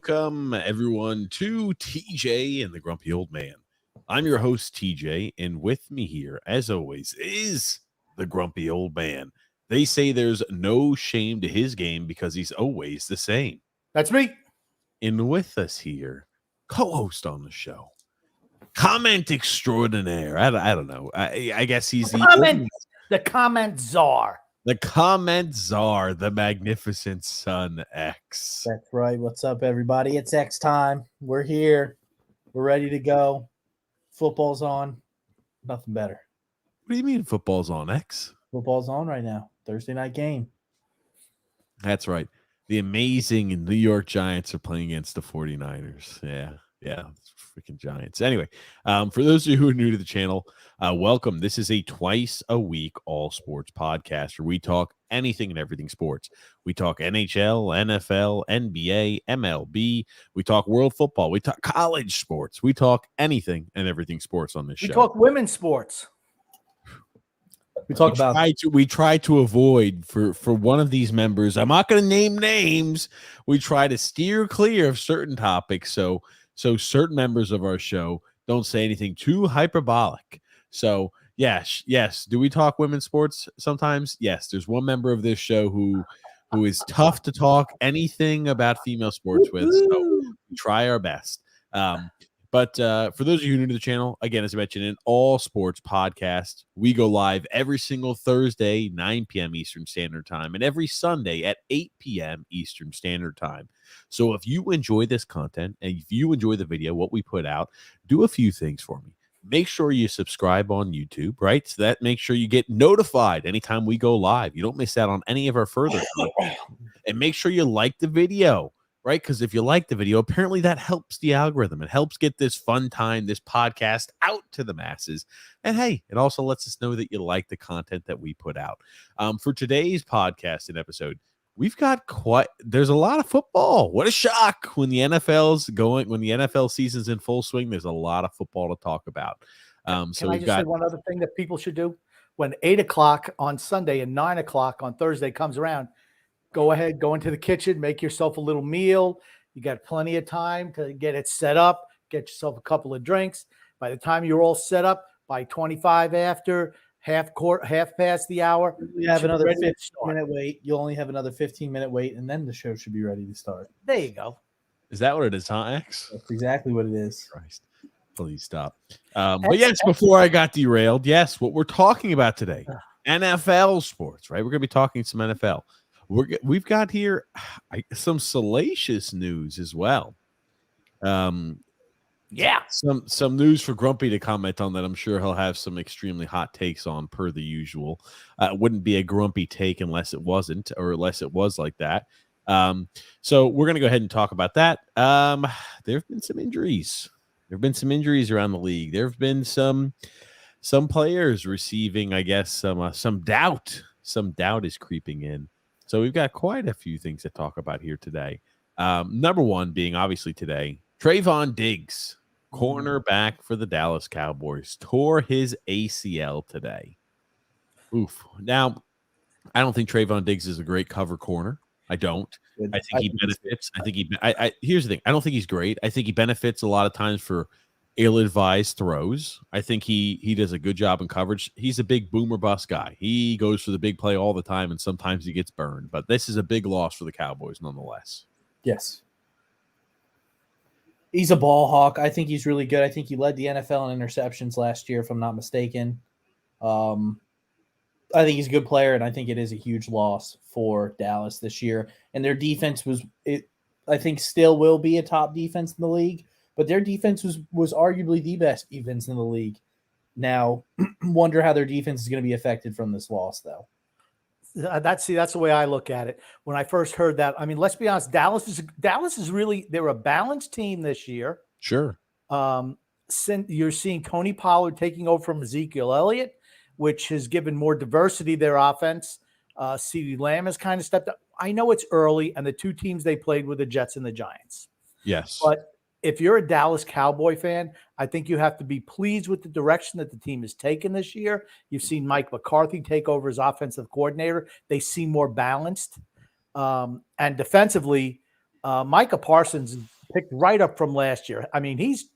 Welcome, everyone, to TJ and the Grumpy Old Man. I'm your host, TJ, and with me here, as always, is the Grumpy Old Man. They say there's no shame to his game because he's always the same. That's me. And with us here, co-host on the show, comment extraordinaire. I don't know. I guess he's the comment czar. The comment czar, the magnificent Son X. That's right. What's up, everybody? It's X time. We're here. We're ready to go. Football's on. Nothing better. What do you mean football's on, X? Football's on right now. Thursday night game. That's right. The amazing New York Giants are playing against the 49ers. Yeah, freaking Giants. Anyway, for those of you who are new to the channel, welcome. This is a twice-a-week all-sports podcast where we talk anything and everything sports. We talk NHL, NFL, NBA, MLB. We talk world football. We talk college sports. We talk anything and everything sports on this show. We talk women's sports. We try to avoid for one of these members. I'm not going to name names. We try to steer clear of certain topics so certain members of our show don't say anything too hyperbolic. So yes. Do we talk women's sports sometimes? Yes. There's one member of this show who is tough to talk anything about female sports with. So we try our best. But for those of you who are new to the channel, again, as I mentioned, an all sports podcast. We go live every single Thursday, 9 p.m. Eastern Standard Time, and every Sunday at 8 p.m. Eastern Standard Time. So if you enjoy this content and if you enjoy the video, what we put out, do a few things for me. Make sure you subscribe on YouTube, right? So that makes sure you get notified anytime we go live. You don't miss out on any of our further content. And make sure you like the video. Right? Because if you like the video, apparently that helps the algorithm. It helps get this fun time, this podcast out to the masses. And hey, it also lets us know that you like the content that we put out. For today's podcast and episode, we've got there's a lot of football. What a shock when the NFL season's in full swing. There's a lot of football to talk about. Can I just say one other thing that people should do? When 8 o'clock on Sunday and 9 o'clock on Thursday comes around, go ahead, go into the kitchen, make yourself a little meal. You got plenty of time to get it set up, get yourself a couple of drinks. By the time you're all set up, by 25 after, half past the hour, you have another 15-minute wait. You'll only have another 15-minute wait, and then the show should be ready to start. There you go. Is that what it is, huh, X? That's exactly what it is. Christ. Please stop. But yes, before I got derailed, yes, what we're talking about today, NFL sports, right? We're going to be talking some NFL. We've got here some salacious news as well. Some news for Grumpy to comment on that I'm sure he'll have some extremely hot takes on per the usual. It wouldn't be a Grumpy take unless it wasn't, or unless it was like that. So we're going to go ahead and talk about that. There have been some injuries. There have been some injuries around the league. There have been some players receiving, I guess, some doubt. Some doubt is creeping in. So we've got quite a few things to talk about here today. Number one being obviously today, Trayvon Diggs, cornerback for the Dallas Cowboys, tore his ACL today. Oof. Now, I don't think Trayvon Diggs is a great cover corner. I don't. I think he benefits. Here's the thing. I don't think he's great. I think he benefits a lot of times for ill-advised throws. I think he does a good job in coverage. He's a big boomer bust guy. He goes for the big play all the time, and sometimes he gets burned. But this is a big loss for the Cowboys nonetheless. Yes. He's a ball hawk. I think he's really good. I think he led the NFL in interceptions last year, if I'm not mistaken. I think he's a good player, and I think it is a huge loss for Dallas this year. And their defense I think still will be a top defense in the league. But their defense was arguably the best defense in the league. Now, wonder how their defense is going to be affected from this loss, though. That's the way I look at it. When I first heard that, I mean, let's be honest, Dallas is really, they're a balanced team this year. Sure. You're seeing Tony Pollard taking over from Ezekiel Elliott, which has given more diversity to their offense. CeeDee Lamb has kind of stepped up. I know it's early, and the two teams they played were the Jets and the Giants. Yes. But if you're a Dallas Cowboy fan, I think you have to be pleased with the direction that the team has taken this year. You've seen Mike McCarthy take over as offensive coordinator. They seem more balanced. And defensively, Micah Parsons picked right up from last year. I mean, he's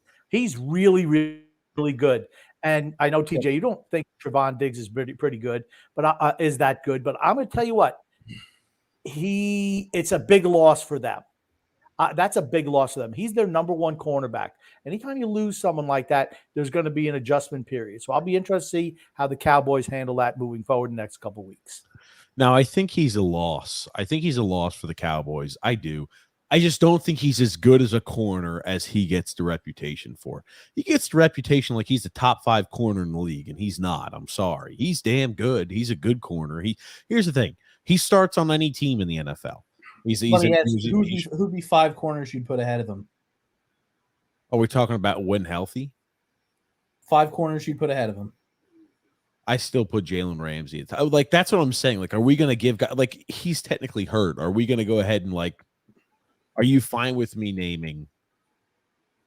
really, really, really good. And I know, TJ, you don't think Trevon Diggs is pretty good, but is that good? But I'm going to tell you what, it's a big loss for them. That's a big loss for them. He's their number one cornerback. Anytime you lose someone like that, there's going to be an adjustment period. So I'll be interested to see how the Cowboys handle that moving forward in the next couple of weeks. Now, I think he's a loss. I think he's a loss for the Cowboys. I do. I just don't think he's as good as a corner as he gets the reputation for. He gets the reputation like he's the top 5 corner in the league, and he's not. I'm sorry. He's damn good. He's a good corner. Here's the thing. He starts on any team in the NFL. Who'd be 5 corners you'd put ahead of him? Are we talking about when healthy? 5 corners you'd put ahead of him. I still put Jalen Ramsey. Like, that's what I'm saying. Like, are we going to give – like, he's technically hurt. Are we going to go ahead and, like – are you fine with me naming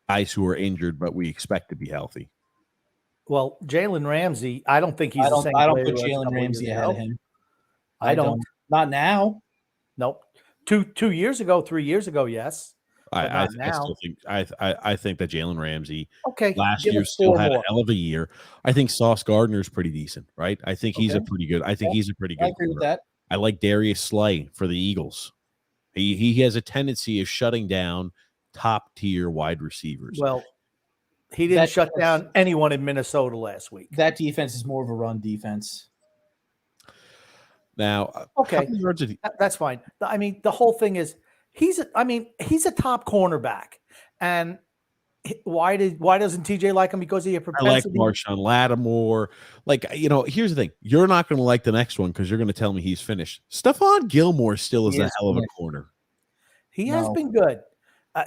guys who are injured but we expect to be healthy? Well, Jalen Ramsey, I don't think he's the same. I don't put Jalen Ramsey ahead of him. I don't. Not now. Nope. 2 years ago, 3 years ago, yes. I still think I think that Jalen Ramsey last year still had a hell of a year. I think Sauce Gardner is pretty decent, right? I think he's a pretty good. I think he's a pretty good. I agree with that. I like Darius Slay for the Eagles. He has a tendency of shutting down top tier wide receivers. Well, he didn't shut down anyone in Minnesota last week. That defense is more of a run defense. Now, that's fine. I mean, the whole thing is he's a top cornerback, and why doesn't TJ like him? Because he has propensity. I like Marshawn Lattimore. Like, here's the thing: you're not going to like the next one because you're going to tell me he's finished. Stephon Gilmore still is a hell of a corner. He has been good.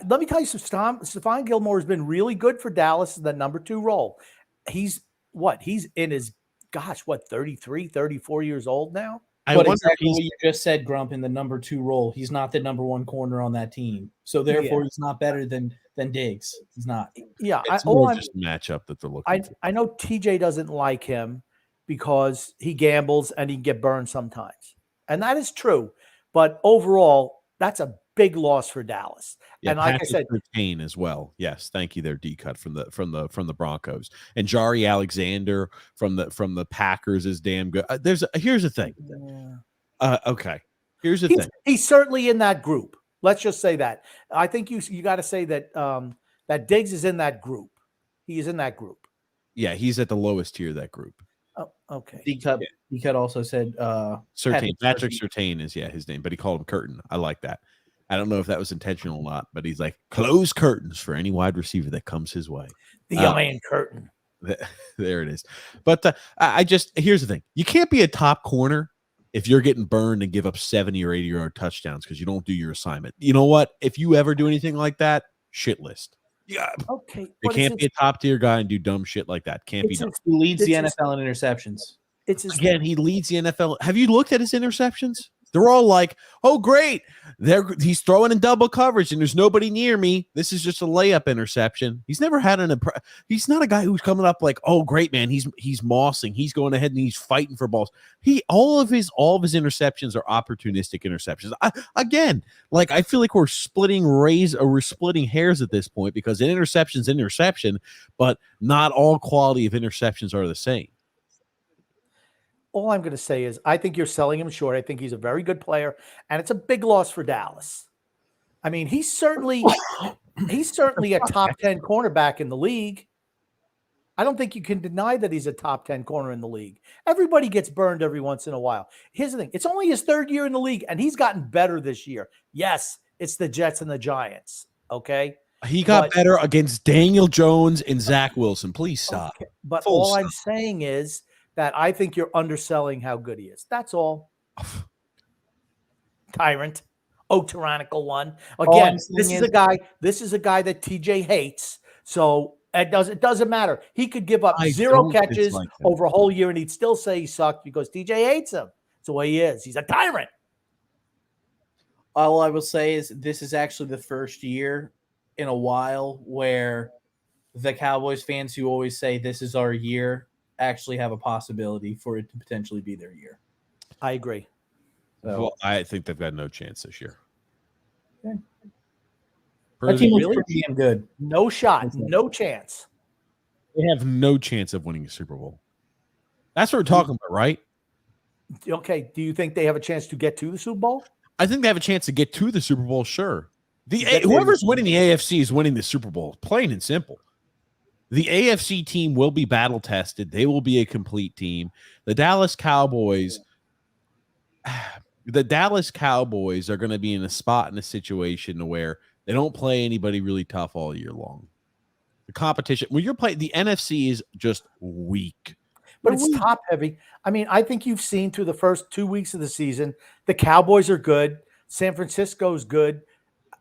Let me tell you some. Stephon Gilmore has been really good for Dallas in the number 2 role. He's in his 33, 34 years old now. But exactly what you just said, Grump, in the number 2 role. He's not the number 1 corner on that team. So therefore he's not better than Diggs. He's not. Yeah. It's more just a matchup that they're looking for. I know TJ doesn't like him because he gambles and he can get burned sometimes. And that is true. But overall, that's a big loss for Dallas. Yeah, and like I said, Surtain as well. Yes, thank you there, D-Cut from the Broncos. And Jari Alexander from the Packers is damn good. Here's the thing. Okay. Here's the thing. He's certainly in that group. Let's just say that. I think you got to say that that Diggs is in that group. He is in that group. Yeah, he's at the lowest tier of that group. Oh, okay. D-Cut also said Surtain. Patrick Surtain is his name, but he called him Curtin. I like that. I don't know if that was intentional or not, but he's like, close curtains for any wide receiver that comes his way. The Iron Curtain. There it is. But here's the thing. You can't be a top corner if you're getting burned and give up 70 or 80-yard touchdowns because you don't do your assignment. You know what? If you ever do anything like that, shit list. Yeah. Okay. You can't be a top tier guy and do dumb shit like that. Can't be done. He leads the NFL in interceptions. He leads the NFL. Have you looked at his interceptions? They're all like, oh, great. He's throwing in double coverage and there's nobody near me. This is just a layup interception. He's never had he's not a guy who's coming up like, oh, great, man. He's mossing. He's going ahead and he's fighting for balls. All of his interceptions are opportunistic interceptions. I feel like we're splitting hairs at this point because an interception's interception, but not all quality of interceptions are the same. All I'm going to say is I think you're selling him short. I think he's a very good player, and it's a big loss for Dallas. I mean, he's certainly a top 10 cornerback in the league. I don't think you can deny that he's a top 10 corner in the league. Everybody gets burned every once in a while. Here's the thing. It's only his 3rd year in the league, and he's gotten better this year. Yes, it's the Jets and the Giants, okay? He got better against Daniel Jones and Zach Wilson. Please stop. Okay. But all I'm saying is that I think you're underselling how good he is. That's all. Tyrant. Oh, tyrannical one. Again, this is a guy that TJ hates. So it doesn't matter. He could give up 0 catches over a whole year and he'd still say he sucked because TJ hates him. It's the way he is. He's a tyrant. All I will say is this is actually the first year in a while where the Cowboys fans who always say this is our year actually have a possibility for it to potentially be their year. I agree. So, well, I think they've got no chance this year. Okay. That team looks Really? pretty damn good. No shot, no chance. They have no chance of winning a Super Bowl. That's what we're talking about, right? Okay, do you think they have a chance to get to the Super Bowl? I think they have a chance to get to the Super Bowl, sure. bet Whoever's winning the AFC is winning the Super Bowl, plain and simple. The AFC team will be battle tested. They will be a complete team. The Dallas Cowboys are going to be in a spot in a situation where they don't play anybody really tough all year long. The competition, when you're playing, the NFC is just weak. But it's top heavy. I mean, I think you've seen through the first 2 weeks of the season, the Cowboys are good. San Francisco's good.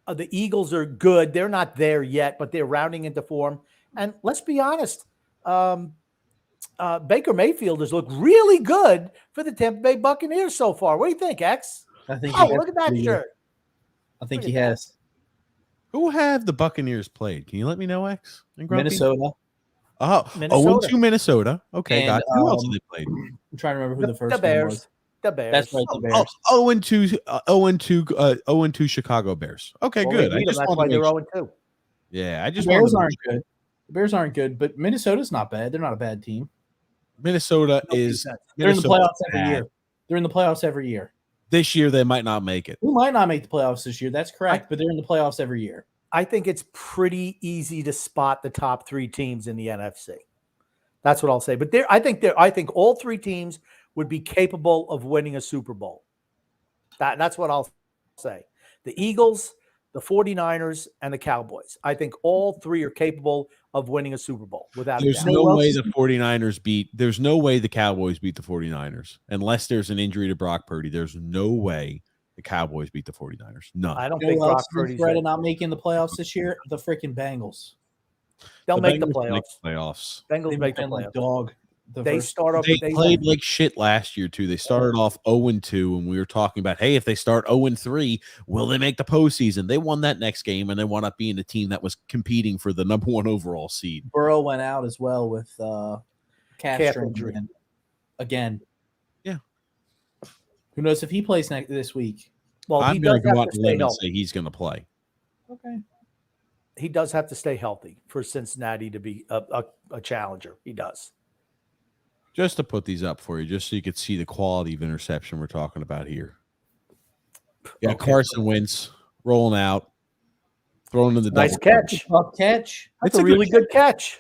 The Eagles are good. They're not there yet, but they're rounding into form. And let's be honest, Baker Mayfield has looked really good for the Tampa Bay Buccaneers so far. What do you think, X? I think. Oh, look at that shirt. I think he has. Who have the Buccaneers played? Can you let me know, X? And Grumpy? Minnesota. Oh, Minnesota. 0-2 Minnesota. Okay, And, got it. Who else have they played? I'm trying to remember who the first The Bears. one was. The Bears. That's right, the Bears. 0-2 Chicago Bears. Okay, Well, good. they beat them, that's why they're 0-2. Yeah, I The just Bears wanted aren't good. The Bears aren't good, but Minnesota's not bad. They're not a bad team. Minnesota No is defense. They're in the Minnesota's playoffs every bad. year. They're in the playoffs every year. This year they might not make it. We might not make the playoffs this year. That's correct, but they're in the playoffs every year. I think it's pretty easy to spot the top 3 teams in the NFC. That's what I'll say. But I think all 3 teams would be capable of winning a Super Bowl. That's what I'll say. The Eagles, the 49ers, and the Cowboys. I think all 3 are capable of winning a Super Bowl without a There's doubt. no way the 49ers there's no way the Cowboys beat the 49ers unless there's an injury to Brock Purdy. There's no way the Cowboys beat the 49ers. None. I don't You know think who Brock else is Purdy's threat ready. of not making the playoffs this year? The freaking Bengals. They'll make the Bengals playoffs. playoffs. Bengals They make the ran like playoffs. dog. They start off. They played like shit last year too. They started off 0-2, and we were talking about, hey, if they start 0-3, will they make the postseason? They won that next game, and they wound up being the team that was competing for the number 1 overall seed. Burrow went out as well with calf injury again. Yeah. Who knows if he plays this week? Well, I'm he going does to go have out to and stay limb and healthy. say he's going to play. Okay. He does have to stay healthy for Cincinnati to be a challenger. He does. Just to put these up for you, just so you could see the quality of interception we're talking about here. Yeah, Okay. Carson Wentz rolling out, throwing in the Nice double catch. Tough catch. That's It's a a really good catch.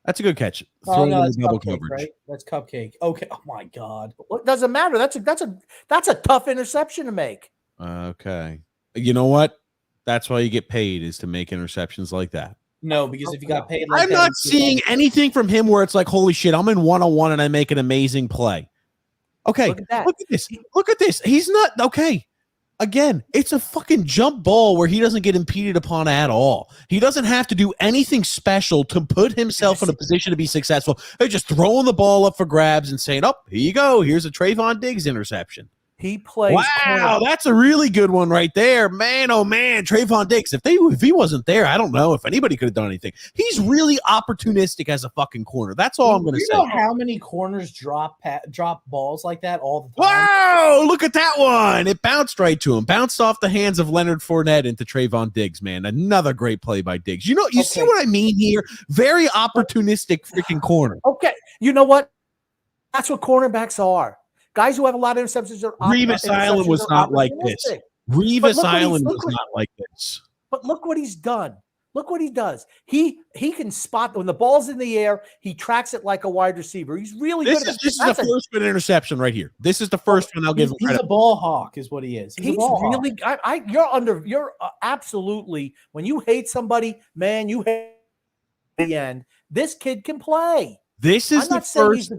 That's a good catch. Oh Throwing no, in that's the double cupcake, coverage. right? That's cupcake. Okay. Oh my god. Well, it doesn't matter. That's a tough interception to make. Okay. You know what? That's why you get paid, is to make interceptions like that. No, because if you got paid like I'm that, not seeing anything from him where it's like, holy shit, I'm in 1-on-1 and I make an amazing play. Okay. Look at that. Look at this. Look at this. He's not okay. Again, it's a fucking jump ball where he doesn't get impeded upon at all. He doesn't have to do anything special to put himself in a position to be successful. They're just throwing the ball up for grabs and saying, oh, here you go. Here's a Trayvon Diggs interception. He plays. Wow, that's a really good one right there. Man, oh man, Trayvon Diggs. If he wasn't there, I don't know if anybody could have done anything. He's really opportunistic as a fucking corner. That's all I'm going to You say. know how many corners drop balls like that all the time? Wow, look at that one. It bounced right to him. Bounced off the hands of Leonard Fournette into Trayvon Diggs, man. Another great play by Diggs. You see what I mean here? Very opportunistic freaking corner. Okay. You know what? That's what cornerbacks are. Guys who have a lot of interceptions are Revis Island was not like this. Revis Island was not like this. But look what he's done. Look what he does. He can spot when the ball's in the air. He tracks it like a wide receiver. He's really good at that. This is the first good interception right here. This is the first one I'll give him credit. He's a ball hawk, is what he is. He's a ball really. You're absolutely. When you hate somebody, man, you hate the end. This kid can play. This is the first.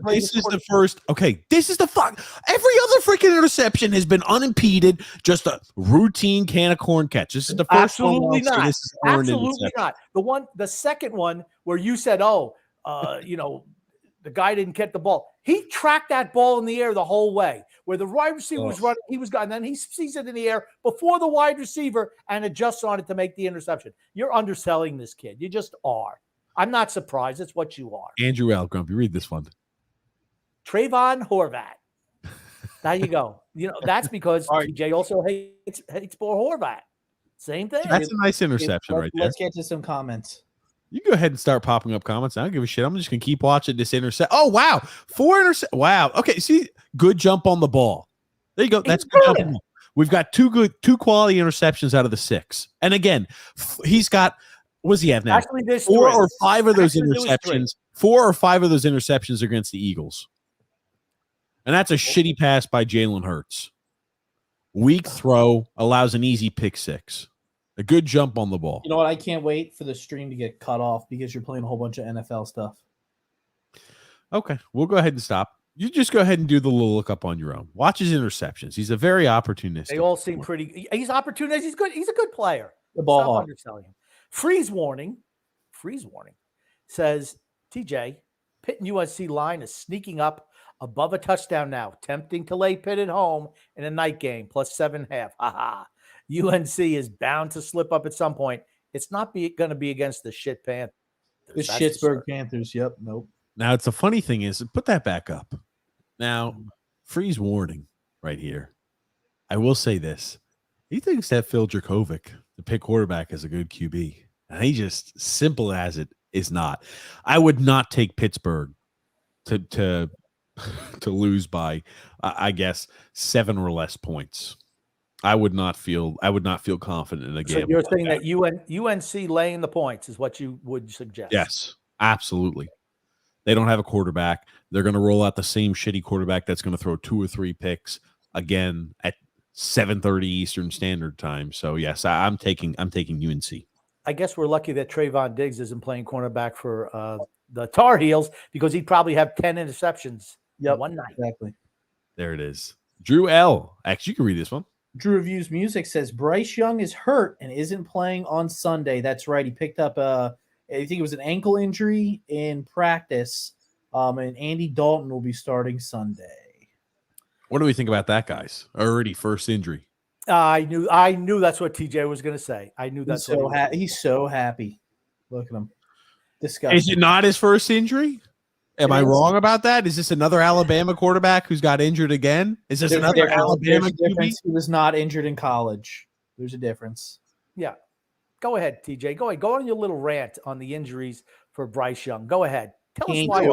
Okay, this is the fuck. Every other freaking interception has been unimpeded, just a routine can of corn catch. This is the first Absolutely one. not. This is Absolutely not. The second one where you said, the guy didn't get the ball. He tracked that ball in the air the whole way. Where the wide receiver was running, he was gone. And then he sees it in the air before the wide receiver and adjusts on it to make the interception. You're underselling this kid. You just are. I'm not surprised. It's what you are. Andrew L. Grumpy, read this one. Trayvon Horvat. There you go. That's because TJ also hates Paul Horvat. Same thing. That's a nice interception right there. Let's get to some comments. You go ahead and start popping up comments. I don't give a shit. I'm just gonna keep watching this intercept. Oh wow, 4 intercept. Wow. Okay, see, good jump on the ball. There you go. That's good jump on the ball. We've got two quality interceptions out of the 6. And again, he's got, what does he have now? Actually, there's 4 3. or 5 of those Actually, interceptions. 4 or 5 of those interceptions are against the Eagles. And that's a shitty pass by Jalen Hurts. Weak throw, allows an easy pick 6. A good jump on the ball. You know what? I can't wait for the stream to get cut off because you're playing a whole bunch of NFL stuff. Okay, we'll go ahead and stop. You just go ahead and do the little look up on your own. Watch his interceptions. He's a very opportunistic. They all seem pretty. He's opportunistic. He's good. He's a good player. The ball Stop hawk. underselling him. Freeze warning says TJ, Pitt and USC line is sneaking up above a touchdown now, tempting to lay Pitt at home in a night game plus 7.5. Haha. UNC is bound to slip up at some point. It's not going to be against the shit Panthers. The Schittsburg Panthers. Yep. Nope. Now, it's the funny thing is, put that back up. Now, freeze warning right here. I will say this. He thinks that Phil Dracovic, the Pitt quarterback, is a good QB. And he just, simple as it is not. I would not take Pittsburgh to lose by, I guess, 7 or less points. I would not feel confident in a game. So you're saying that UNC laying the points is what you would suggest? Yes, absolutely. They don't have a quarterback. They're going to roll out the same shitty quarterback that's going to throw 2 or 3 picks again at 7:30 Eastern Standard Time. So yes, I'm taking UNC. I guess we're lucky that Trayvon Diggs isn't playing cornerback for the Tar Heels because he'd probably have 10 interceptions in one night. Exactly. There it is. Drew L. Actually, you can read this one. Drew Reviews Music says Bryce Young is hurt and isn't playing on Sunday. That's right. He picked up I think it was an ankle injury in practice. And Andy Dalton will be starting Sunday. What do we think about that, guys? Already first injury. I knew that's what TJ was going to say. I knew that's he's so happy. Look at him. Disgusting. Is it not his first injury? Am I wrong about that? Is this another Alabama quarterback who's got injured again? Is this another Alabama QB? He was not injured in college. There's a difference. Yeah. Go ahead, TJ. Go ahead. Go on your little rant on the injuries for Bryce Young. Go ahead. Tell us why.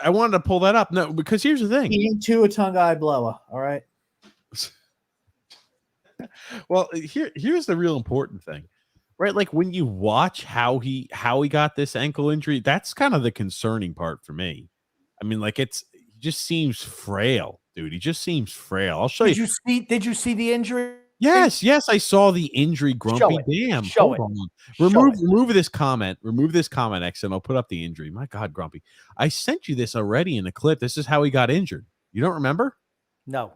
I wanted to pull that up. No, because here's the thing. He ain't Tua Tagovailoa. All right. Well, here's the real important thing, right? Like when you watch how he got this ankle injury, that's kind of the concerning part for me. I mean, like he just seems frail, dude. He just seems frail. I'll show you. Did you see the injury? Yes, I saw the injury. Grumpy, damn. Hold on. Remove this comment. Remove this comment, X, and I'll put up the injury. My God, Grumpy. I sent you this already in a clip. This is how he got injured. You don't remember? No.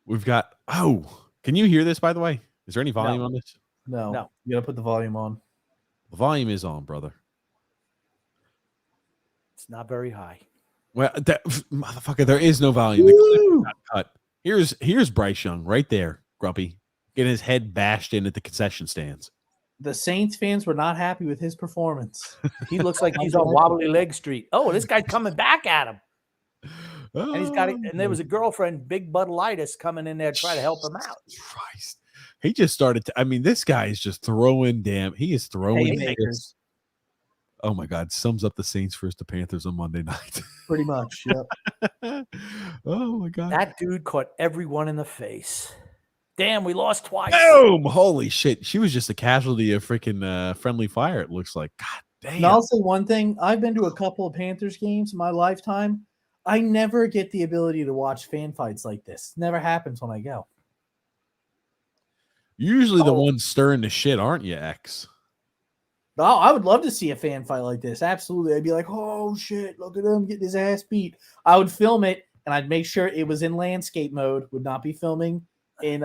We've got. Oh, can you hear this? By the way, is there any volume on this? No. You gotta put the volume on. The volume is on, brother. It's not very high. Well, motherfucker, there is no volume. The clip got cut. Here's Bryce Young right there, Grumpy, getting his head bashed in at the concession stands. The Saints fans were not happy with his performance. He looks like he's on wobbly leg street. Oh, this guy's coming back at him. And he's got it. And there was a girlfriend, Big Buditis, coming in there to try to help him out. Christ. He just started to, I mean, this guy is just throwing he is throwing haymakers. Oh my God, sums up the Saints versus the Panthers on Monday night. Pretty much, yep. Oh my God. That dude caught everyone in the face. Damn, we lost twice. Boom! Holy shit. She was just a casualty of freaking friendly fire, it looks like. God damn. And I'll say one thing. I've been to a couple of Panthers games in my lifetime. I never get the ability to watch fan fights like this. Never happens when I go. Usually the ones stirring the shit, aren't you, X? Oh, I would love to see a fan fight like this. Absolutely. I'd be like, oh, shit, look at him getting his ass beat. I would film it, and I'd make sure it was in landscape mode. Would not be filming in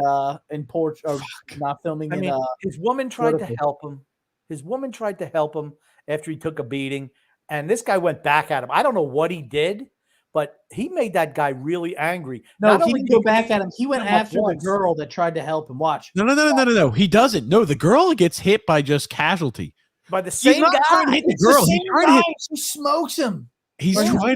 porch or not filming his woman tried to help him. His woman tried to help him after he took a beating, and this guy went back at him. I don't know what he did, but he made that guy really angry. No, he didn't go back at him. He went after the girl that tried to help him. Watch. No. He doesn't. No, the girl gets hit by just casualty. By the same guy. Trying to hit the girl. He's trying to hit. She smokes him. He's trying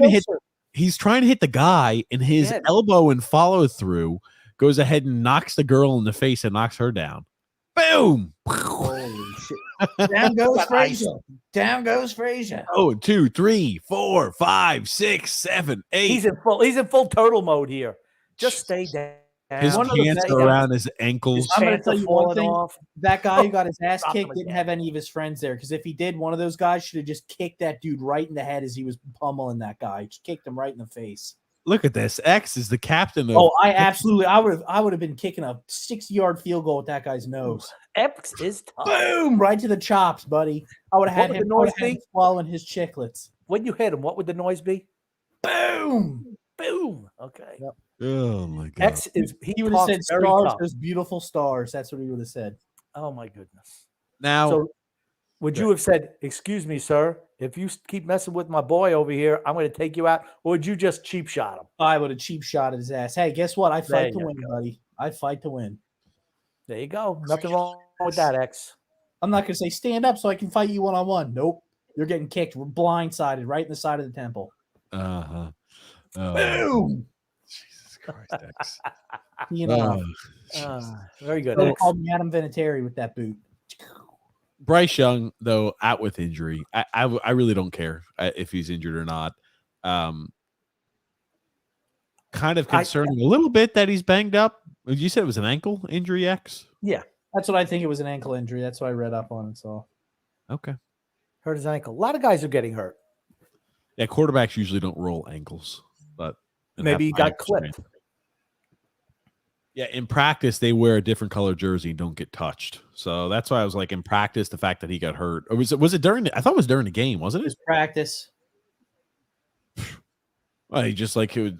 to hit the guy, and his elbow and follow through goes ahead and knocks the girl in the face and knocks her down. Boom! Holy shit! Down goes Frazier. Down goes Frazier. Oh, 2, 3, 4, 5, 6, 7, 8. He's in full turtle mode here. Just stay down. His pants are around his ankles. I'm going to tell you one thing. Off. That guy who got his ass Drop kicked him didn't again. have any of his friends there, because if he did, one of those guys should have just kicked that dude right in the head as he was pummeling that guy. Just kicked him right in the face. Look at this. X is the captain of. Oh, I would have been kicking a 60-yard field goal with that guy's nose. X is tough. Boom! Right to the chops, buddy. I would have had him swallowing his chiclets. When you hit him, what would the noise be? Boom! Boom. Okay. Yep. Oh my god. X is He would have said stars, those beautiful stars. That's what he would have said. Oh my goodness. Now, So would you have said, "Excuse me, sir, if you keep messing with my boy over here, I'm going to take you out," or would you just cheap shot him? I would have cheap shot his ass. Hey, guess what? I fight to There win, you buddy. I fight to win. There you go. Nothing wrong with that, X. I'm not going to say stand up so I can fight you one-on-one. Nope. You're getting kicked blindsided right in the side of the temple. oh, Boom! Jesus Christ, X. You know, Very good. they X. called me Adam Vinatieri with that boot. Bryce Young, though, out with injury. I really don't care if he's injured or not. Kind of concerning a little bit that he's banged up. You said it was an ankle injury, X? Yeah. That's what I think. It was an ankle injury. That's what I read up on it. So, Okay. Hurt his ankle. A lot of guys are getting hurt. Yeah, quarterbacks usually don't roll ankles, but Maybe he got clipped. Yeah, in practice they wear a different color jersey and don't get touched. So that's why I was like, in practice, the fact that he got hurt, or was it during? I thought it was during the game, wasn't it it? was practice. Well, he just like he was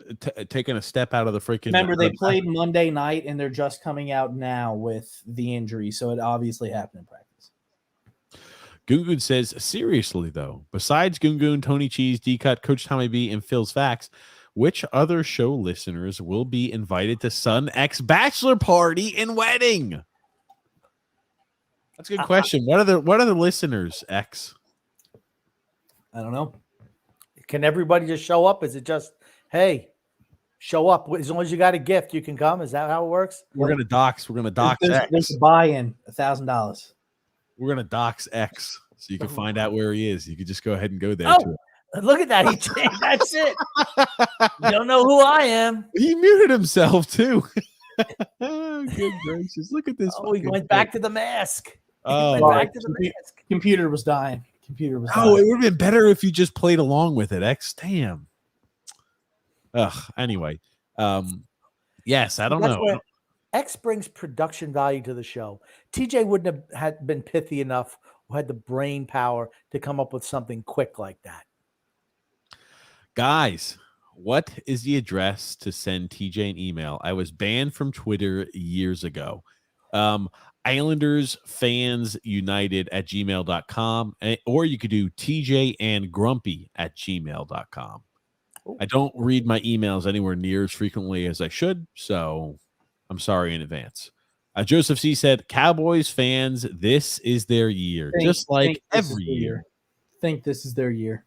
taking a step out of the freaking. Remember, they played Monday night, and they're just coming out now with the injury, so it obviously happened in practice. Gungun says, seriously though, besides Gungun, Tony Cheese, D-Cut, Coach Tommy B, and Phil's Facts, which other show listeners will be invited to Son X bachelor party and wedding? That's a good question. What are the listeners, X? I don't know. Can everybody just show up? Is it just, hey, show up? As long as you got a gift, you can come. Is that how it works? We're gonna dox. We're gonna dox X. There's a buy-in, $1,000. We're gonna dox X, so you can find out where he is. You can just go ahead and go there. Oh, look at that! He changed. That's it. You don't know who I am. He muted himself too. Oh, good gracious! Look at this. Oh, he went back to the mask. Oh, back to the mask. Computer was dying. Oh, it would have been better if you just played along with it. X, damn. Ugh. Anyway, yes, I don't know. X brings production value to the show. TJ wouldn't have had been pithy enough or had the brain power to come up with something quick like that. Guys, what is the address to send TJ an email? I was banned from Twitter years ago. Islanders Fans United at gmail.com, or you could do TJ and Grumpy at gmail.com. I don't read my emails anywhere near as frequently as I should, so I'm sorry in advance. Joseph C said, Cowboys fans, this is their year, just like every year. Think this is their year.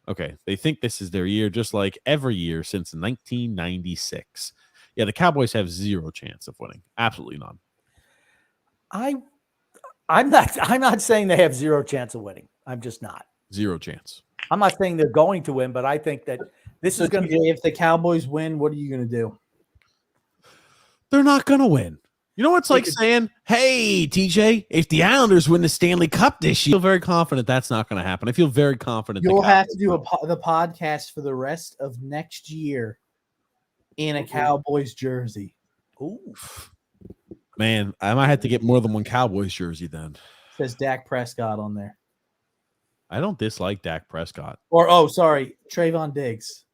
Okay, they think this is their year, just like every year since 1996. Yeah, the Cowboys have zero chance of winning. Absolutely none. I'm not saying they have zero chance of winning. I'm just not. Zero chance. I'm not saying they're going to win, but I think that this is going to be. If the Cowboys win, what are you going to do? They're not going to win. You know what's like saying, hey, TJ, if the Islanders win the Stanley Cup this year, I feel very confident that's not going to happen. I feel very confident. You'll have to do the podcast for the rest of next year in a Cowboys jersey. Ooh. Man, I might have to get more than one Cowboys jersey then. Says Dak Prescott on there. I don't dislike Dak Prescott. Or, sorry, Trayvon Diggs.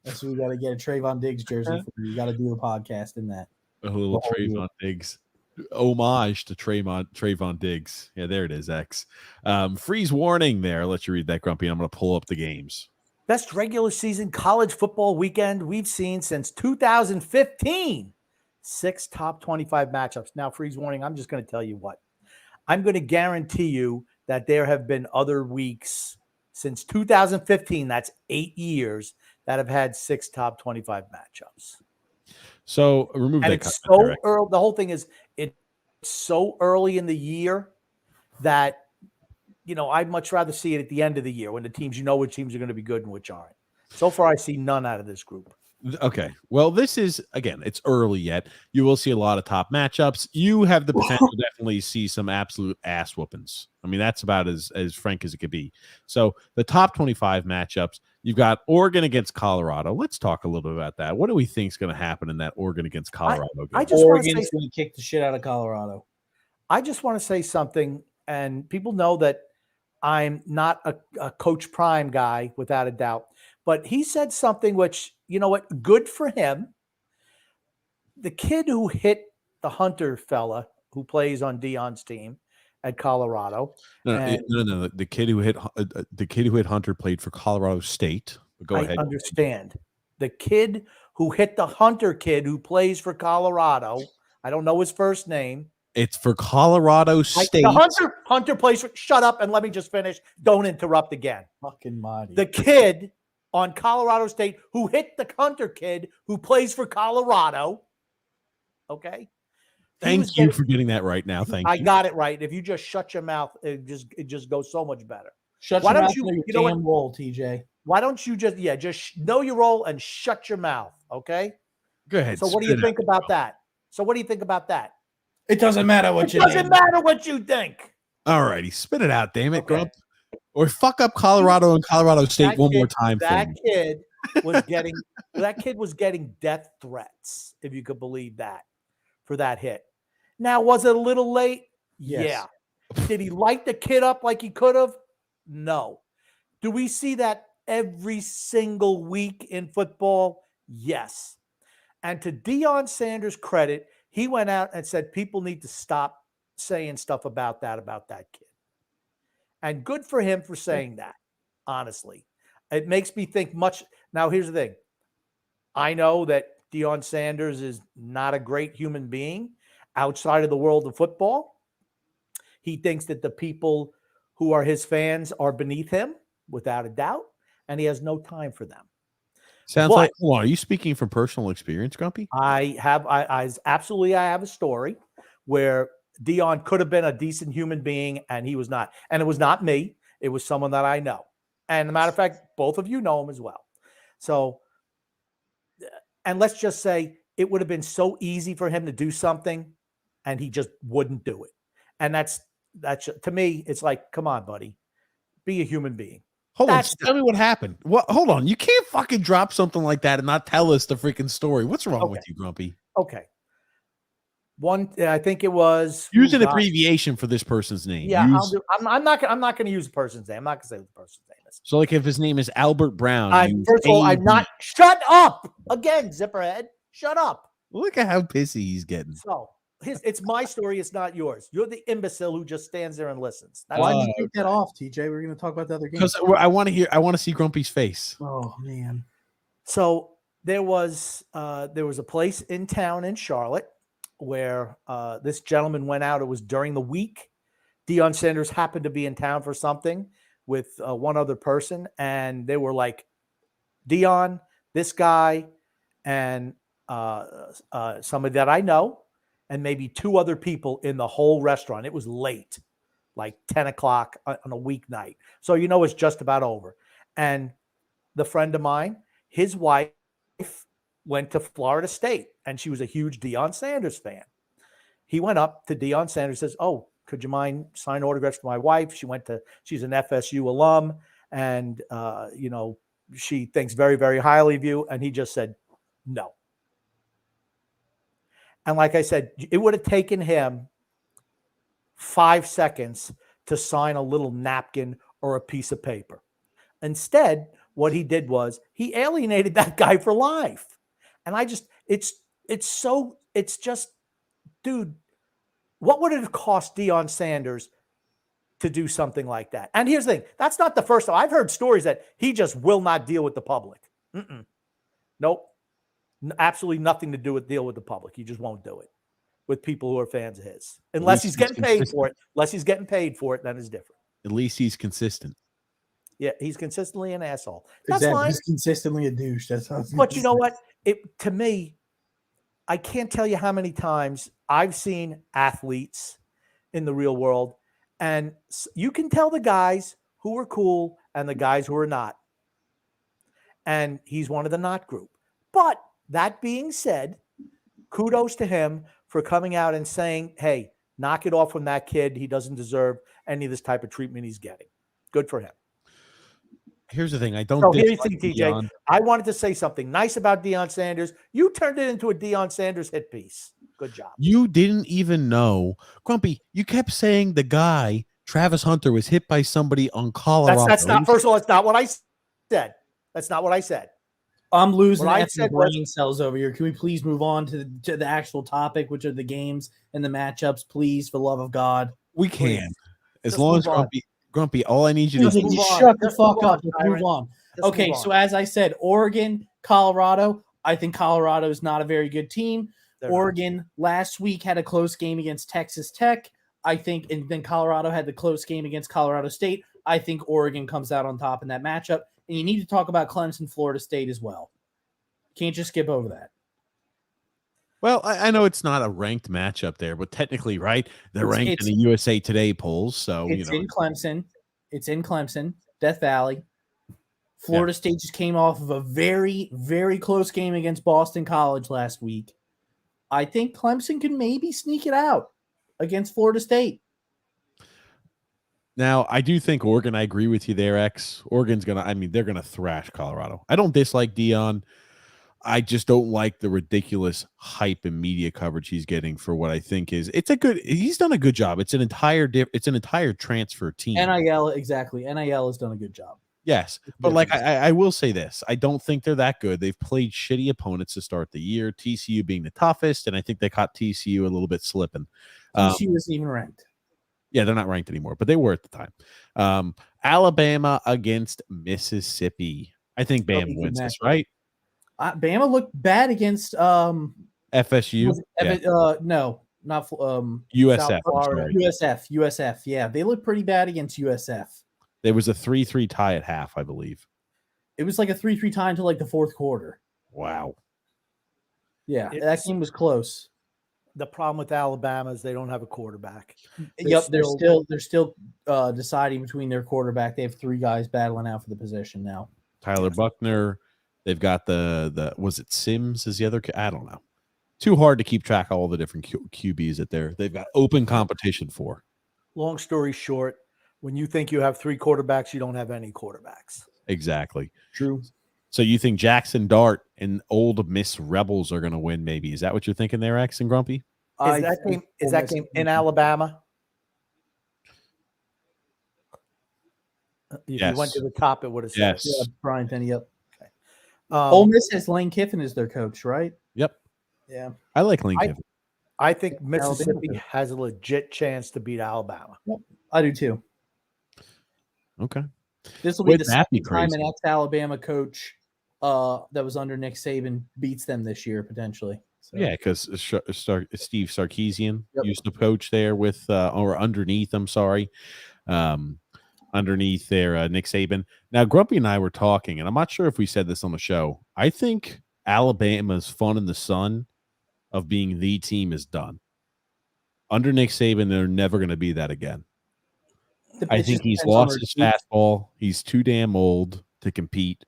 That's what we got to get, a Trayvon Diggs jersey. You got to do the podcast in that. A little Trayvon Diggs. Homage to Trayvon Diggs. Yeah, there it is, X. Freeze warning there. I'll let you read that, Grumpy. I'm going to pull up the games. Best regular season college football weekend we've seen since 2015. 6 top 25 matchups. Now, freeze warning, I'm just going to tell you what. I'm going to guarantee you that there have been other weeks since 2015, that's 8 years, that have had 6 top 25 matchups. So remove And that it's comment so there. early. The whole thing is it's so early in the year that, I'd much rather see it at the end of the year when the teams, which teams are going to be good and which aren't. So far, I see none out of this group. Okay. Well, this is, again, it's early yet. You will see a lot of top matchups. You have the potential to definitely see some absolute ass whoopings. I mean, that's about as frank as it could be. So the top 25 matchups, you've got Oregon against Colorado. Let's talk a little bit about that. What do we think is going to happen in that Oregon against Colorado game? I just want to Oregon's say, going to kick the shit out of Colorado. I just want to say something, and people know that I'm not a Coach Prime guy, without a doubt. But he said something which, you know what, good for him. The kid who hit the Hunter fella who plays on Deion's team at Colorado. No. The kid who hit Hunter played for Colorado State. But go ahead. I understand. The kid who hit the Hunter kid who plays for Colorado. I don't know his first name. It's for Colorado State. The Hunter plays for. Shut up and let me just finish. Don't interrupt again. Fucking Marty. The kid on Colorado State who hit the Hunter kid who plays for Colorado. Okay. Thank you for getting that right now. Thank you. I got it right. If you just shut your mouth, it just goes so much better. Shut your mouth. You damn roll, TJ. Why don't you just know your role and shut your mouth? Okay. Go ahead. So what do you think about that? It doesn't matter what you think. It doesn't matter what you think. All righty. Spit it out, damn it, Grump. Or fuck up Colorado and Colorado State one more time. That kid was getting death threats, if you could believe that, for that hit. Now, was it a little late? Yes. Yeah. Did he light the kid up like he could have? No. Do we see that every single week in football? Yes. And to Deion Sanders' credit, he went out and said people need to stop saying stuff about that kid. And good for him for saying that, honestly. It makes me think much. Now, here's the thing. I know that Deion Sanders is not a great human being outside of the world of football. He thinks that the people who are his fans are beneath him, without a doubt, and he has no time for them. Sounds like, hold on, are you speaking from personal experience, Grumpy? I have a story where Deion could have been a decent human being and he was not. And it was not me. It was someone that I know. And as a matter of fact, both of you know him as well. So, and let's just say it would have been so easy for him to do something and he just wouldn't do it. And that's to me, it's like, come on, buddy, be a human being. Hold on, tell me what happened. What? Hold on, you can't fucking drop something like that and not tell us the freaking story. What's wrong with you, Grumpy? Okay. I think it was. Use an abbreviation for this person's name. Yeah, I'm not going to use the person's name. I'm not going to say what the person's name is. So, like, if his name is Albert Brown, first of all, I'm not. Shut up again, Zipperhead. Shut up. Look at how pissy he's getting. So, it's my story. It's not yours. You're the imbecile who just stands there and listens. Why did you take that off, TJ? We're going to talk about the other game. Because I want to see Grumpy's face. Oh man. So there was a place in town in Charlotte where this gentleman went out. It was during the week. Deion Sanders happened to be in town for something with one other person, and they were like, Deion, this guy, and somebody that I know, and maybe two other people in the whole restaurant. It was late, like 10 o'clock on a weeknight. So, it's just about over. And the friend of mine, his wife went to Florida State, and she was a huge Deion Sanders fan. He went up to Deion Sanders, says, oh, could you mind sign autographs for my wife? She's an FSU alum, and, she thinks very, very highly of you. And he just said, no. And like I said, it would have taken him 5 seconds to sign a little napkin or a piece of paper. Instead, what he did was he alienated that guy for life. And dude, what would it have cost Deion Sanders to do something like that? And here's the thing. That's not the first time. I've heard stories that he just will not deal with the public. Nope. Absolutely nothing to do with deal with the public. He just won't do it with people who are fans of his. Unless he's getting paid for it. Unless he's getting paid for it, then it's different. At least he's consistent. Yeah, he's consistently an asshole. That's fine. He's consistently a douche. That's how. But you know what? To me, I can't tell you how many times I've seen athletes in the real world, and you can tell the guys who are cool and the guys who are not. And he's one of the not group. But that being said, kudos to him for coming out and saying, hey, knock it off from that kid. He doesn't deserve any of this type of treatment he's getting. Good for him. Here's the thing. I don't. So here's the thing, TJ. I wanted to say something nice about Deion Sanders. You turned it into a Deion Sanders hit piece. Good job. You didn't even know, Grumpy. You kept saying the guy Travis Hunter was hit by somebody on Colorado. That's not. First of all, that's not what I said. That's not what I said. I'm losing brain cells over here. Can we please move on to the actual topic, which are the games and the matchups, please, for the love of God? We can, as long as Grumpy. All I need you to do is shut the fuck up. Move on. Okay, so as I said, Oregon, Colorado. I think Colorado is not a very good team. Oregon last week had a close game against Texas Tech. I think, and then Colorado had the close game against Colorado State. I think Oregon comes out on top in that matchup. And you need to talk about Clemson, Florida State as well. Can't just skip over that. Well, I know it's not a ranked matchup there, but technically, right? They're ranked in the USA Today polls, so it's in Clemson. It's in Clemson, Death Valley. Florida State just came off of a very, very close game against Boston College last week. I think Clemson can maybe sneak it out against Florida State. Now, I do think Oregon, I agree with you there, X. Oregon's they're going to thrash Colorado. I don't dislike Deion. I just don't like the ridiculous hype and media coverage he's getting for what I think he's done a good job. It's an entire transfer team. NIL, exactly. NIL has done a good job. Yes. But I will say this. I don't think they're that good. They've played shitty opponents to start the year, TCU being the toughest, and I think they caught TCU a little bit slipping. TCU isn't even ranked. Yeah, they're not ranked anymore, but they were at the time. Alabama against Mississippi. I think Bama wins this, right? Bama looked bad against FSU. No, not USF. USF. Yeah, they looked pretty bad against USF. There was a 3-3 tie at half, I believe. It was like a 3-3 tie until like the fourth quarter. Wow. Yeah, that game was close. The problem with Alabama is they don't have a quarterback. They're still deciding between their quarterback. They have three guys battling out for the position now. Tyler Buckner. They've got the was it Sims is the other? I don't know. Too hard to keep track of all the different QBs that they've got open competition for. Long story short, when you think you have three quarterbacks, you don't have any quarterbacks. Exactly. True. So you think Jackson Dart and Old Miss Rebels are going to win? Maybe is that what you're thinking there, X and Grumpy? Is that game in Alabama? If you went to the top, it would have said yes. Yeah, Brian Penny. Yep. Okay. Ole Miss has Lane Kiffin as their coach, right? Yep. Yeah. I like Lane Kiffin. I think Mississippi has a legit chance to beat Alabama. Yep. I do too. Okay. This will be the second time an ex-Alabama coach that was under Nick Saban beats them this year, potentially. So. Yeah, because Steve Sarkisian used to coach there with, or underneath, I'm sorry, underneath there, Nick Saban. Now, Grumpy and I were talking, and I'm not sure if we said this on the show. I think Alabama's fun in the sun of being the team is done. Under Nick Saban, they're never going to be that again. I think he's lost his fastball. He's too damn old to compete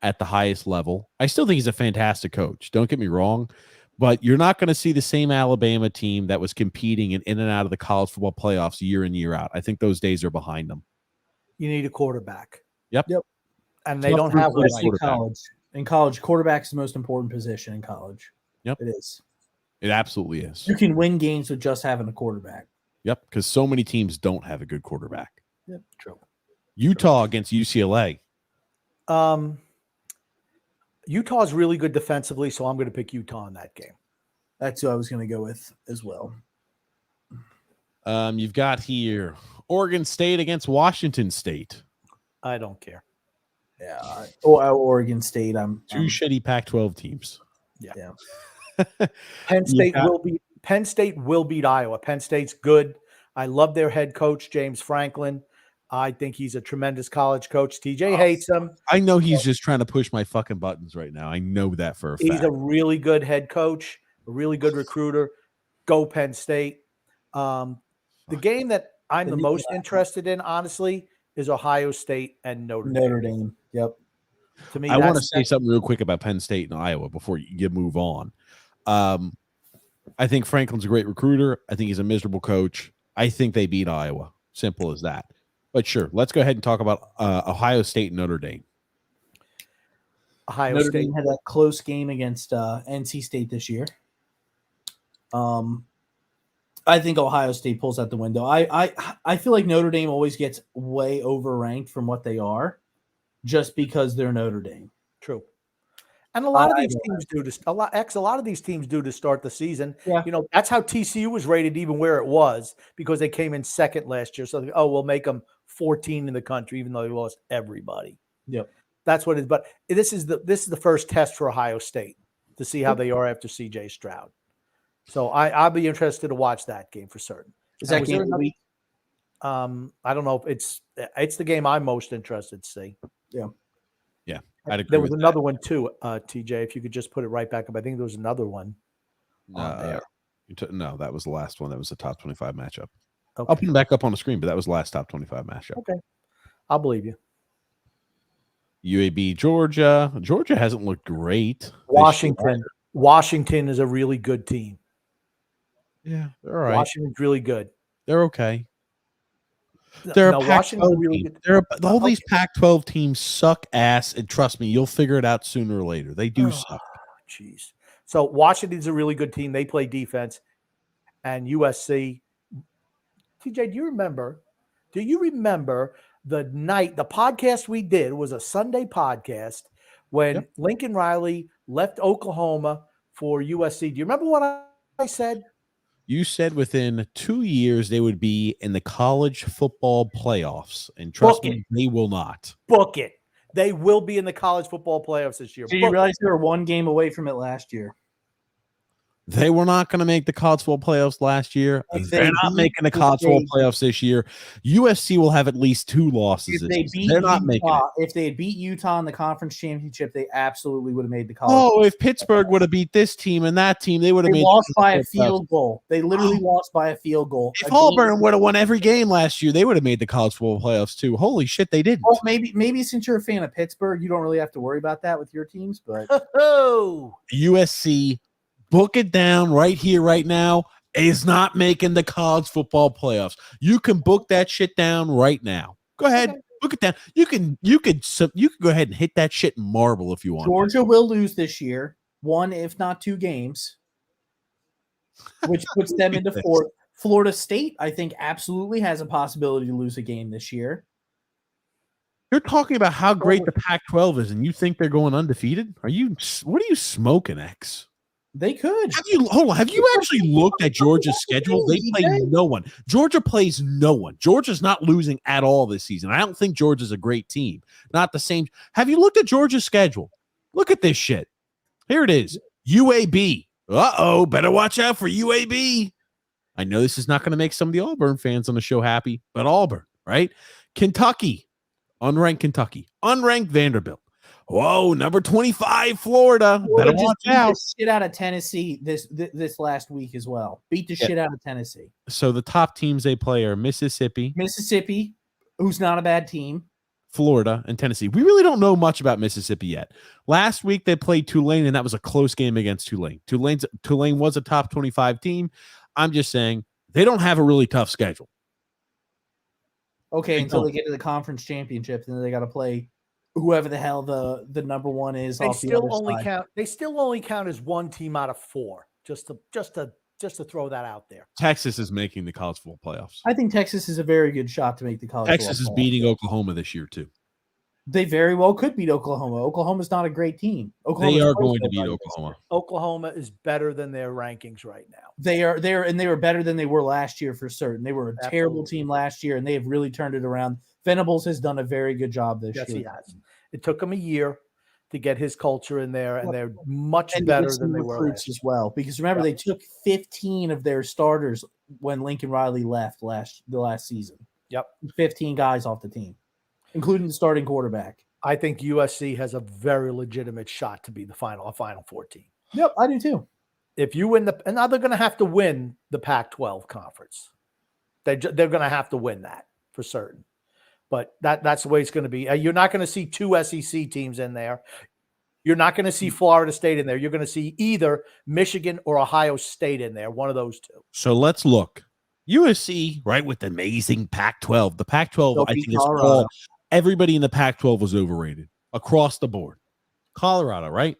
at the highest level. I still think he's a fantastic coach. Don't get me wrong, but you're not going to see the same Alabama team that was competing in and out of the college football playoffs year in, year out. I think those days are behind them. You need a quarterback. Yep. And they don't have one in college. In college, quarterback's the most important position in college. Yep. It is. It absolutely is. You can win games with just having a quarterback. Yep, because so many teams don't have a good quarterback. Yep, true. Utah against UCLA. Utah's really good defensively, so I'm going to pick Utah in that game. That's who I was going to go with as well. You've got here Oregon State against Washington State. I don't care. Yeah, Oregon State. Two shitty Pac-12 teams. Yeah. Penn State will beat Iowa. Penn State's good. I love their head coach, James Franklin. I think he's a tremendous college coach. TJ hates him. I know he's just trying to push my fucking buttons right now. I know that for a fact. He's a really good head coach. a really good recruiter. Go Penn State. The game that I'm the most interested in, honestly, is Ohio State and Notre Dame. Yep. To me, I want to say something real quick about Penn State and Iowa before you move on. I think Franklin's a great recruiter. I think he's a miserable coach. I think they beat Iowa. Simple as that. But sure, let's go ahead and talk about Ohio State and Notre Dame. Notre Dame had that close game against NC State this year. I think Ohio State pulls out the window. I feel like Notre Dame always gets way overranked from what they are, just because they're Notre Dame. True. And a lot of these teams do this. A lot of these teams do to start the season. Yeah. You know, that's how TCU was rated, even where it was, because they came in second last year. So, we'll make them 14 in the country, even though they lost everybody. Yep. That's what it is. But this is the first test for Ohio State to see how they are after CJ Stroud. So I'll be interested to watch that game for certain. Is that game of the week? I don't know if it's the game I'm most interested to see. Yeah. Yeah. I'd agree. There was another one too, TJ. If you could just put it right back up. I think there was another one on there. No, that was the last one. That was the top 25 matchup. Okay. I'll put them back up on the screen, but that was the last top 25 matchup. Okay. I'll believe you. UAB, Georgia. Georgia hasn't looked great. Washington is a really good team. Yeah, they're all right. Washington's really good. They're okay. They're a Washington really good. All these Pac-12 teams suck ass, and trust me, you'll figure it out sooner or later. They do suck. Jeez. So Washington's a really good team. They play defense, and USC. TJ, do you remember the night the podcast we did was a Sunday podcast when Lincoln Riley left Oklahoma for USC? Do you remember what I said? You said within 2 years they would be in the college football playoffs, and trust me, they will not. Book it. They will be in the college football playoffs this year. Do you realize they were one game away from it last year? They were not going to make the college football playoffs last year. They're not making the college football playoffs this year. USC will have at least 2 losses. They're not making it. If they had beat Utah in the conference championship, they absolutely would have made the college. Oh, if Pittsburgh would have beat this team and that team, they would have made. Lost by a field goal. They literally lost by a field goal. If Auburn would have won every game last year, they would have made the college football playoffs too. Holy shit, they didn't. Well, maybe since you're a fan of Pittsburgh, you don't really have to worry about that with your teams. But USC. Book it down right here, right now, is not making the college football playoffs. You can book that shit down right now. Go ahead, book it down. You can go ahead and hit that shit in marble if you want. Georgia will lose this year, 1 if not 2 games, which puts them into 4th. Florida State, I think, absolutely has a possibility to lose a game this year. You're talking about how great the Pac-12 is, and you think they're going undefeated? What are you smoking, X? They could. Have you actually looked at Georgia's schedule? They play no one. Georgia plays no one. Georgia's not losing at all this season. I don't think Georgia's a great team. Not the same. Have you looked at Georgia's schedule? Look at this shit. Here it is. UAB. Uh-oh. Better watch out for UAB. I know this is not going to make some of the Auburn fans on the show happy, but Auburn, right? Kentucky. Unranked Kentucky. Unranked Vanderbilt. Whoa, number 25, Florida. Better watch out. Shit out of Tennessee this last week as well. Beat the shit out of Tennessee. So the top teams they play are Mississippi, who's not a bad team, Florida, and Tennessee. We really don't know much about Mississippi yet. Last week they played Tulane, and that was a close game against Tulane. Tulane was a top 25 team. I'm just saying they don't have a really tough schedule. Okay, until they get to the conference championship, then they got to play whoever the hell the number one is. They still only count as 1 team out of 4. Just to throw that out there. Texas is making the college football playoffs. I think Texas is a very good shot to make the college. Texas is beating Oklahoma this year too. They very well could beat Oklahoma. Oklahoma's not a great team. They are going to beat Oklahoma. Oklahoma is better than their rankings right now. They were better than they were last year for certain. They were a terrible team last year, and they have really turned it around. Venables has done a very good job this year. Yes, he has. It took him a year to get his culture in there, and they're much better than they were last as well. Because remember, they took 15 of their starters when Lincoln Riley left the last season. Yep, 15 guys off the team, including the starting quarterback. I think USC has a very legitimate shot to be a Final Four team. Yep, I do too. if you win and now they're going to have to win the Pac-12 conference. They're going to have to win that for certain. But that's the way it's going to be. You're not going to see 2 SEC teams in there. You're not going to see Florida State in there. You're going to see either Michigan or Ohio State in there, one of those two. So let's look. USC, right, with the amazing Pac-12. The Pac-12, I think, is all. Everybody in the Pac-12 was overrated across the board. Colorado, right?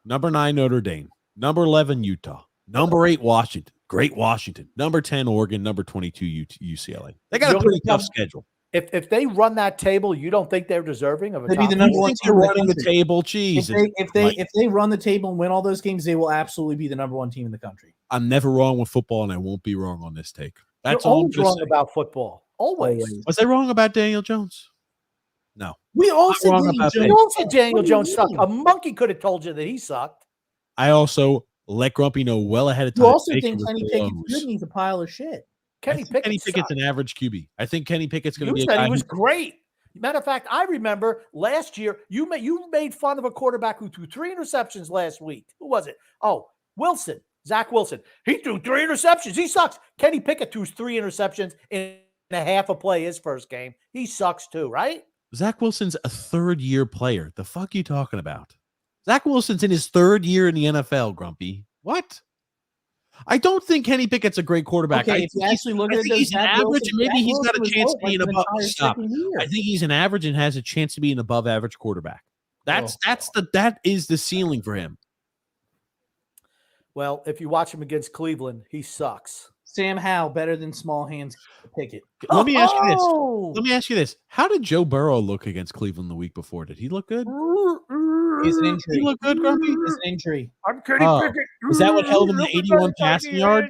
Number 9, Notre Dame. Number 11, Utah. Number 8, Washington. Great Washington. Number 10, Oregon. Number 22, UCLA. They got a pretty tough schedule. If they run that table, you don't think they're deserving of a They'd top? be the number one team running the table. Jeez. If they run the table and win all those games, they will absolutely be the number 1 team in the country. I'm never wrong with football, and I won't be wrong on this take. That's You're all always wrong about football. Always. Was I wrong about Daniel Jones? No. We all said Daniel Jones sucked. A monkey could have told you that he sucked. I also let Grumpy know well ahead of time. You also think Kenny Pickett's good and he's a pile of shit. Kenny Pickett's an average QB. I think Kenny Pickett's going to be a guy. guy He was great. Matter of fact, I remember last year you made fun of a quarterback who threw 3 interceptions last week. Who was it? Oh, Wilson. Zach Wilson. He threw 3 interceptions. He sucks. Kenny Pickett threw 3 interceptions in a half a play his first game. He sucks too, right? Zach Wilson's a 3rd-year player. The fuck are you talking about? Zach Wilson's in his 3rd year in the NFL, Grumpy. What? I don't think Kenny Pickett's a great quarterback. Okay, if you actually look at it, he's an average. Maybe he's got a chance to be an above. Stop. I think he's an average and has a chance to be an above-average quarterback. That is the ceiling for him. Well, if you watch him against Cleveland, he sucks. Sam Howell better than small hands Pickett. Let me ask you this. How did Joe Burrow look against Cleveland the week before? Did he look good? He's an injury. He looked good, Grumpy? He's an injury. I'm Kenny Pickett. Is that what held him the 81 passing yard?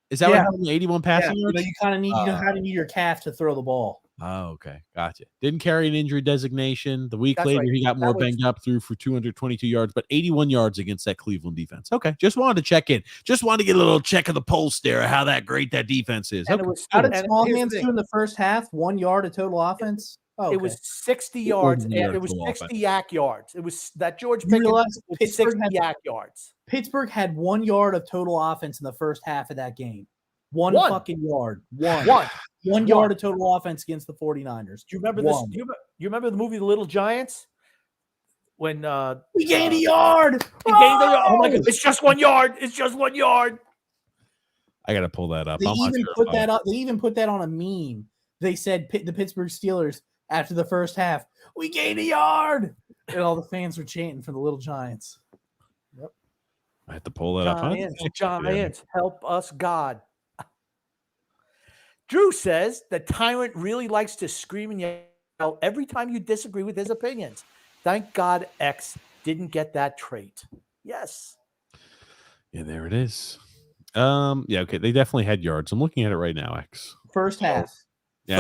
Is that what held him the 81 passing yard? You kind of need your calf to throw the ball. Oh, okay. Gotcha. Didn't carry an injury designation. The week later, he got more banged up, threw for 222 yards, but 81 yards against that Cleveland defense. Okay. Just wanted to check in. Just wanted to get a little check of the pulse there, how that great that defense is. Okay. How did small hands do in the first half? 1 yard of total offense? It was 60 yards, and it was 60 yak yards. It was that George Pickens 60 yak yards. Pittsburgh had 1 yard of total offense in the first half of that game. One fucking yard. One yard of total offense against the 49ers. Do you remember this? You remember the movie The Little Giants? When we gained a yard. Oh my God! It's just 1 yard. It's just 1 yard. I gotta pull that up. They even put that on a meme. They said the Pittsburgh Steelers after the first half, we gained a yard, and all the fans were chanting for the Little Giants. Yep. I have to pull that up. Giants, help us, God. Drew says the tyrant really likes to scream and yell every time you disagree with his opinions. Thank God X didn't get that trait. Yes. Yeah, there it is. Okay. They definitely had yards. I'm looking at it right now, X. First half. Yeah,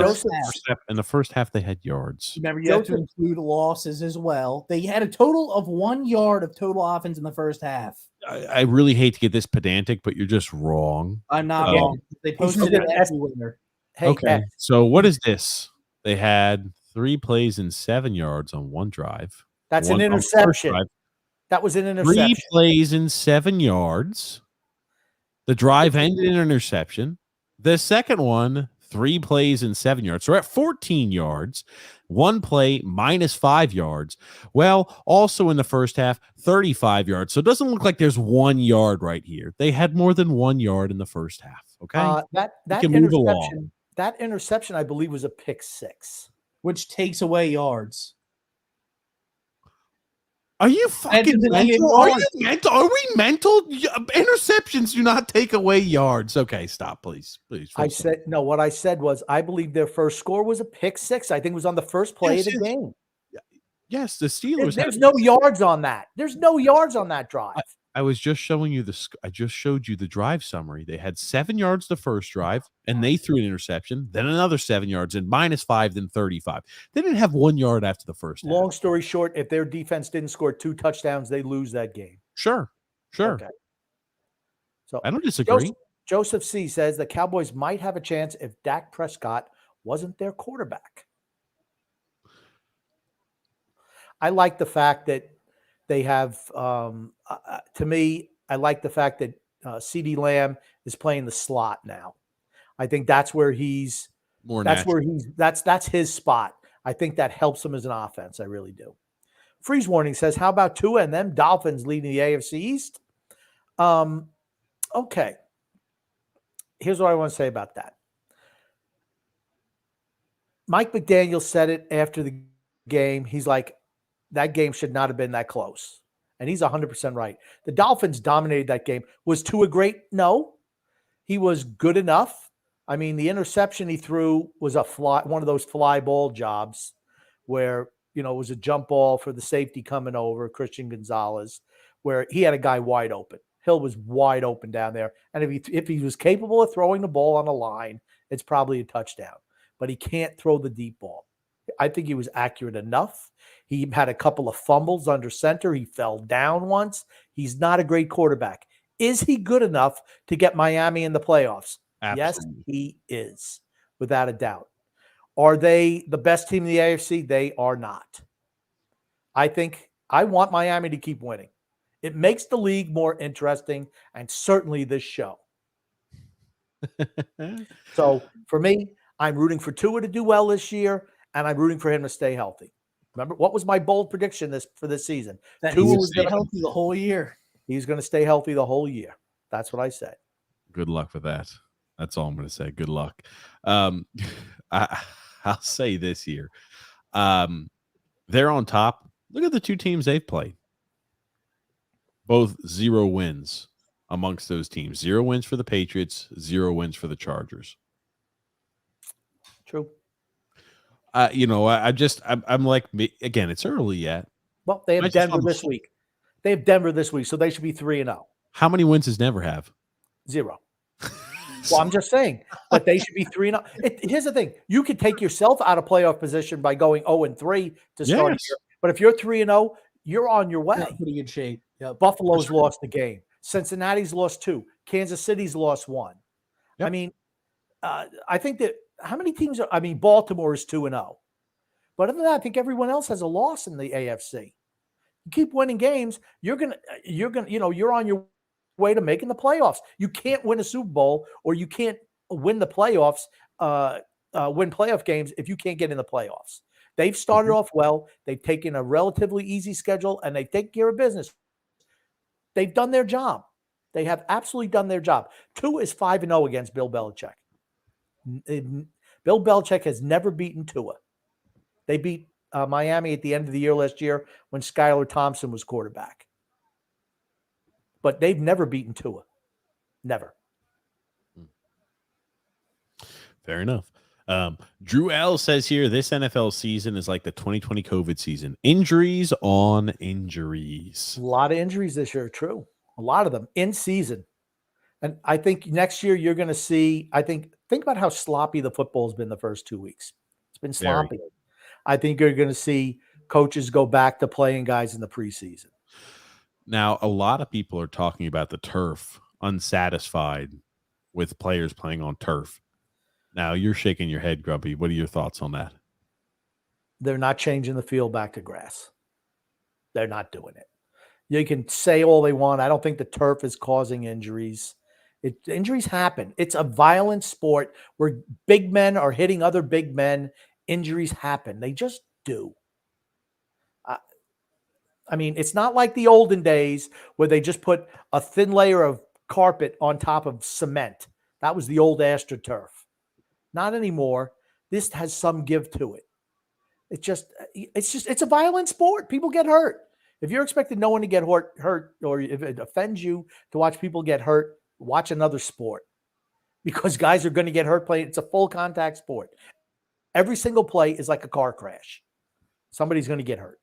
in the first half, they had yards. Remember, you have to include losses as well. They had a total of 1 yard of total offense in the first half. I really hate to get this pedantic, but you're just wrong. I'm not wrong. They posted it everywhere. Hey, okay, so what is this? They had 3 plays and 7 yards on one drive. That's an interception. That was an interception. 3 plays and 7 yards. The drive ended in an interception. The second one, 3 plays and 7 yards. So we're at 14 yards. 1 play minus 5 yards. Well, also in the first half, 35 yards. So it doesn't look like there's 1 yard right here. They had more than 1 yard in the first half. Okay. That interception, I believe, was a pick 6, which takes away yards. Are you fucking mental? Are we mental? Interceptions do not take away yards. Okay, stop, please. What I said was I believe their first score was a pick 6. I think it was on the first play of the game. Yes, the Steelers. There's no yards on that. There's no yards on that drive. I was just showing you I just showed you the drive summary. They had 7 yards the first drive, and they threw an interception, then another 7 yards, and minus 5, then 35. They didn't have 1 yard after the first. Long story short, if their defense didn't score 2 touchdowns, they lose that game. Sure. Okay. So I don't disagree. Joseph C says the Cowboys might have a chance if Dak Prescott wasn't their quarterback. I like the fact that they have, to me, I like the fact that CeeDee Lamb is playing the slot now. I think that's where he's More that's natural. where he's that's his spot. I think that helps him as an offense. I really do. Freeze warning says, how about Tua and them Dolphins leading the AFC East? Okay. Here's what I want to say about that. Mike McDaniel said it after the game. He's like, that game should not have been that close. And he's 100% right. The Dolphins dominated that game. Was Tua great? No. He was good enough. I mean, the interception he threw was one of those fly ball jobs where, it was a jump ball for the safety coming over, Christian Gonzalez, where he had a guy wide open. Hill was wide open down there. And if he was capable of throwing the ball on a line, it's probably a touchdown. But he can't throw the deep ball. I think he was accurate enough. He had a couple of fumbles under center. He fell down once. He's not a great quarterback. Is he good enough to get Miami in the playoffs? Absolutely. Yes, he is, without a doubt. Are they the best team in the AFC? They are not. I want Miami to keep winning. It makes the league more interesting, and certainly this show. So for me, I'm rooting for Tua to do well this year, and I'm rooting for him to stay healthy. Remember, what was my bold prediction for this season? That Tua was stay healthy the whole year. He's going to stay healthy the whole year. That's what I said. Good luck with that. That's all I'm going to say. Good luck. I'll say this here. They're on top. Look at the two teams they've played. Both 0 wins amongst those teams. 0 wins for the Patriots, 0 wins for the Chargers. True. I'm like, again, it's early yet. Well, they have Denver this week. They have Denver this week, so they should be 3-0. How many wins does Denver have? 0. Well, I'm just saying, but they should be 3-0. Here's the thing: you could take yourself out of playoff position by going 0-3 to start here. But if you're 3-0, you're on your way. You're pretty good shape. Yep. Buffalo's lost the game. Cincinnati's lost 2. Kansas City's lost 1. Yep. I mean, I think that how many teams are? I mean, Baltimore is 2-0. But other than that, I think everyone else has a loss in the AFC. You keep winning games, you're on your way to making the playoffs. You can't win a Super Bowl, or you can't win the playoffs, win playoff games if you can't get in the playoffs. They've started off well. They've taken a relatively easy schedule, and they've taken care of business. They've done their job. They have absolutely done their job. Tua is 5-0 against Bill Belichick. Bill Belichick has never beaten Tua. They beat Miami at the end of the year last year when Skylar Thompson was quarterback. But they've never beaten Tua. Never. Fair enough. Drew L says here, this NFL season is like the 2020 COVID season. Injuries on injuries. A lot of injuries this year, true. A lot of them in season. And I think next year you're going to see, think about how sloppy the football's been the first 2 weeks. It's been sloppy. Very. I think you're going to see coaches go back to playing guys in the preseason. Now, a lot of people are talking about the turf, unsatisfied with players playing on turf. Now, you're shaking your head, Grumpy. What are your thoughts on that? They're not changing the field back to grass. They're not doing it. You can say all they want. I don't think the turf is causing injuries. Injuries happen. It's a violent sport where big men are hitting other big men. Injuries happen. They just do. I mean, it's not like the olden days where they just put a thin layer of carpet on top of cement. That was the old AstroTurf. Not anymore. This has some give to it. It's a violent sport. People get hurt. If you're expecting no one to get hurt, or if it offends you to watch people get hurt, watch another sport, because guys are going to get hurt playing. It's a full contact sport. Every single play is like a car crash. Somebody's going to get hurt.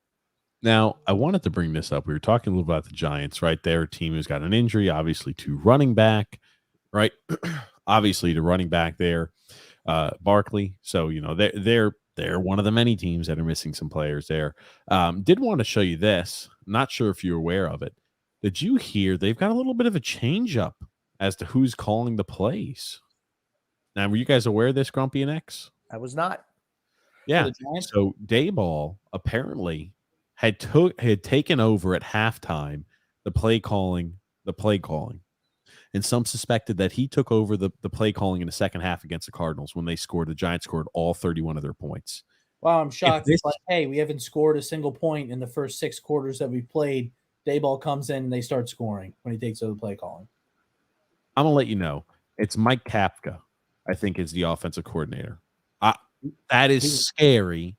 Now, I wanted to bring this up. We were talking a little about the Giants, right? Their team who's got an injury, obviously, to running back, right? Obviously, to running back there, Barkley. So, they're one of the many teams that are missing some players there. Did want to show you this. Not sure if you're aware of it. Did you hear they've got a little bit of a change up as to who's calling the plays? Now, were you guys aware of this, Grumpy and X? I was not. Yeah. So Dayball apparently had taken over at halftime the play calling, the play calling. And some suspected that he took over the play calling in the second half against the Cardinals when the Giants scored all 31 of their points. Wow, I'm shocked. It's like, hey, we haven't scored a single point in the first 6 quarters that we played. Daboll comes in and they start scoring when he takes over the play calling. I'm going to let you know. It's Mike Kafka, I think, is the offensive coordinator. That is scary.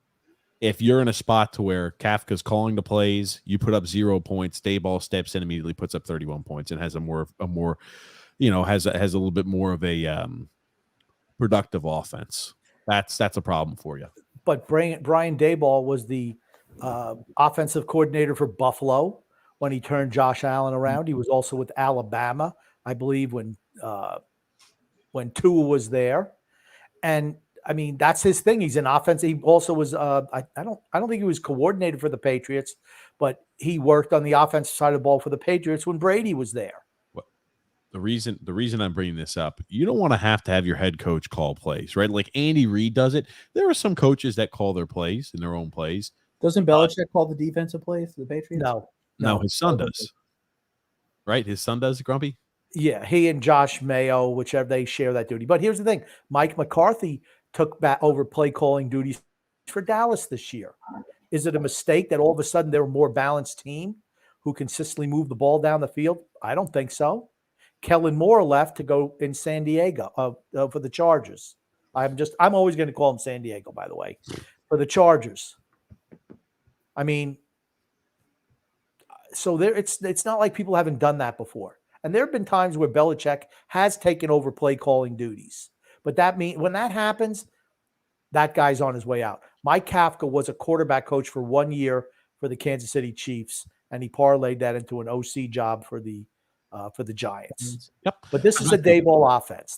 If you're in a spot to where Kafka's calling the plays, you put up 0 points, Daboll steps in, immediately puts up 31 points and has a more, has a little bit more of a productive offense. That's a problem for you. But Brian Daboll was the offensive coordinator for Buffalo when he turned Josh Allen around. He was also with Alabama, I believe, when Tua was there. And I mean, that's his thing. He's an offense. He also was. I don't think he was coordinator for the Patriots, but he worked on the offensive side of the ball for the Patriots when Brady was there. Well, the reason I'm bringing this up, you don't want to have your head coach call plays, right? Like Andy Reid does it. There are some coaches that call their plays in their own plays. Doesn't Belichick call the defensive plays for the Patriots? No, his son does. Right, his son does, Grumpy. Yeah, he and Josh Mayo, whichever, they share that duty. But here's the thing: Mike McCarthy took back over play calling duties for Dallas this year. Is it a mistake that all of a sudden they're a more balanced team who consistently move the ball down the field? I don't think so. Kellen Moore left to go in San Diego for the Chargers. I'm always going to call him San Diego, by the way, for the Chargers. I mean, so there, it's not like people haven't done that before. And there have been times where Belichick has taken over play calling duties. But when that happens, that guy's on his way out. Mike Kafka was a quarterback coach for 1 year for the Kansas City Chiefs, and he parlayed that into an OC job for the Giants. Yep. But this is a Daboll offense.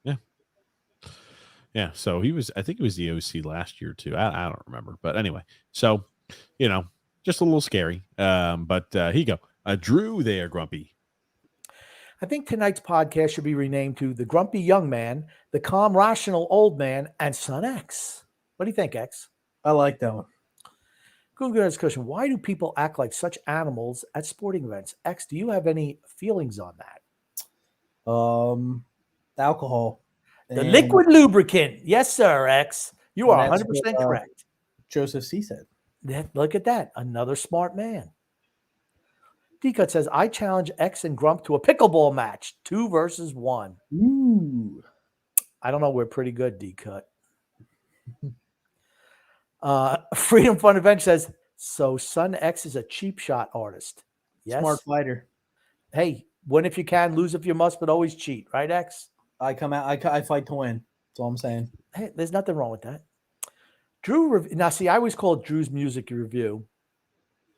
Yeah. Yeah. So I think he was the OC last year too. I don't remember. But anyway, so, just a little scary. But here you go. Drew there, Grumpy. I think tonight's podcast should be renamed to The Grumpy Young Man, The Calm Rational Old Man, and Son X. What do you think, X? I like that one. Good question. Why do people act like such animals at sporting events? X, do you have any feelings on that? Alcohol. The liquid lubricant. Yes, sir, X. You are 100% correct. Joseph C. said. Look at that. Another smart man. D-Cut says, I challenge X and Grump to a pickleball match, 2 versus 1. Ooh. I don't know. We're pretty good, D-Cut. Freedom Fun Adventure says, so Son X is a cheap shot artist. Yes. Smart fighter. Hey, win if you can, lose if you must, but always cheat. Right, X? I come out. I fight to win. That's all I'm saying. Hey, there's nothing wrong with that. Drew, now see, I always call it Drew's Music Review.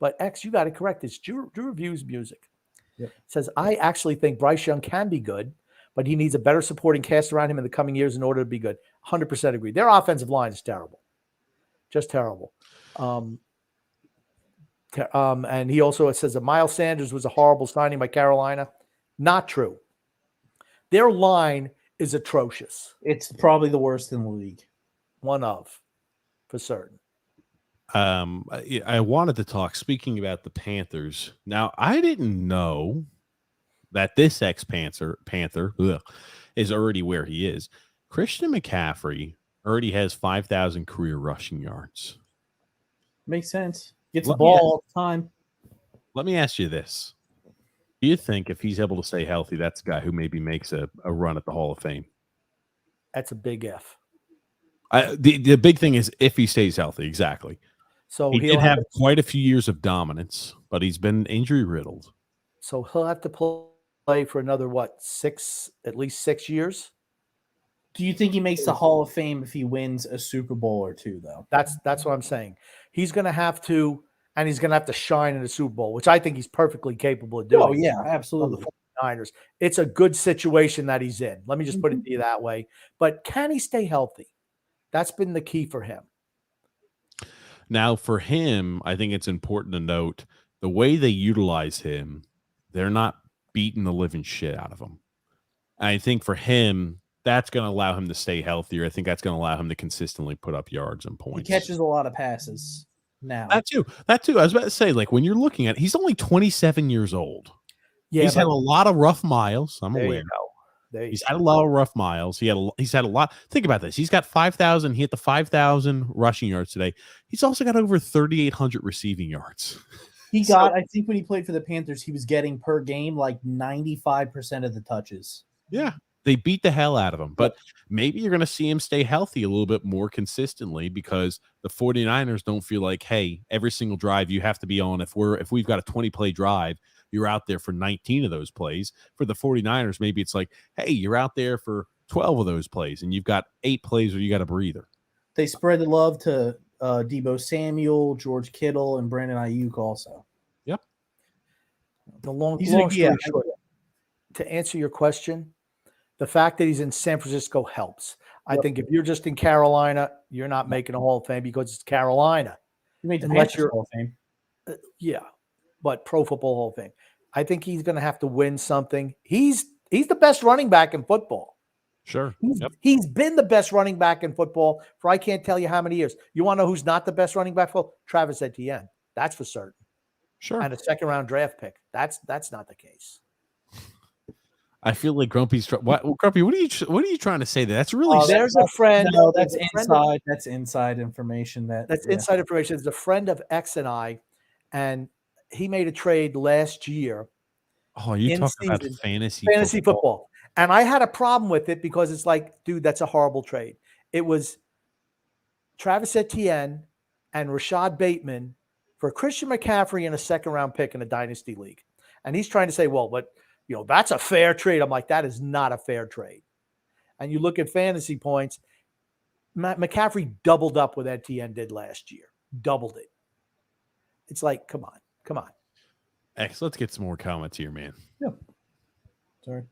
But X, you got it correct. It's Drew Reviews Music. Yep. Says, I actually think Bryce Young can be good, but he needs a better supporting cast around him in the coming years in order to be good. 100% agree. Their offensive line is terrible. Just terrible. And he also says that Miles Sanders was a horrible signing by Carolina. Not true. Their line is atrocious. It's probably the worst in the league. One of, for certain. I wanted to talk, speaking about the Panthers. Now, I didn't know that this ex-Panther is already where he is. Christian McCaffrey already has 5,000 career rushing yards. Makes sense. Gets the ball all the time. Let me ask you this. Do you think if he's able to stay healthy, that's a guy who maybe makes a run at the Hall of Fame? That's a big F. The big thing is if he stays healthy, exactly. So he did have quite a few years of dominance, but he's been injury riddled. So he'll have to play for another, at least 6 years? Do you think he makes the Hall of Fame if he wins a Super Bowl or 2, though? That's what I'm saying. He's going to have to, and he's going to have to shine in the Super Bowl, which I think he's perfectly capable of doing. Oh, yeah, absolutely. The 49ers. It's a good situation that he's in. Let me just put it to you that way. But can he stay healthy? That's been the key for him. Now, for him, I think it's important to note the way they utilize him, they're not beating the living shit out of him. I think for him, that's going to allow him to stay healthier. I think that's going to allow him to consistently put up yards and points. He catches a lot of passes. now. That too. I was about to say, like, when you're looking at, he's only 27 years old. Yeah, he's had a lot of rough miles. I'm there aware. you go. He's had a lot of rough miles. He's had a lot. Think about this. He's got 5,000. He hit the 5,000 rushing yards today. He's also got over 3,800 receiving yards. He got, I think when he played for the Panthers, he was getting per game like 95% of the touches. Yeah. They beat the hell out of him. But maybe you're going to see him stay healthy a little bit more consistently because the 49ers don't feel like, hey, every single drive you have to be on. If we've got a 20-play drive, you're out there for 19 of those plays. For the 49ers, maybe it's like, hey, you're out there for 12 of those plays, and you've got 8 plays where you got a breather. They spread the love to Deebo Samuel, George Kittle, and Brandon Ayuk also. Yep. The long story short, to answer your question, the fact that he's in San Francisco helps. I think if you're just in Carolina, you're not making a Hall of Fame because it's Carolina. You made the Unless Panthers you're Hall of Fame. Yeah, but Pro Football Hall of Fame. I think he's going to have to win something. He's the best running back in football. Sure. He's been the best running back in football for I can't tell you how many years. You want to know who's not the best running back for? Travis Etienne. That's for certain. Sure. And a second-round draft pick. That's not the case. I feel like Grumpy's Grumpy. What are you trying to say there? That's really there's a friend. No, that's inside. That's inside information. That's inside information. It's a friend of X and I, and he made a trade last year. Oh, you talking about fantasy football. And I had a problem with it because it's like, dude, that's a horrible trade. It was Travis Etienne and Rashad Bateman for Christian McCaffrey and a second-round pick in a dynasty league. And he's trying to say, well, but that's a fair trade. I'm like, that is not a fair trade. And you look at fantasy points, McCaffrey doubled up what Etienne did last year. Doubled it. It's like, come on. X, let's get some more comments here, man. Yeah. Sorry.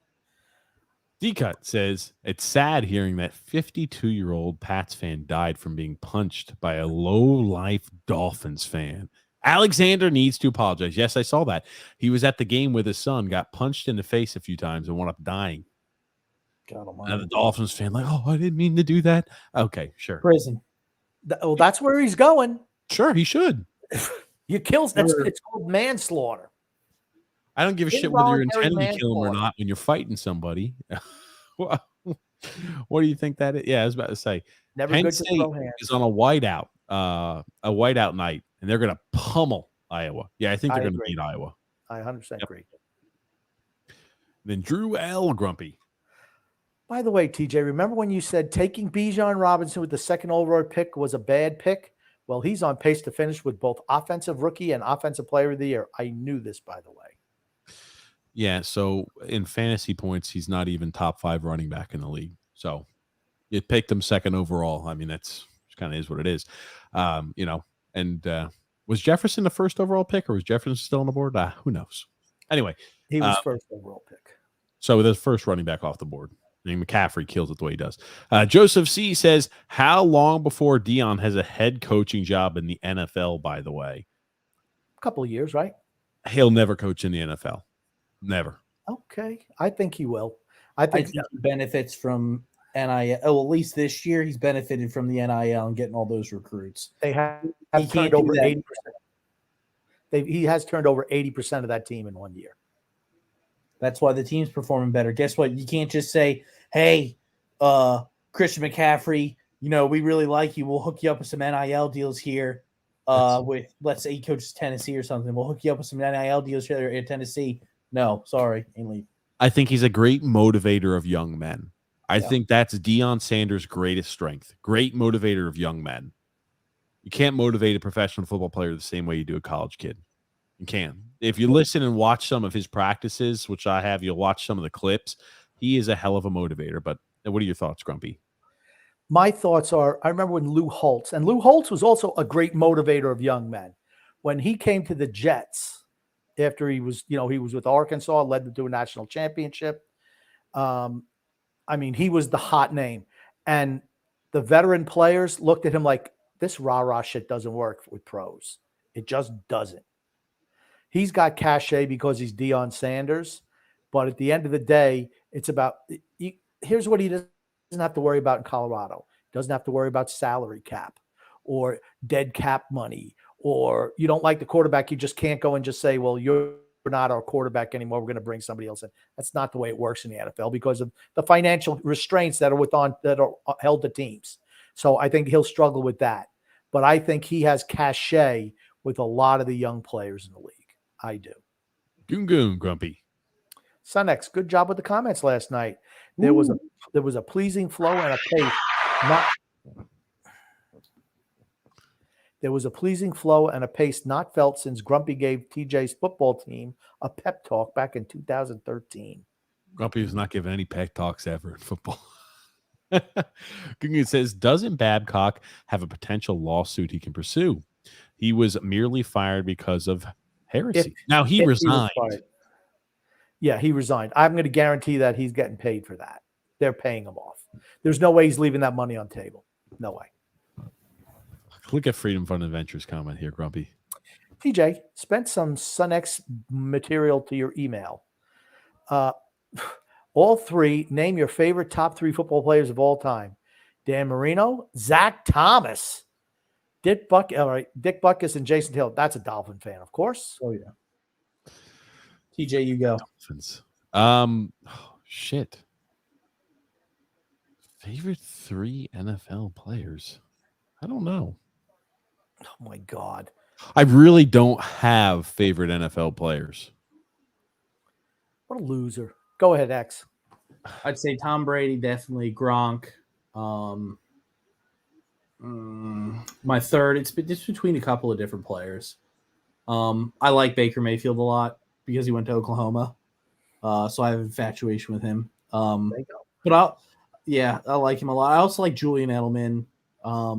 D-Cut says, it's sad hearing that 52-year-old Pats fan died from being punched by a low-life Dolphins fan. Alexander needs to apologize. Yes, I saw that. He was at the game with his son, got punched in the face a few times, and wound up dying. God almighty. And the Dolphins fan, like, oh, I didn't mean to do that. Okay, sure. Prison. Well, that's where he's going. Sure, he should. You kills. It's called manslaughter. I don't give a shit whether you're intending to kill him or not when you're fighting somebody. What do you think that is? Yeah, I was about to say. Never Penn good State to throw hands. is on a whiteout night, and they're going to pummel Iowa. Yeah, I think they're going to beat Iowa. I 100% agree. Then Drew L. Grumpy. By the way, TJ, remember when you said taking Bijan Robinson with the second overall pick was a bad pick? Well, he's on pace to finish with both offensive rookie and offensive player of the year. I knew this, by the way. Yeah, so in fantasy points, he's not even top 5 running back in the league. So you picked him second overall. I mean, that's kind of is what it is. And was Jefferson the first overall pick, or was Jefferson still on the board? Who knows? Anyway. He was first overall pick. So with his first running back off the board. I mean, McCaffrey kills it the way he does. Joseph C. says, how long before Dion has a head coaching job in the NFL, by the way? A couple of years, right? He'll never coach in the NFL. Never. Okay. I think he will. I think he benefits from NIL. Oh, at least this year he's benefited from the NIL and getting all those recruits. They have turned over 80%. He has turned over 80% of that team in 1 year. That's why the team's performing better. Guess what? You can't just say, hey, Christian McCaffrey, we really like you. We'll hook you up with some NIL deals here with, let's say he coaches Tennessee or something. We'll hook you up with some NIL deals here in Tennessee. No, sorry, ain't leave. I think he's a great motivator of young men. I think that's Deion Sanders' greatest strength. Great motivator of young men. You can't motivate a professional football player the same way you do a college kid. You can. If you listen and watch some of his practices, which I have, you'll watch some of the clips. He is a hell of a motivator. But what are your thoughts, Grumpy? My thoughts are, I remember when Lou Holtz was also a great motivator of young men. When he came to the Jets, after he was with Arkansas, led them to a national championship. He was the hot name. And the veteran players looked at him like, this rah-rah shit doesn't work with pros. It just doesn't. He's got cachet because he's Deion Sanders. But at the end of the day, it's about here's what he doesn't have to worry about in Colorado. He doesn't have to worry about salary cap or dead cap money or you don't like the quarterback, you just can't go and just say, well, you're not our quarterback anymore. We're going to bring somebody else in. That's not the way it works in the NFL because of the financial restraints that are held to teams. So I think he'll struggle with that. But I think he has cachet with a lot of the young players in the league. I do. Goon, Grumpy. Sunex, good job with the comments last night. There was a pleasing flow and a pace. There was a pleasing flow and a pace not felt since Grumpy gave TJ's football team a pep talk back in 2013. Grumpy was not giving any pep talks ever in football. Goon says, doesn't Babcock have a potential lawsuit he can pursue? He was merely fired because of heresy. Now he resigned. Yeah, he resigned. I'm going to guarantee that he's getting paid for that. They're paying him off. There's no way he's leaving that money on the table. No way. Look at Freedom Fund Adventures comment here, Grumpy. TJ, spent some Sunex material to your email. All three, name your favorite top 3 football players of all time. Dan Marino, Zach Thomas, Dick Butkus, and Jason Taylor. That's a Dolphin fan, of course. Oh, yeah. TJ, you go. Dolphins. Shit. Favorite 3 NFL players? I don't know. Oh, my God. I really don't have favorite NFL players. What a loser. Go ahead, X. I'd say Tom Brady, definitely. Gronk. My third, it's between a couple of different players. I like Baker Mayfield a lot because he went to Oklahoma. So I have infatuation with him. But I like him a lot. I also like Julian Edelman. I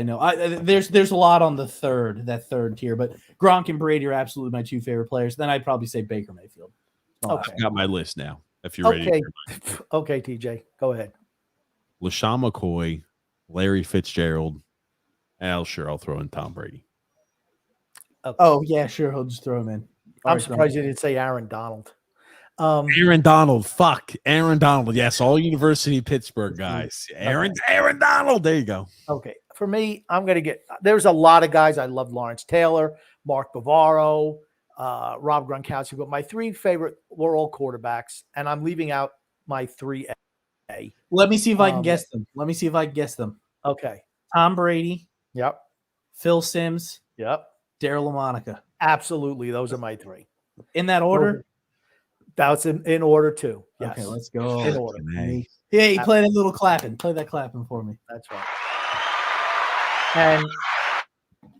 know. There's a lot on that third tier, but Gronk and Brady are absolutely my 2 favorite players. Then I'd probably say Baker Mayfield. Okay. I got my list now. If you're ready. Okay, TJ, go ahead. LaShawn McCoy, Larry Fitzgerald, and I'll throw in Tom Brady. Okay. Oh yeah, sure. I'll just throw him in. I'm surprised you didn't say Aaron Donald. Aaron Donald. Fuck. Aaron Donald. Yes, all University of Pittsburgh guys. Aaron Donald. There you go. Okay. For me, there's a lot of guys. I love Lawrence Taylor, Mark Bavaro, Rob Gronkowski, but my 3 favorite were all quarterbacks, and I'm leaving out my 3A. Let me see if I can guess them. Okay. Tom Brady. Yep. Phil Simms. Yep. Darryl LaMonica. Absolutely. Those are my 3. In that order? That's in order too. Yes. Okay, let's go. In order. Hey, play that little clapping. Play that clapping for me. That's right. And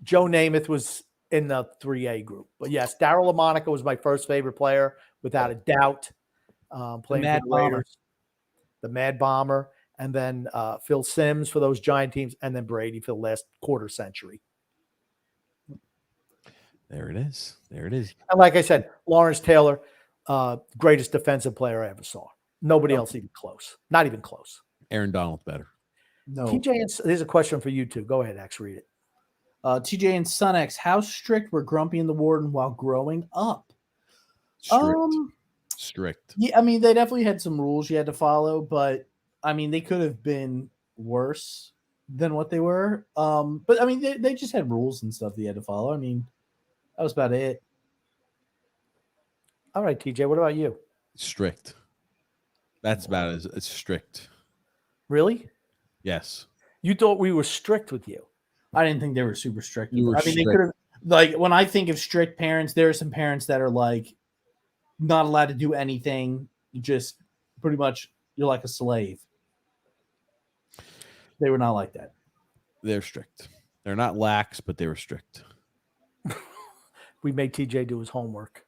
Joe Namath was in the 3A group. But yes, Darryl LaMonica was my first favorite player, without a doubt. Playing for the Raiders. The Mad Bomber, and then Phil Simms for those Giant teams, and then Brady for the last quarter century. There it is. And like I said, Lawrence Taylor, greatest defensive player I ever saw. Nobody else even close. Not even close. Aaron Donald better. No. TJ, there's a question for you too. Go ahead, X, read it. TJ and Sunex, how strict were Grumpy and the Warden while growing up? Strict. Yeah, I mean, they definitely had some rules you had to follow, but I mean, they could have been worse than what they were. But I mean, they just had rules and stuff that you had to follow. I mean, that was about it. All right, TJ, what about you? Strict. That's about it. It's strict. Really? Yes. You thought we were strict with you? I didn't think they were super strict. They could have, like, when I think of strict parents, there are some parents that are like not allowed to do anything. Just pretty much you're like a slave. They were not like that. They're strict. They're not lax, but they were strict. We made TJ do his homework.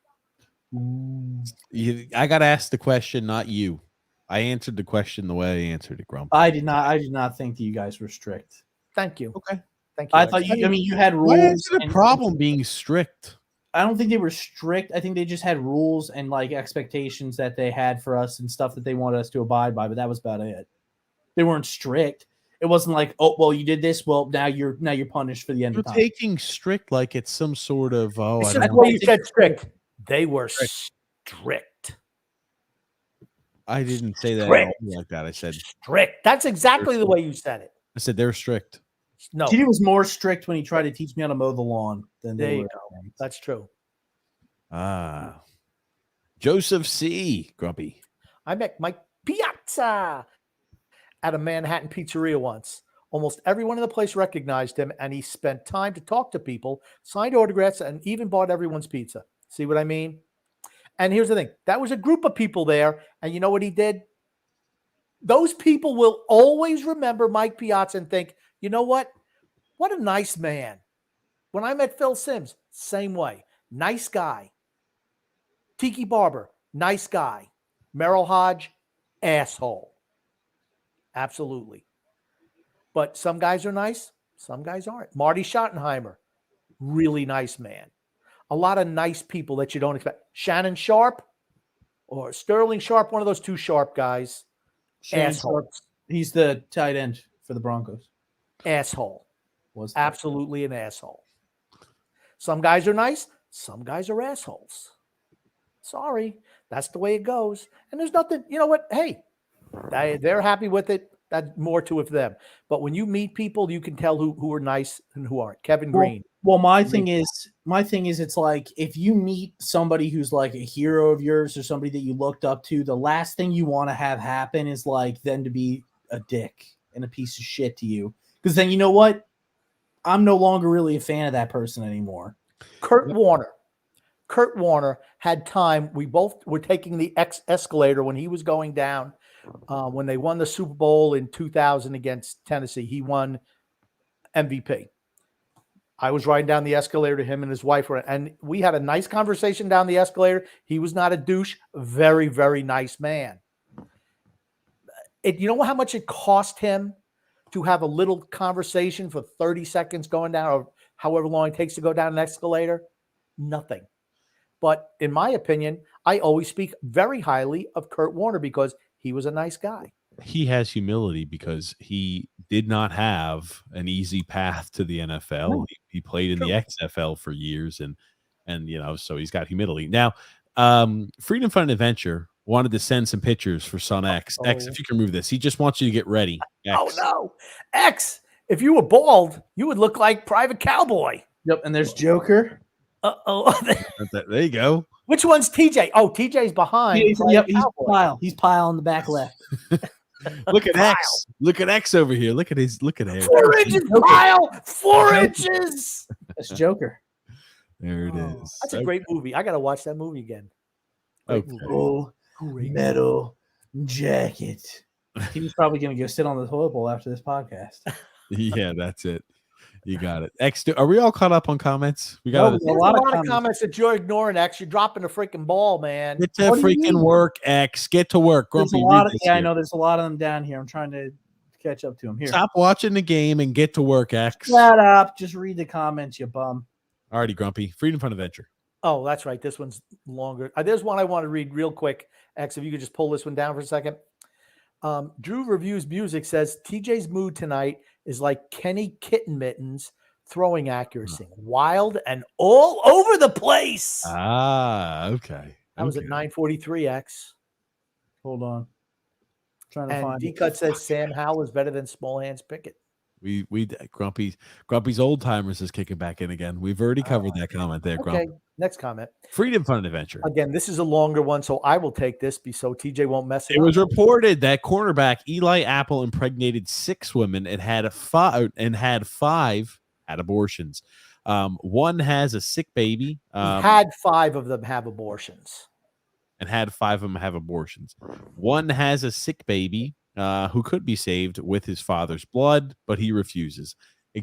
I got asked the question, not you. I answered the question the way I answered it, Grump. I did not think that you guys were strict. Thank you. Okay. Thank you. I thought you had rules. Why is it a problem being strict? I don't think they were strict. I think they just had rules and like expectations that they had for us and stuff that they wanted us to abide by, but that was about it. They weren't strict. It wasn't like, oh, well, you did this. Well, now you're punished for the end of time. Taking strict like it's some sort of that's why you said strict. They were strict. I didn't say that like that. I said strict. That's exactly the way you said it. I said they're strict. No. TJ was more strict when he tried to teach me how to mow the lawn than There they you were. go. That's true. Joseph C. Grumpy. I met Mike Piazza at a Manhattan pizzeria once. Almost everyone in the place recognized him, and he spent time to talk to people, signed autographs, and even bought everyone's pizza. See what I mean? And here's the thing. That was a group of people there, and you know what he did? Those people will always remember Mike Piazza and think, you know what? What a nice man. When I met Phil Simms, same way. Nice guy. Tiki Barber, nice guy. Merrill Hodge, asshole. Absolutely. But some guys are nice, some guys aren't. Marty Schottenheimer, really nice man. A lot of nice people that you don't expect. Shannon Sharp or Sterling Sharp, one of those two Sharp guys. Asshole. He's the tight end for the Broncos. Asshole. Was absolutely an asshole. Some guys are nice, some guys are assholes. Sorry, that's the way it goes. And there's nothing, you know what? Hey, they're happy with it. That's more to it for them. But when you meet people, you can tell who are nice and who aren't. Kevin Green. Well, my thing is, it's like if you meet somebody who's like a hero of yours or somebody that you looked up to, the last thing you want to have happen is like them to be a dick and a piece of shit to you. Because then you know what? I'm no longer really a fan of that person anymore. Kurt Warner had time. We both were taking the escalator when he was going down. When they won the Super Bowl in 2000 against Tennessee, he won MVP. I was riding down the escalator to him and his wife, and we had a nice conversation down the escalator. He was not a douche. Very, very nice man. You know how much it cost him to have a little conversation for 30 seconds going down, or however long it takes to go down an escalator? Nothing. But in my opinion, I always speak very highly of Kurt Warner because he was a nice guy. He has humility because he did not have an easy path to the NFL. No. He played in the XFL for years, and you know, so he's got humility. Now, Freedom Fun and Adventure wanted to send some pictures for Son X. X, if you can move this, he just wants you to get ready. X. Oh no, X! If you were bald, you would look like Private Cowboy. Yep, and there's Joker. There you go. Which one's TJ? Oh, TJ's behind. He's Pile. He's Pile on the back left. Look at X. Look at X over here. Look at him. 4 inches, Pile. 4 inches. That's Joker. There it is. That's a great movie. I got to watch that movie again. Full metal jacket. He's probably going to go sit on the toilet bowl after this podcast. Yeah, that's it. You got it. X, are we all caught up on comments? We got a lot of comments that you're ignoring, X. You're dropping the freaking ball, man. Get to freaking work, X. Get to work. Grumpy, I know there's a lot of them down here. I'm trying to catch up to them here. Stop watching the game and get to work, X. Shut up. Just read the comments, you bum. Alrighty, Grumpy. Freedom Fun Adventure. Oh, that's right. This one's longer. There's one I want to read real quick. X, if you could just pull this one down for a second. Drew Reviews Music says TJ's mood tonight is like Kenny Kitten Mittens throwing accuracy, wild and all over the place. Okay. That was at 9:43. X. Hold on. Trying to find. D-Cut says Sam Howell is better than Small Hands Pickett. We Grumpy's old timers is kicking back in again. We've already covered that comment there, Grumpy. Okay, next comment. Freedom Fun and Adventure. Again, this is a longer one, so I will take this so TJ won't mess it up. It was reported that cornerback Eli Apple impregnated 6 women and had 5 had abortions. One has a sick baby. He had 5 of them have abortions. And had 5 of them have abortions. One has a sick baby who could be saved with his father's blood, but he refuses.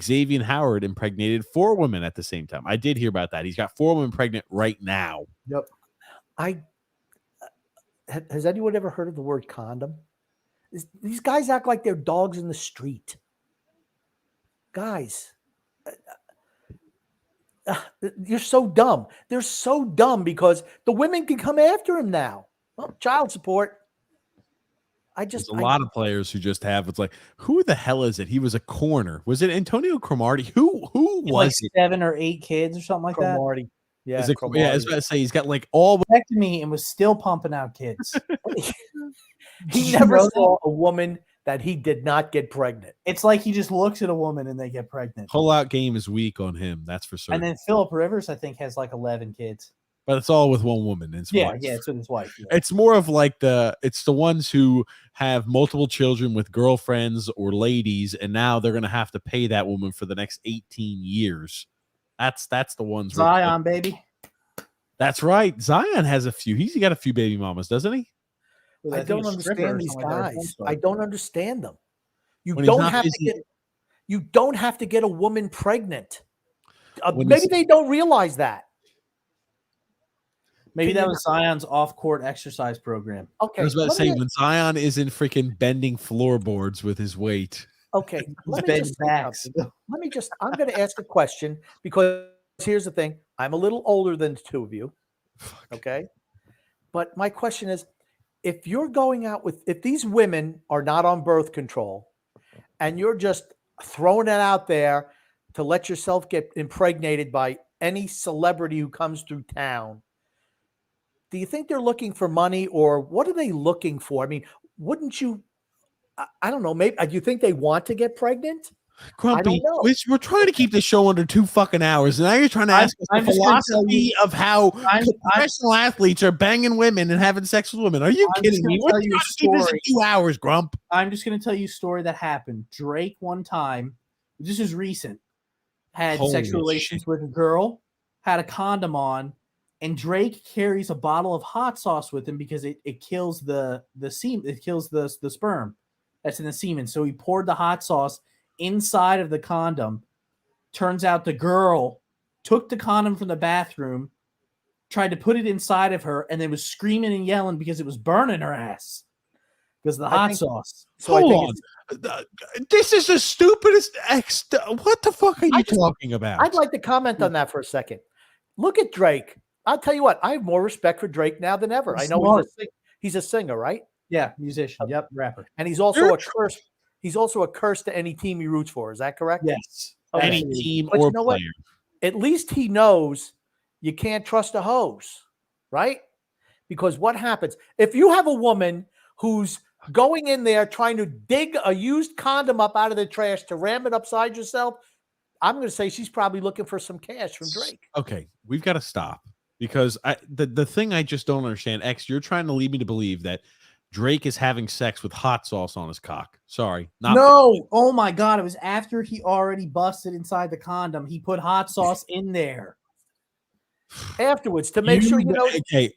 Xavier Howard impregnated 4 women at the same time. I did hear about that. He's got 4 women pregnant right now. Yep. Has anyone ever heard of the word condom? These guys act like they're dogs in the street. Guys, you're so dumb. They're so dumb because the women can come after him now. Well, child support. There's a lot of players who just have. It's like, who the hell is it? He was a corner. Was it Antonio Cromartie? Who was like it? 7 or 8 kids or something like Cromartie. that. Yeah, I was about to say he's got like all me and was still pumping out kids. He never saw a woman that he did not get pregnant. It's like he just looks at a woman and they get pregnant. Pull-out game is weak on him. That's for certain. And then Philip Rivers, I think, has like 11 kids. But it's all with one woman. It's it's with his wife. Yeah. It's more of like it's the ones who have multiple children with girlfriends or ladies, and now they're gonna have to pay that woman for the next 18 years. That's the ones. Zion, baby. That's right. Zion has a few. He's got a few baby mamas, doesn't he? I don't understand these guys. I don't understand them. You When don't have to get a woman pregnant. Maybe they don't realize that. Maybe that was Zion's off-court exercise program. Okay. I was about to say, when Zion isn't freaking bending floorboards with his weight. Okay. I'm going to ask a question because here's the thing. I'm a little older than the two of you. Okay. But my question is, if these women are not on birth control and you're just throwing it out there to let yourself get impregnated by any celebrity who comes through town, do you think they're looking for money, or what are they looking for? I mean, wouldn't you, I don't know, maybe, do you think they want to get pregnant? Grumpy, we're trying to keep the show under 2 fucking hours. And now you're trying to ask us the philosophy of how professional athletes are banging women and having sex with women. Are you kidding me? We're trying to keep this in 2 hours, Grump. I'm just going to tell you a story that happened. Drake one time, this is recent, had sexual relations with a girl, had a condom on, and Drake carries a bottle of hot sauce with him because it kills the semen. It kills the sperm that's in the semen. So he poured the hot sauce inside of the condom. Turns out the girl took the condom from the bathroom, tried to put it inside of her, and then was screaming and yelling because it was burning her ass because of the hot sauce. So hold on. This is the stupidest what the fuck are you talking about? I'd like to comment on that for a second. Look at Drake. I'll tell you what, I have more respect for Drake now than ever. I know he's a singer, right? Yeah, musician. Yep, rapper. And he's also a curse. He's also a curse to any team he roots for. Is that correct? Yes. Okay. Any team or player. What? At least he knows you can't trust a hose, right? Because what happens if you have a woman who's going in there trying to dig a used condom up out of the trash to ram it upside yourself? I'm going to say she's probably looking for some cash from Drake. Okay, we've got to stop. Because the thing I just don't understand, X, you're trying to lead me to believe that Drake is having sex with hot sauce on his cock. Sorry. No. Oh, my God. It was after he already busted inside the condom. He put hot sauce in there. Afterwards to make sure you know. Okay,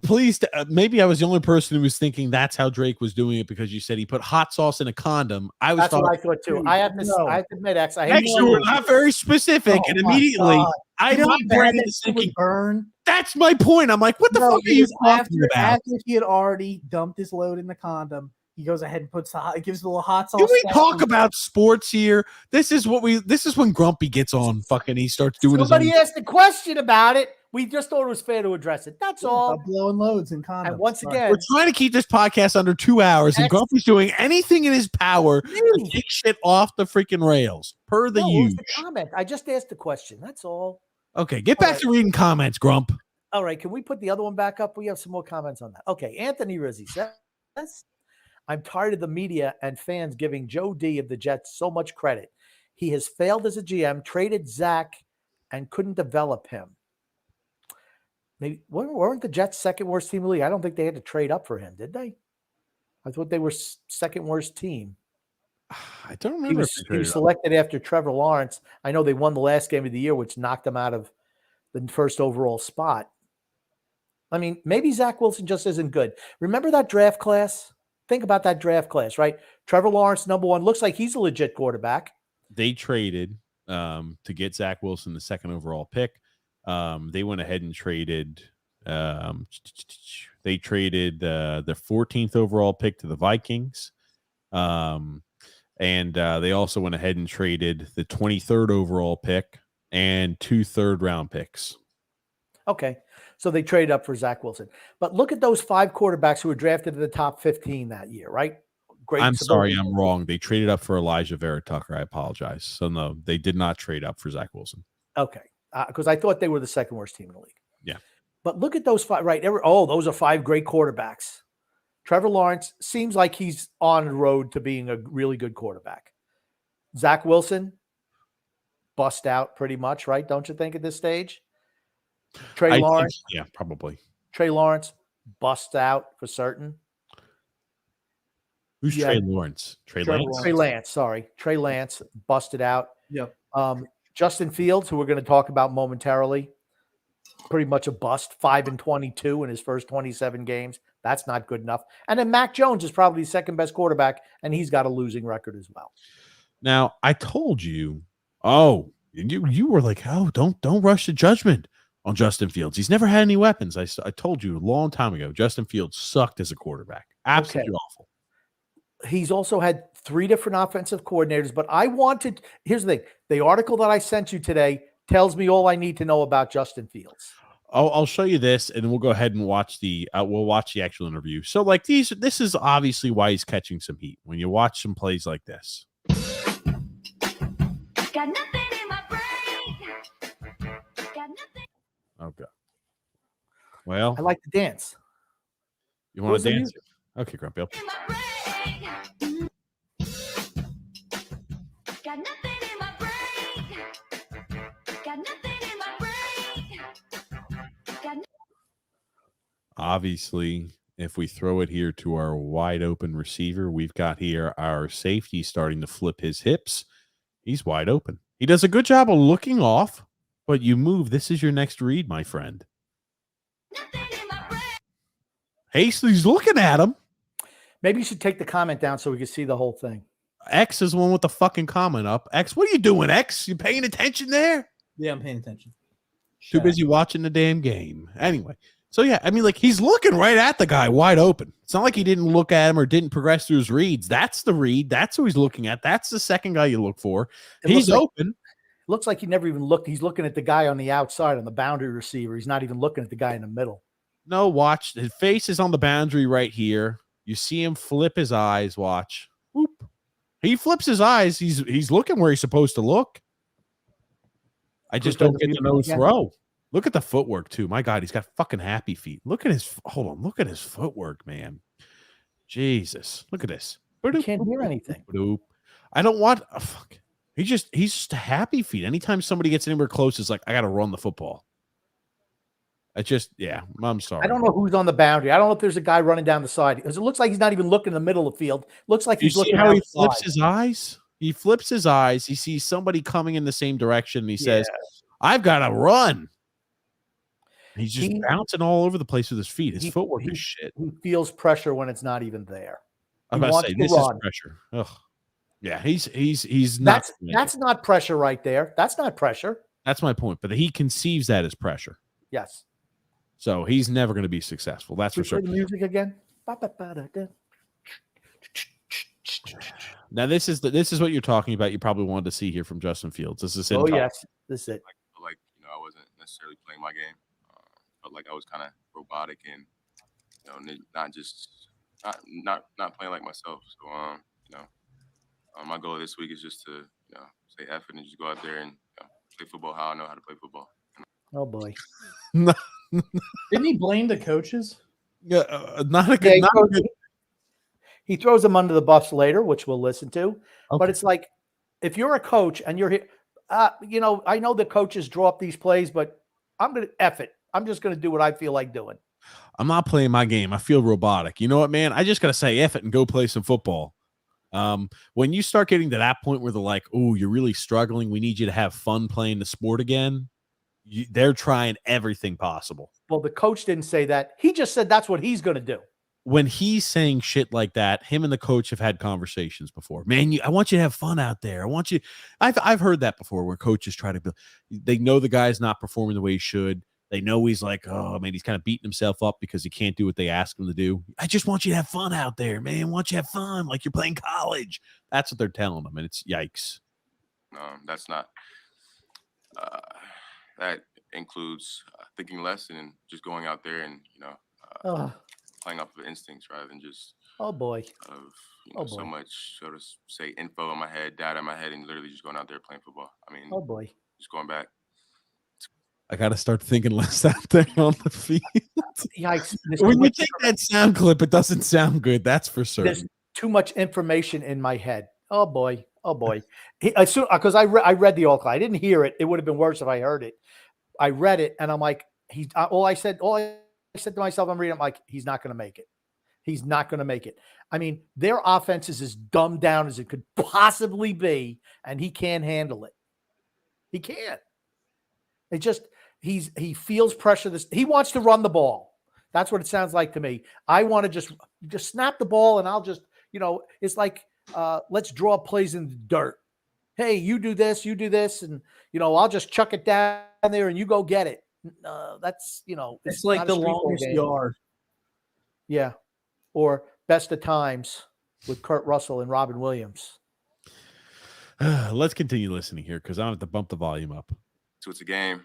please. Maybe I was the only person who was thinking that's how Drake was doing it because you said he put hot sauce in a condom. That's what I thought too. I have to admit, X. You were not very specific, and immediately I'm not thinking burn. That's my point. I'm like, what the fuck are you talking about? After he had already dumped his load in the condom, he goes ahead and gives a little hot sauce. Can we talk about sports here? This is when Grumpy gets on. Fucking, he starts doing. Somebody asked a question about it. We just thought it was fair to address it. That's all. Blowing loads in condoms. And once again, we're trying to keep this podcast under 2 hours, and Grumpy's doing anything in his power to take shit off the freaking rails. Per the use. The comment. I just asked the question. That's all. Okay, get back to reading comments, Grump. All right, can we put the other one back up? We have some more comments on that. Okay, Anthony Rizzi says, I'm tired of the media and fans giving Joe D of the Jets so much credit. He has failed as a GM, traded Zach, and couldn't develop him. Maybe weren't the Jets second worst team in the league? I don't think they had to trade up for him, did they? I thought they were second worst team. I don't remember. He was selected after Trevor Lawrence. I know they won the last game of the year, which knocked them out of the first overall spot. I mean, maybe Zach Wilson just isn't good. Remember that draft class? Think about that draft class, right? Trevor Lawrence, number one, looks like he's a legit quarterback. They traded to get Zach Wilson, the second overall pick. They went ahead and traded. They traded the 14th overall pick to the Vikings, and they also went ahead and traded the 23rd overall pick and 2 third-round picks. Okay, so they traded up for Zach Wilson. But look at those 5 quarterbacks who were drafted in the top 15 that year, right? Great. I'm sorry, I'm wrong. They traded up for Elijah Vera Tucker. I apologize. So no, they did not trade up for Zach Wilson. Okay, because I thought they were the second worst team in the league. Yeah. But look at those 5, right? Those are 5 great quarterbacks Trevor Lawrence seems like he's on the road to being a really good quarterback. Zach Wilson, bust out pretty much, right? Don't you think at this stage? Trey Lawrence, yeah, probably. Trey Lawrence, bust out for certain. Who's Trey Lawrence? Trey Lance, sorry. Trey Lance busted out. Yep. Justin Fields, who we're going to talk about momentarily, pretty much a bust, 5-22 in his first 27 games. That's not good enough. And then Mac Jones is probably the second best quarterback, and he's got a losing record as well. Now, I told you, you were like, oh, don't rush to judgment on Justin Fields. He's never had any weapons. I told you a long time ago, Justin Fields sucked as a quarterback. Absolutely awful. He's also had 3 different offensive coordinators, but here's the thing. The article that I sent you today tells me all I need to know about Justin Fields. I'll show you this, and we'll go ahead and watch the actual interview. So, like this is obviously why he's catching some heat when you watch some plays like this. Got nothing in my brain. Got nothing. Okay. Well, I like to dance. You want to dance? Okay, Grumpy. In my brain. Got nothing in my brain. Got nothing in my brain. Got Obviously, if we throw it here to our wide open receiver, we've got here our safety starting to flip his hips. He's wide open. He does a good job of looking off, but you move. This is your next read, my friend. nothing in my brain. He's looking at him. Maybe you should take the comment down so we can see the whole thing. X is the one with the fucking comment up. X, what are you doing, X? You paying attention there? Yeah, I'm paying attention. Too busy watching the damn game. Anyway, so yeah, I mean, like, he's looking right at the guy wide open. It's not like he didn't look at him or didn't progress through his reads. That's the read. That's who he's looking at. That's the second guy you look for. He's open. Looks like he never even looked. He's looking at the guy on the outside, on the boundary receiver. He's not even looking at the guy in the middle. No, watch. His face is on the boundary right here. You see him flip his eyes. Watch. Whoop. He flips his eyes. He's looking where he's supposed to look. I just don't get the no throw. Look at the footwork, too. My God, he's got fucking happy feet. Look at his – hold on. Look at his footwork, man. Jesus. Look at this. You can't hear anything. I don't want – fuck. He's just a happy feet. Anytime somebody gets anywhere close, it's like, I got to run the football. I'm sorry. I don't know who's on the boundary. I don't know if there's a guy running down the side because it looks like he's not even looking in the middle of the field. Looks like he's looking how outside. He flips his eyes. He flips his eyes. He sees somebody coming in the same direction. And he says, I've got to run. He's just bouncing all over the place with his feet. His footwork is shit. He feels pressure when it's not even there. I'm about to say, this is pressure. Ugh. Yeah, he's not. That's not pressure right there. That's not pressure. That's my point. But he conceives that as pressure. Yes. So he's never going to be successful. That's for sure. The music again. Now this is what you're talking about. You probably wanted to see here from Justin Fields. This is it. Oh yes, this is it. Like I wasn't necessarily playing my game. Felt like I was kind of robotic and not playing like myself. So my goal this week is just to say F it and just go out there and play football how I know how to play football. Oh boy. Didn't he blame the coaches? Yeah, not a good. He throws them under the bus later, which we'll listen to. Okay. But it's like, if you're a coach and you're here, I know the coaches draw up these plays, but I'm going to F it. I'm just going to do what I feel like doing. I'm not playing my game. I feel robotic. You know what, man? I just got to say F it and go play some football. When you start getting to that point where they're like, oh, you're really struggling. We need you to have fun playing the sport again. They're trying everything possible. Well, the coach didn't say that. He just said that's what he's going to do. When he's saying shit like that, him and the coach have had conversations before. Man, I want you to have fun out there. I want you. I've heard that before where coaches try to. They know the guy's not performing the way he should. They know he's like, oh man, he's kind of beating himself up because he can't do what they ask him to do. I just want you to have fun out there, man. I want you to have fun like you're playing college. That's what they're telling him, and it's yikes. No, that's not. That includes thinking less and just going out there and playing off of instincts rather than just oh boy of so much, so to say, info in my head, data in my head, and literally just going out there playing football. I mean, oh boy, just going back. I got to start thinking less out there on the field. Yikes! When you take that sound clip, it doesn't sound good. That's for There's certain. too much information in my head. Oh boy. Oh boy. Because I read the article. I didn't hear it. It would have been worse if I heard it. I read it and I'm like, all I said to myself, I'm reading, I'm like, he's not going to make it. He's not going to make it. I mean, their offense is as dumbed down as it could possibly be, and he can't handle it. He can't. It just, he feels pressure. He wants to run the ball. That's what it sounds like to me. I want to just snap the ball and I'll just, it's like, let's draw plays in the dirt. Hey, you do this, and, I'll just chuck it down there and you go get it. That's, It's like not a the street ball longest game. yard. Yeah. Or Best of Times with Kurt Russell and Robin Williams. Let's continue listening here because I don't have to bump the volume up. So it's a game,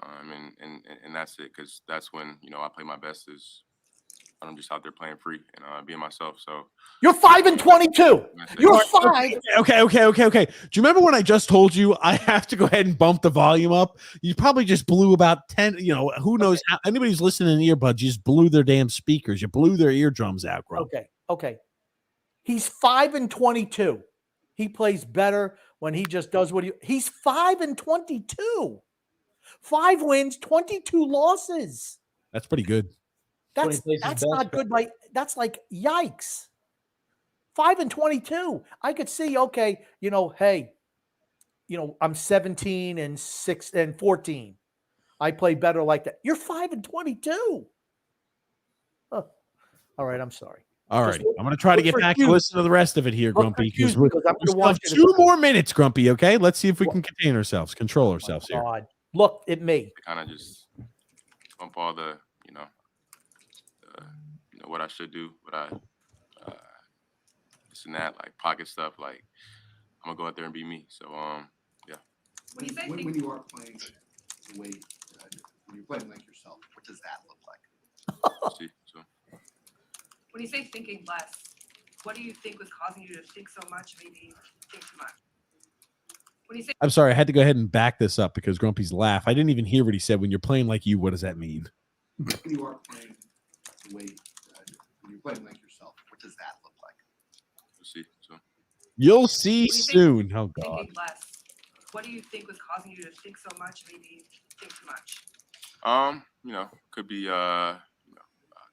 and that's it. Because that's when I play my best is I'm just out there playing free and being myself. So You're 5-22. You're 5. Okay. Do you remember when I just told you I have to go ahead and bump the volume up? You probably just blew about 10. Who knows? How, anybody who's listening in earbuds, you just blew their damn speakers. You blew their eardrums out, bro. Okay. He's 5-22. He plays better when he just does what he's 5-22. 5 wins, 22 losses. That's pretty good. That's not good. That's like yikes. 5-22. I could see, okay, hey, I'm 17-6-14. I play better like that. You're 5-22. Oh. All right, I'm sorry. All right, I'm going to try to get back to listen to the rest of it here, Grumpy, because we have 2 more minutes, Grumpy, okay? Let's see if we can contain ourselves, control ourselves here. God. Look at me. Kind of just bump all the, what I should do, what I, this and that, like pocket stuff, like I'm going to go out there and be me. So, yeah. When you are playing the way, when you're playing like yourself, what does that look like? See, so. When you say thinking less, what do you think was causing you to think so much, maybe think too much? When you say I'm sorry, I had to go ahead and back this up because Grumpy's laugh. I didn't even hear what he said. When you're playing like you, what does that mean? When you are playing the way, when you're playing like yourself, what does that look like? We'll see. So. You'll see soon. Oh, God. thinking less, what do you think was causing you to think so much, maybe think too much? Could be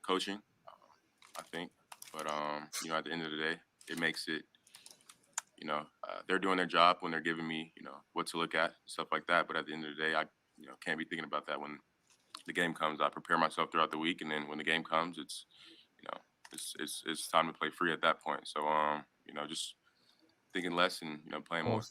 coaching, I think. But at the end of the day, it makes it, they're doing their job when they're giving me, what to look at, stuff like that. But at the end of the day, I, can't be thinking about that when the game comes. I prepare myself throughout the week, and then when the game comes, it's, it's time to play free at that point. So, just thinking less and playing more.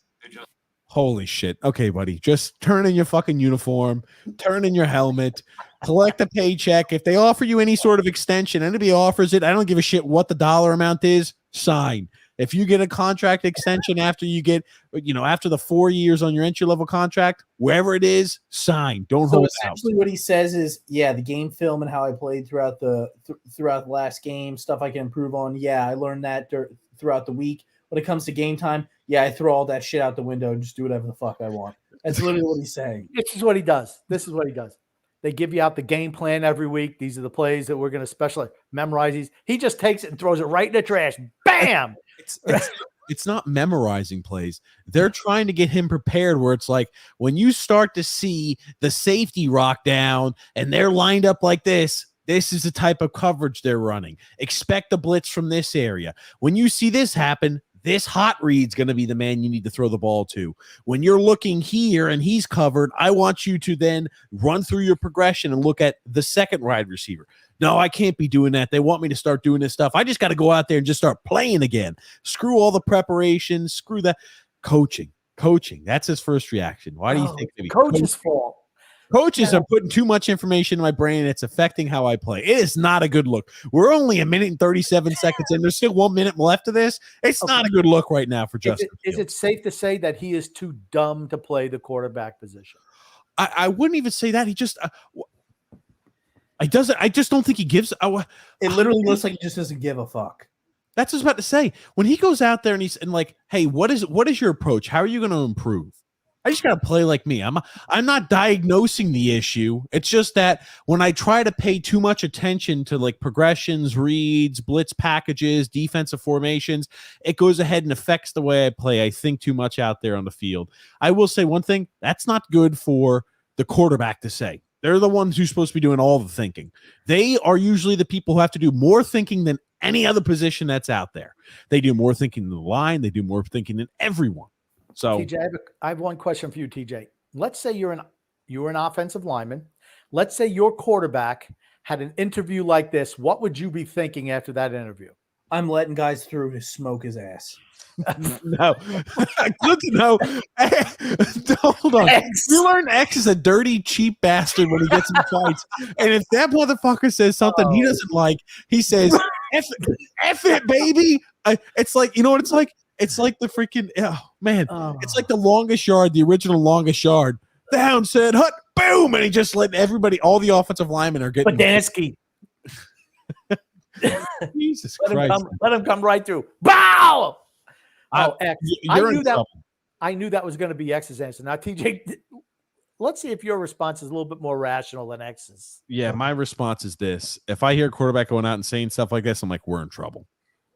Holy shit. Okay, buddy. Just turn in your fucking uniform, turn in your helmet, collect a paycheck. If they offer you any sort of extension, anybody offers it, I don't give a shit what the dollar amount is, sign. If you get a contract extension after you get, after the 4 years on your entry level contract, wherever it is, sign. Don't hold out. Essentially what he says is, yeah, the game film and how I played throughout the last game, stuff I can improve on. Yeah, I learned that throughout the week. When it comes to game time, yeah, I throw all that shit out the window and just do whatever the fuck I want. That's literally what he's saying. This is what he does. They give you out the game plan every week. These are the plays that we're going to specially memorize these. He just takes it and throws it right in the trash. Bam! It's not memorizing plays. They're trying to get him prepared where it's like when you start to see the safety rock down and they're lined up like this is the type of coverage they're running. Expect the blitz from this area. When you see this happen, this hot read's going to be the man you need to throw the ball to. When you're looking here and he's covered, I want you to then run through your progression and look at the second wide receiver. No, I can't be doing that. They want me to start doing this stuff. I just got to go out there and just start playing again. Screw all the preparation. Screw that. Coaching. That's his first reaction. Why do you think? Coach's fault. Coaches are putting too much information in my brain. It's affecting how I play. It is not a good look. We're only 1 minute and 37 seconds in. There's still 1 minute left of this. It's not a good look right now for Justin. Is it safe to say that he is too dumb to play the quarterback position? I wouldn't even say that. He just I just don't think he gives. It literally looks like he just doesn't give a fuck. That's what I was about to say. When he goes out there and he's like, hey, what is your approach? How are you going to improve? I just gotta play like me. I'm not diagnosing the issue. It's just that when I try to pay too much attention to like progressions, reads, blitz packages, defensive formations, it goes ahead and affects the way I play. I think too much out there on the field. I will say one thing, that's not good for the quarterback to say. They're the ones who's supposed to be doing all the thinking. They are usually the people who have to do more thinking than any other position that's out there. They do more thinking than the line. They do more thinking than everyone. So TJ, I have one question for you, TJ. Let's say you're an offensive lineman. Let's say your quarterback had an interview like this. What would you be thinking after that interview? I'm letting guys through to smoke his ass. no, good to know. Hold on. You learn X is a dirty, cheap bastard when he gets in fights. And if that motherfucker says something he doesn't like, he says, F it, baby. It's like, you know what it's like? It's like the freaking, it's like the longest yard, the original longest yard. Down said, hut, boom. And he just let everybody, all the offensive linemen are getting. Badansky. Jesus Christ. Let him come right through. Bow! X. You're I knew that was going to be X's answer. Now, TJ, let's see if your response is a little bit more rational than X's. Yeah, my response is this. If I hear a quarterback going out and saying stuff like this, I'm like, we're in trouble.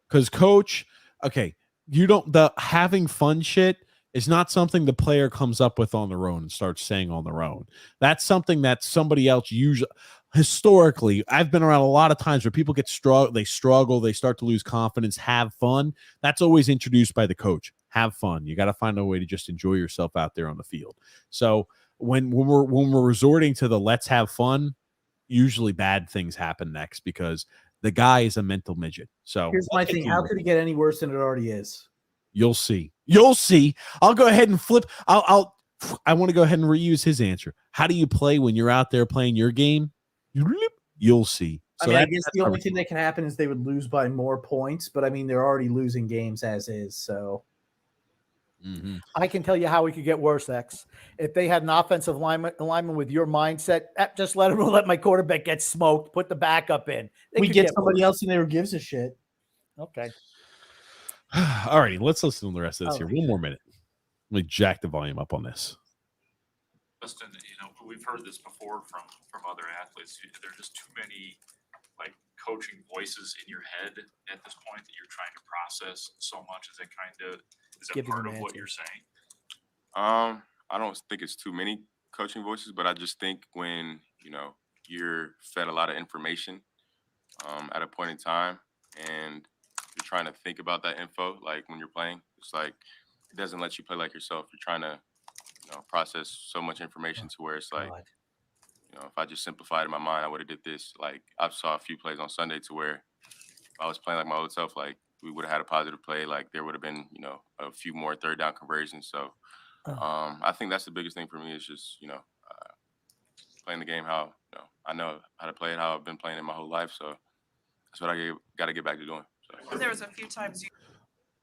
Because coach, okay, the having fun shit is not something the player comes up with on their own and starts saying on their own. That's something that somebody else usually, historically, I've been around a lot of times where people get they struggle, they start to lose confidence, have fun. That's always introduced by the coach. Have fun. You got to find a way to just enjoy yourself out there on the field. So when we're resorting to the let's have fun, usually bad things happen next because the guy is a mental midget. So here's my thing. How could it get any worse than it already is? You'll see. You'll see. I'll go ahead and flip. I want to go ahead and reuse his answer. How do you play when you're out there playing your game? You'll see. So I guess the only thing that can happen is they would lose by more points, but I mean, they're already losing games as is. So I can tell you how it could get worse, X. If they had an offensive lineman with your mindset, just let my quarterback get smoked, put the backup in. We get somebody else in there who gives a shit. Okay. All righty, let's listen to the rest of this here. One more minute. Let me jack the volume up on this. Justin, we've heard this before from other athletes. There are just too many like coaching voices in your head at this point that you're trying to process so much. Is that part of what you're saying? I don't think it's too many coaching voices, but I just think when you're fed a lot of information at a point in time and you're trying to think about that info, like when you're playing, it's like it doesn't let you play like yourself. You're trying to process so much information to where it's like, if I just simplified in my mind, I would have did this. Like I saw a few plays on Sunday to where if I was playing like my old self, like we would have had a positive play. Like there would have been, a few more third down conversions. So I think that's the biggest thing for me is just, playing the game how, I know how to play it, how I've been playing it my whole life. So that's what I got to get back to doing. So. There was a few times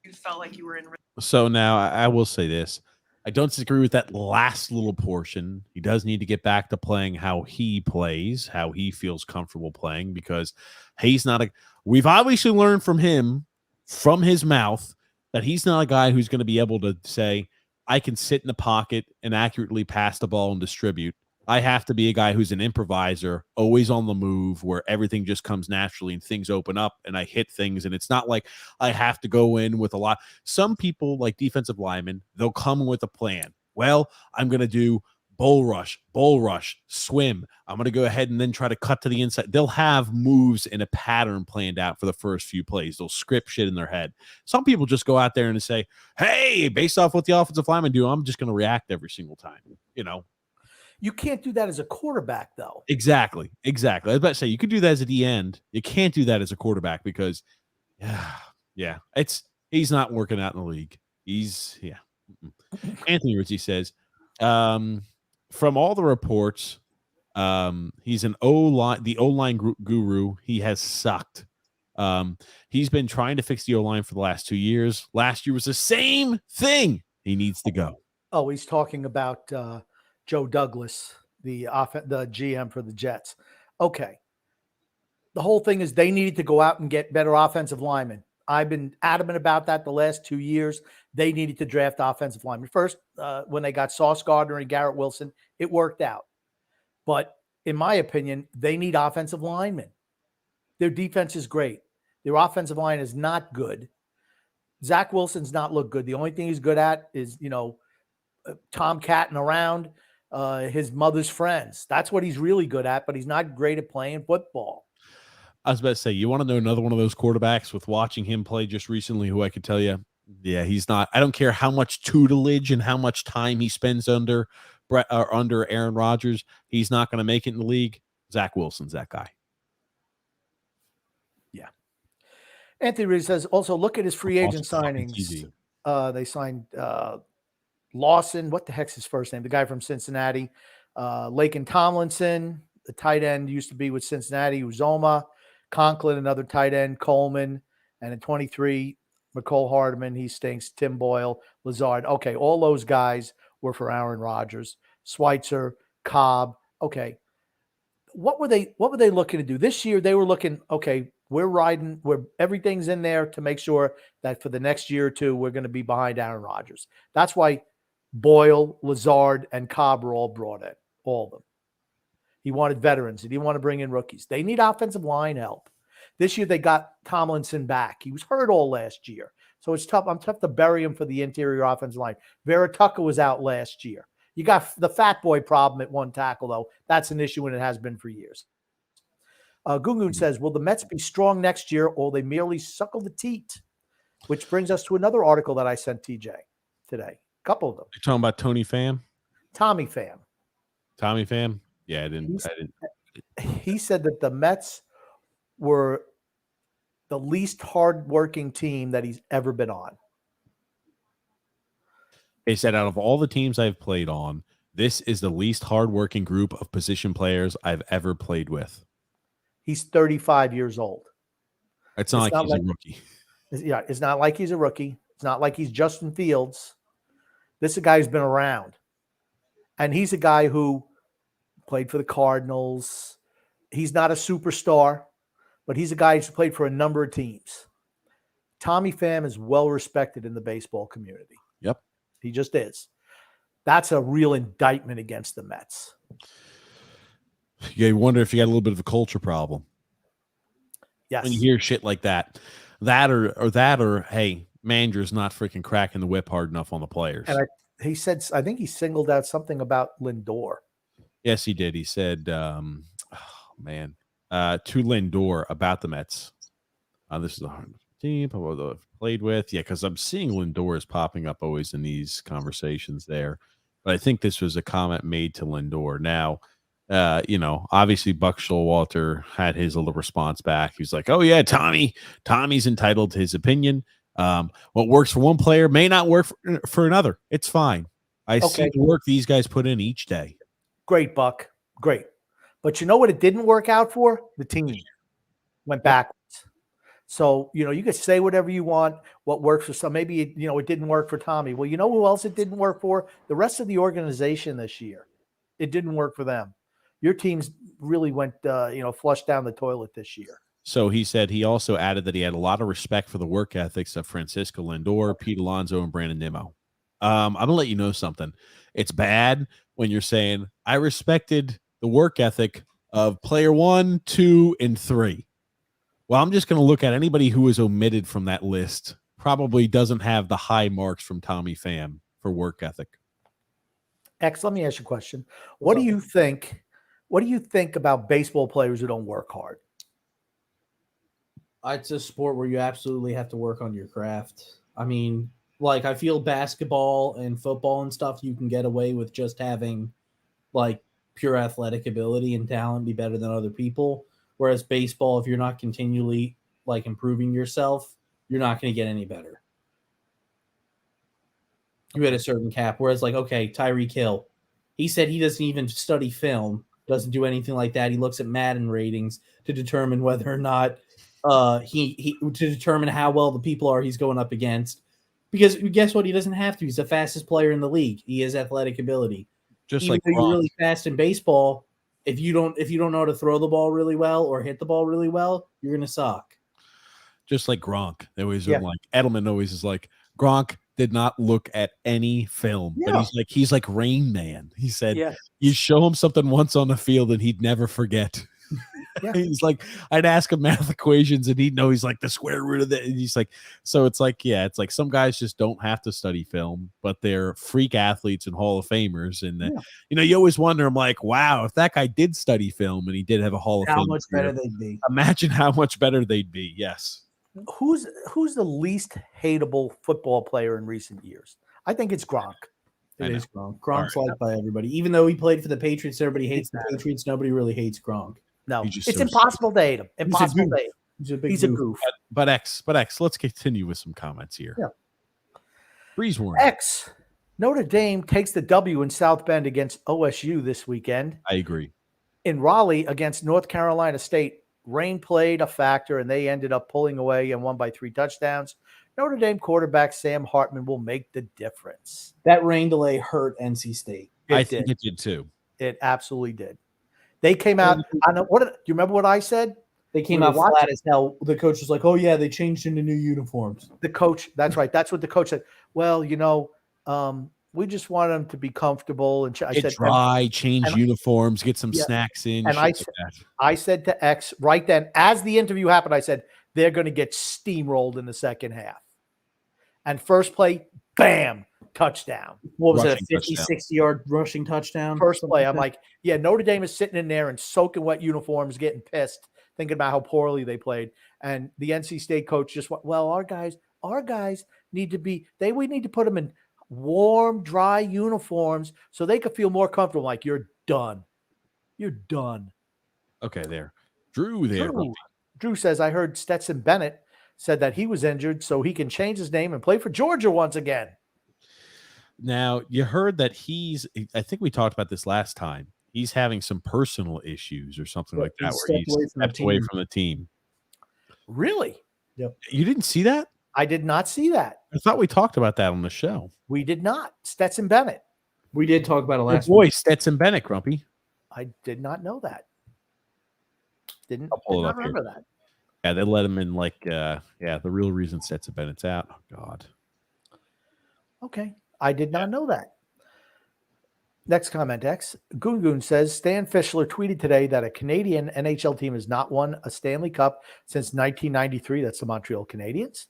you felt like you were in. So now I will say this. I don't disagree with that last little portion. He does need to get back to playing how he plays, how he feels comfortable playing, because he's not we've obviously learned from him, from his mouth, that he's not a guy who's going to be able to say, I can sit in the pocket and accurately pass the ball and distribute. I have to be a guy who's an improviser, always on the move, where everything just comes naturally and things open up and I hit things. And it's not like I have to go in with a lot. Some people, like defensive linemen, they'll come with a plan. Well, I'm going to do bull rush, swim. I'm going to go ahead and then try to cut to the inside. They'll have moves in a pattern planned out for the first few plays. They'll script shit in their head. Some people just go out there and say, hey, based off what the offensive linemen do, I'm just going to react every single time, You can't do that as a quarterback, though. Exactly. I was about to say, you could do that as a D end. You can't do that as a quarterback because, he's not working out in the league. Anthony Rizzi says, from all the reports, he's the O-line guru. He has sucked. He's been trying to fix the O-line for the last 2 years. Last year was the same thing. He needs to go. Oh, he's talking about Joe Douglas, the GM for the Jets. Okay. The whole thing is they needed to go out and get better offensive linemen. I've been adamant about that the last 2 years. They needed to draft offensive linemen. First, when they got Sauce Gardner and Garrett Wilson, it worked out. But in my opinion, they need offensive linemen. Their defense is great. Their offensive line is not good. Zach Wilson's not looked good. The only thing he's good at is, tomcatting around his mother's friends. That's what he's really good at, but he's not great at playing football. I was about to say, you want to know another one of those quarterbacks with watching him play just recently, who I could tell you, yeah, he's not. I don't care how much tutelage and how much time he spends under Aaron Rodgers, he's not going to make it in the league. Zach Wilson's that guy. Yeah. Anthony Reed says, also look at his free agent Awesome. signings. Easy. They signed Lawson. What the heck's his first name? The guy from Cincinnati. Laken Tomlinson, the tight end, used to be with Cincinnati. Uzoma, Conklin, another tight end. Coleman, and in 23, McCole Hardman. He stinks. Tim Boyle, Lazard. Okay, all those guys were for Aaron Rodgers. Schweitzer, Cobb. Okay, what were they looking to do this year? They were looking. Okay, we're everything's in there to make sure that for the next year or two we're going to be behind Aaron Rodgers. That's why Boyle, Lazard, and Cobb were all brought in. All of them. He wanted veterans. He didn't want to bring in rookies. They need offensive line help. This year they got Tomlinson back. He was hurt all last year. So it's tough. I'm tough to bury him for the interior offensive line. Vera Tucker was out last year. You got the fat boy problem at one tackle, though. That's an issue, and it has been for years. Gungun says, will the Mets be strong next year, or will they merely suckle the teat? Which brings us to another article that I sent TJ today. A couple of them. You're talking about Tony Pham? Tommy Pham. Tommy Pham? Yeah, I didn't. He said that the Mets were the least hardworking team that he's ever been on. He said, out of all the teams I've played on, this is the least hardworking group of position players I've ever played with. He's 35 years old. It's not like he's a rookie. Yeah, it's not like he's a rookie. It's not like he's Justin Fields. This is a guy who's been around. And he's a guy who played for the Cardinals. He's not a superstar, but he's a guy who's played for a number of teams. Tommy Pham is well respected in the baseball community. Yep. He just is. That's a real indictment against the Mets. You wonder if you got a little bit of a culture problem. Yes. When you hear shit like that, or hey, manager's not freaking cracking the whip hard enough on the players. And he said, I think he singled out something about Lindor. Yes, he did. He said, to Lindor about the Mets. This is a hard team I've played with. Yeah, because I'm seeing Lindor is popping up always in these conversations there. But I think this was a comment made to Lindor. Now, obviously Buck Showalter had his little response back. He was like, oh, yeah, Tommy's entitled to his opinion. What works for one player may not work for another. It's fine. I see the work these guys put in each day. Great, Buck. Great. But you know what it didn't work out for? The team went backwards. So, you could say whatever you want, what works for some. Maybe, it didn't work for Tommy. Well, you know who else it didn't work for? The rest of the organization this year. It didn't work for them. Your teams really went, flushed down the toilet this year. So he said he also added that he had a lot of respect for the work ethics of Francisco Lindor, Pete Alonso, and Brandon Nimmo. I'm going to let you know something. It's bad when you're saying, I respected the work ethic of player 1, 2, and 3. Well, I'm just going to look at anybody who is omitted from that list. Probably doesn't have the high marks from Tommy Pham for work ethic. X, let me ask you a question. What do you think about baseball players who don't work hard? It's a sport where you absolutely have to work on your craft. I mean, like, I feel basketball and football and stuff, you can get away with just having, like, pure athletic ability and talent, be better than other people. Whereas baseball, if you're not continually, like, improving yourself, you're not going to get any better. You hit a certain cap. Whereas, like, okay, Tyreek Hill, he said he doesn't even study film, doesn't do anything like that. He looks at Madden ratings to determine whether or not to determine how well the people are he's going up against. Because guess what? He doesn't have to. He's the fastest player in the league. He has athletic ability. Just Even like though you're really fast in baseball, if you don't know how to throw the ball really well or hit the ball really well, you're going to suck. Just like Gronk. They always Yeah. are like Edelman always is like Gronk did not look at any film, but Yeah. he's like Rain Man. He said Yeah. you show him something once on the field and he'd never forget. Yeah. He's like, I'd ask him math equations and he'd know he's like the square root of that. And he's like, so it's like, yeah, it's like some guys just don't have to study film, but they're freak athletes and Hall of Famers. And you always wonder, I'm like, wow, if that guy did study film and he did have a Hall of How Fame much career, better they'd be. imagine how much better they'd be. Yes. Who's the least hateable football player in recent years? I think it's Gronk. I It know. is Gronk. Gronk's liked by everybody. Even though he played for the Patriots, everybody hates the Exactly. Patriots. Nobody really hates Gronk. No, He's just it's so impossible to hate him. He's a Impossible goof. to hate him. He's a big He's a goof. goof. But X, let's continue with some comments here. Yeah. Freeze warning. X. Notre Dame takes the W in South Bend against OSU this weekend. I agree. In Raleigh against North Carolina State, rain played a factor and they ended up pulling away and won by 3 touchdowns. Notre Dame quarterback Sam Hartman will make the difference. That rain delay hurt NC State. I think it did too. It absolutely did. They came out. I know. Do you remember what I said? They came We out were flat as hell. The coach was like, "Oh yeah, they changed into new uniforms." The coach. That's right. That's what the coach said. Well, we just want them to be comfortable. And I Get said, dry, change and- uniforms, get some Yeah. snacks in. And shit like that. I said to X right then, as the interview happened, I said, they're going to get steamrolled in the second half. And first play, bam, touchdown. What was it? A Rushing 50, touchdown. 60-yard rushing touchdown. First Something play, like I'm that? like, yeah, Notre Dame is sitting in there in soaking wet uniforms, getting pissed, thinking about how poorly they played. And the NC State coach just went, well, our guys need to be, we need to put them in warm, dry uniforms so they could feel more comfortable. Like, you're done. You're done. Okay, there. Drew there. Drew says, I heard Stetson Bennett said that he was injured so he can change his name and play for Georgia once again. Now, you heard that I think we talked about this last time. He's having some personal issues or something like that where he's stepped away from the team. Really? You didn't see that? I did not see that. I thought we talked about that on the show. We did not. Stetson Bennett. We did talk about it Your last boy, week. Stetson Bennett, Grumpy. I did not know that. Did pull it not up here. remember that. Yeah, they let him in the real reason Stetson Bennett's out. Oh, God. Okay. I did not know that. Next comment, X. Goon says Stan Fischler tweeted today that a Canadian NHL team has not won a Stanley Cup since 1993. That's the Montreal Canadiens.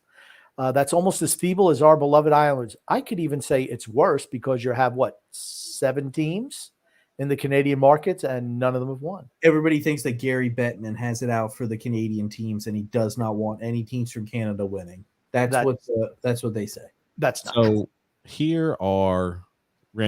That's almost as feeble as our beloved Islanders. I could even say it's worse because you have 7 teams in the Canadian markets and none of them have won. Everybody thinks that Gary Bettman has it out for the Canadian teams, and he does not want any teams from Canada winning. That's what they say. That's not So here are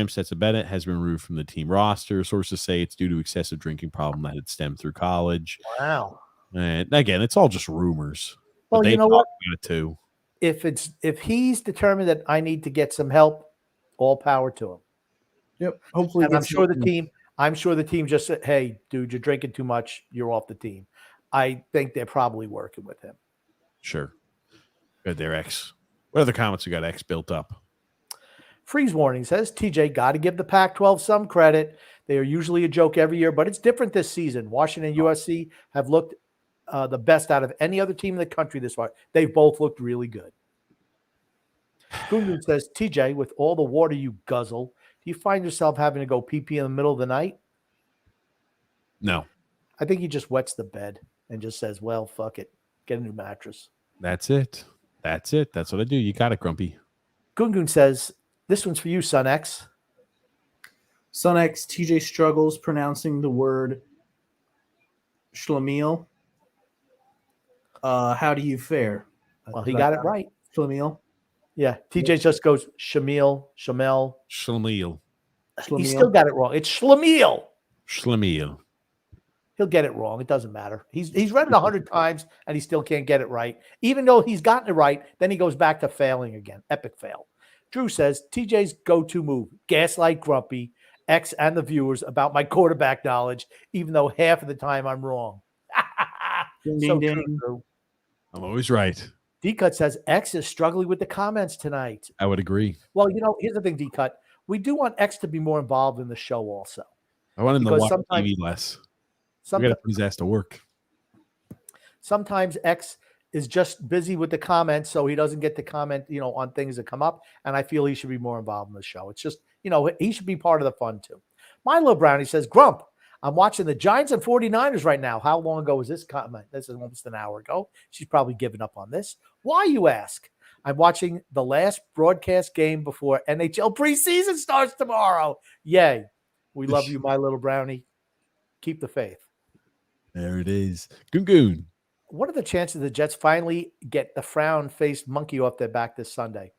Stetson Bennett has been removed from the team roster. Sources say it's due to excessive drinking problem that had stemmed through college. wow. And again, it's all just rumors. But Well, they you know talk what? about it too. If he's determined that I need to get some help, all power to him. Yep. Hopefully, And I'm sure the team just said, hey, dude, you're drinking too much. You're off the team. I think they're probably working with him. Sure. Good there, X. What other comments we got X built up? Freeze warning says, TJ, got to give the Pac-12 some credit. They are usually a joke every year, but it's different this season. Washington and USC have looked the best out of any other team in the country this far. They've both looked really good. Gungun says, TJ, with all the water you guzzle, do you find yourself having to go pee-pee in the middle of the night? No. I think he just wets the bed and just says, well, fuck it. Get a new mattress. That's it. That's what I do. You got it, Grumpy. Gungun says, this one's for you, Son X. Son X, TJ struggles pronouncing the word Schlemiel. How do you fare? Well, he got it right. Schlemiel. Yeah. TJ just goes Shamil, Shamel. Schlemiel. He still got it wrong. It's Schlemiel. Schlemiel. He'll get it wrong. It doesn't matter. He's read it 100 times and he still can't get it right. Even though he's gotten it right, then he goes back to failing again. Epic fail. Drew says, TJ's go-to move, gaslight Grumpy, X and the viewers about my quarterback knowledge, even though half of the time I'm wrong. So true, Drew. I'm always right. D-Cut says, X is struggling with the comments tonight. I would agree. Well, here's the thing, D-Cut. We do want X to be more involved in the show also. I want him Because to watch sometimes- TV less. We got to put his ass to work. Sometimes X is just busy with the comments, so he doesn't get to comment, on things that come up. And I feel he should be more involved in the show. It's just, he should be part of the fun too. Milo Brownie says, Grump, I'm watching the Giants and 49ers right now. How long ago was this comment? This is almost an hour ago. She's probably given up on this. Why, you ask? I'm watching the last broadcast game before NHL preseason starts tomorrow. Yay. We love you, my little brownie. Keep the faith. There it is. Goon. What are the chances the Jets finally get the frown-faced monkey off their back this Sunday?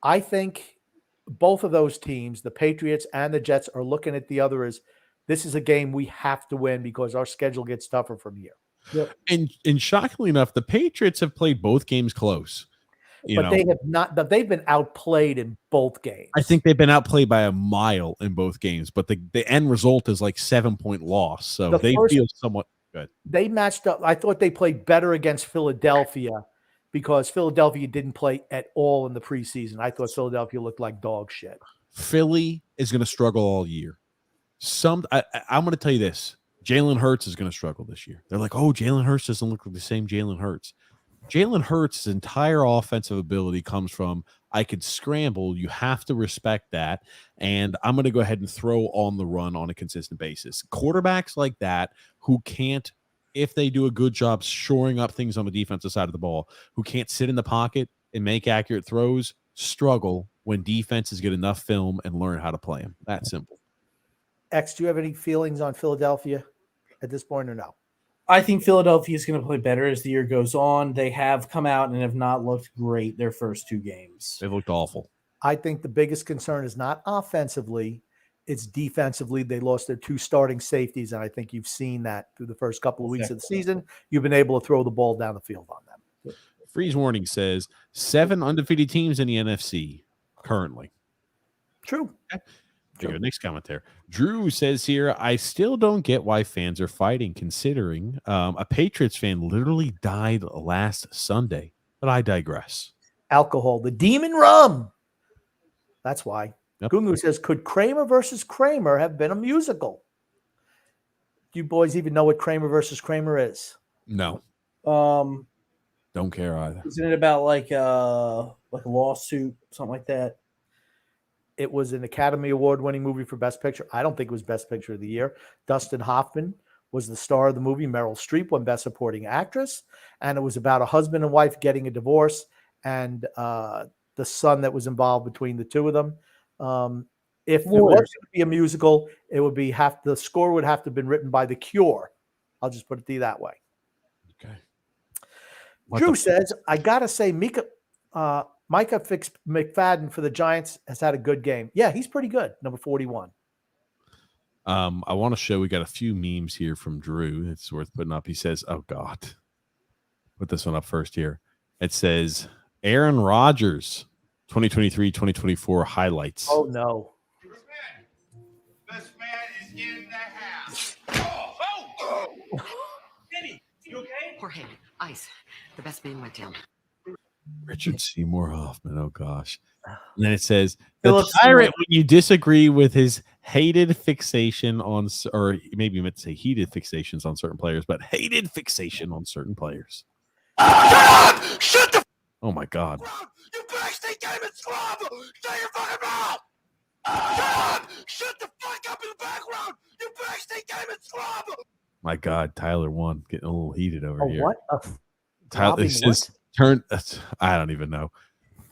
I think both of those teams, the Patriots and the Jets, are looking at the other as this is a game we have to win because our schedule gets tougher from here. Yep. And shockingly enough, the Patriots have played both games close. They have not. They've been outplayed in both games. I think they've been outplayed by a mile in both games, but the end result is like 7-point loss. So they feel somewhat good. They matched up. I thought they played better against Philadelphia because Philadelphia didn't play at all in the preseason. I thought Philadelphia looked like dog shit. Philly is going to struggle all year. I'm going to tell you this. Jalen Hurts is going to struggle this year. They're like, oh, Jalen Hurts doesn't look like the same Jalen Hurts. Jalen Hurts' entire offensive ability comes from, I could scramble. You have to respect that. And I'm going to go ahead and throw on the run on a consistent basis. Quarterbacks like that who can't, if they do a good job shoring up things on the defensive side of the ball, who can't sit in the pocket and make accurate throws, struggle when defenses get enough film and learn how to play them. That simple. X, do you have any feelings on Philadelphia at this point or no? I think Philadelphia is going to play better as the year goes on. They have come out and have not looked great their first two games. They looked awful. I think the biggest concern is not offensively, it's defensively. They lost their two starting safeties, and I think you've seen that through the first couple of weeks of the season. You've been able to throw the ball down the field on them. Freeze warning says 7 undefeated teams in the NFC currently. True. Okay. Next comment there. Drew says here, I still don't get why fans are fighting, considering a Patriots fan literally died last Sunday. But I digress. Alcohol, the demon rum. That's why. Yep. Gungu says, could Kramer versus Kramer have been a musical? Do you boys even know what Kramer versus Kramer is? No. Don't care either. Isn't it about like a lawsuit, something like that? It was an Academy Award-winning movie for Best Picture. I don't think it was Best Picture of the Year. Dustin Hoffman was the star of the movie. Meryl Streep won Best Supporting Actress. And it was about a husband and wife getting a divorce and the son that was involved between the two of them. If it was going to be a musical, it would be the score would have to have been written by The Cure. I'll just put it to you that way. Okay. Drew says, I got to say, Micah McFadden for the Giants has had a good game. Yeah, he's pretty good. Number 41. I want to show we got a few memes here from Drew. It's worth putting up. He says, oh, God. Put this one up first here. It says, Aaron Rodgers, 2023-2024 highlights. Oh, no. Best man is in the house. Kenny, you okay? Jorge, ice. The best man went down. Richard Seymour Hoffman. Oh, gosh. And then it says, Philip the tyrant, when you disagree with his hated fixation on, or maybe you meant to say heated fixations on certain players, but hated fixation on certain players. Shut the Oh, my God. You backstage game is trouble! Shut your fucking mouth! Shut up! Shut the fuck up in the background! You backstage game is trouble! My God, Tyler 1 getting a little heated over here. What? Tyler says, I don't even know.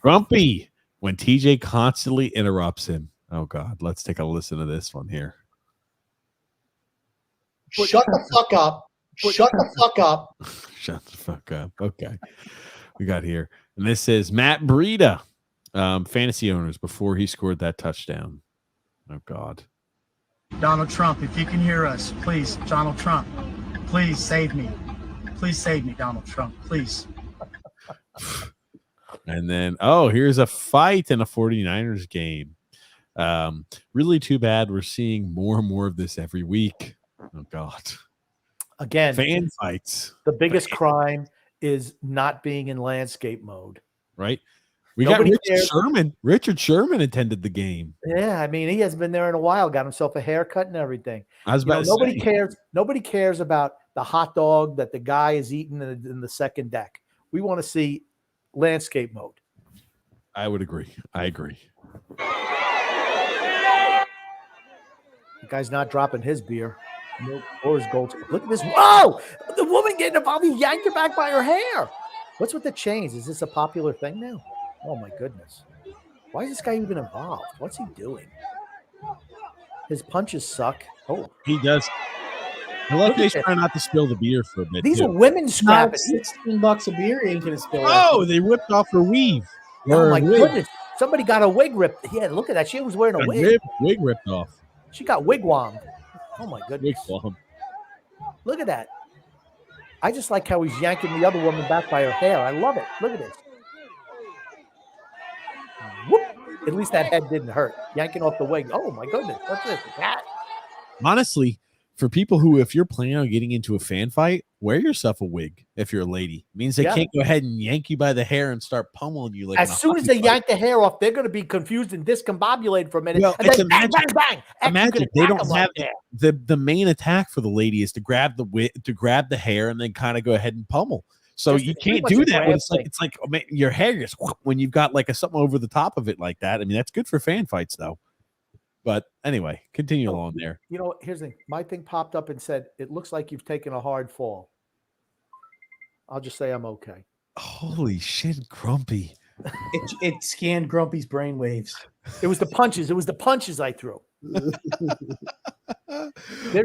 Grumpy when TJ constantly interrupts him. Oh, God. Let's take a listen to this one here. Shut the fuck up. Shut the fuck up. Shut the fuck up. Okay. We got here. And this is Matt Breida, fantasy owners, before he scored that touchdown. Oh, God. Donald Trump, if you can hear us, please, Donald Trump, please save me. Please save me, Donald Trump, please. And then, here's a fight in a 49ers game. Really too bad we're seeing more and more of this every week. Oh, God. Again, fan fights. The biggest crime is not being in landscape mode. Right? We Nobody got cares. Richard Sherman attended the game. Yeah, I mean, he hasn't been there in a while, got himself a haircut and everything. I was about to nobody say. cares. Nobody cares about the hot dog that the guy is eating in the second deck. We want to see landscape mode. I would agree. I agree. The guy's not dropping his beer. Nope. Or his gold. Look at this. Whoa! The woman getting involved. He yanked her back by her hair. What's with the chains? Is this a popular thing now? Oh, my goodness. Why is this guy even involved? What's he doing? His punches suck. Oh, He does. I like he's trying not to spill the beer for a bit. these too. are women Not scrapping. $16 a beer. You ain't gonna spill. Oh, they whipped off her weave. Oh, Her my wig. goodness. Somebody got a wig ripped. Yeah, look at that. She was wearing a A wig. wig ripped off. She got wigwammed. Oh, my Wig goodness. flop. Look at that. I just like how he's yanking the other woman back by her hair. I love it. Look at this. Whoop. At least that head didn't hurt. Yanking off the wig. Oh, my goodness. What's this? A cat? Honestly, for people who, if you're planning on getting into a fan fight, wear yourself a wig if you're a lady. It means they Yeah. can't go ahead and yank you by the hair and start pummeling you like As in a soon as hockey they fight. yank the hair off, they're going to be confused and discombobulated for a minute. Well, and it's then a bang, magic- bang, bang. X is Imagine gonna they attack don't them have right there. the main attack for the lady is to grab the grab the hair and then kind of go ahead and pummel. So Just you pretty can't much do a that when grab it's like thing. your hair just when you've got like something over the top of it like that. I mean, that's good for fan fights though. But anyway, continue along there. You know what? Here's the thing. My thing popped up and said, it looks like you've taken a hard fall. I'll just say I'm okay. Holy shit, Grumpy. It scanned Grumpy's brainwaves. It was the punches. It was the punches I threw. They're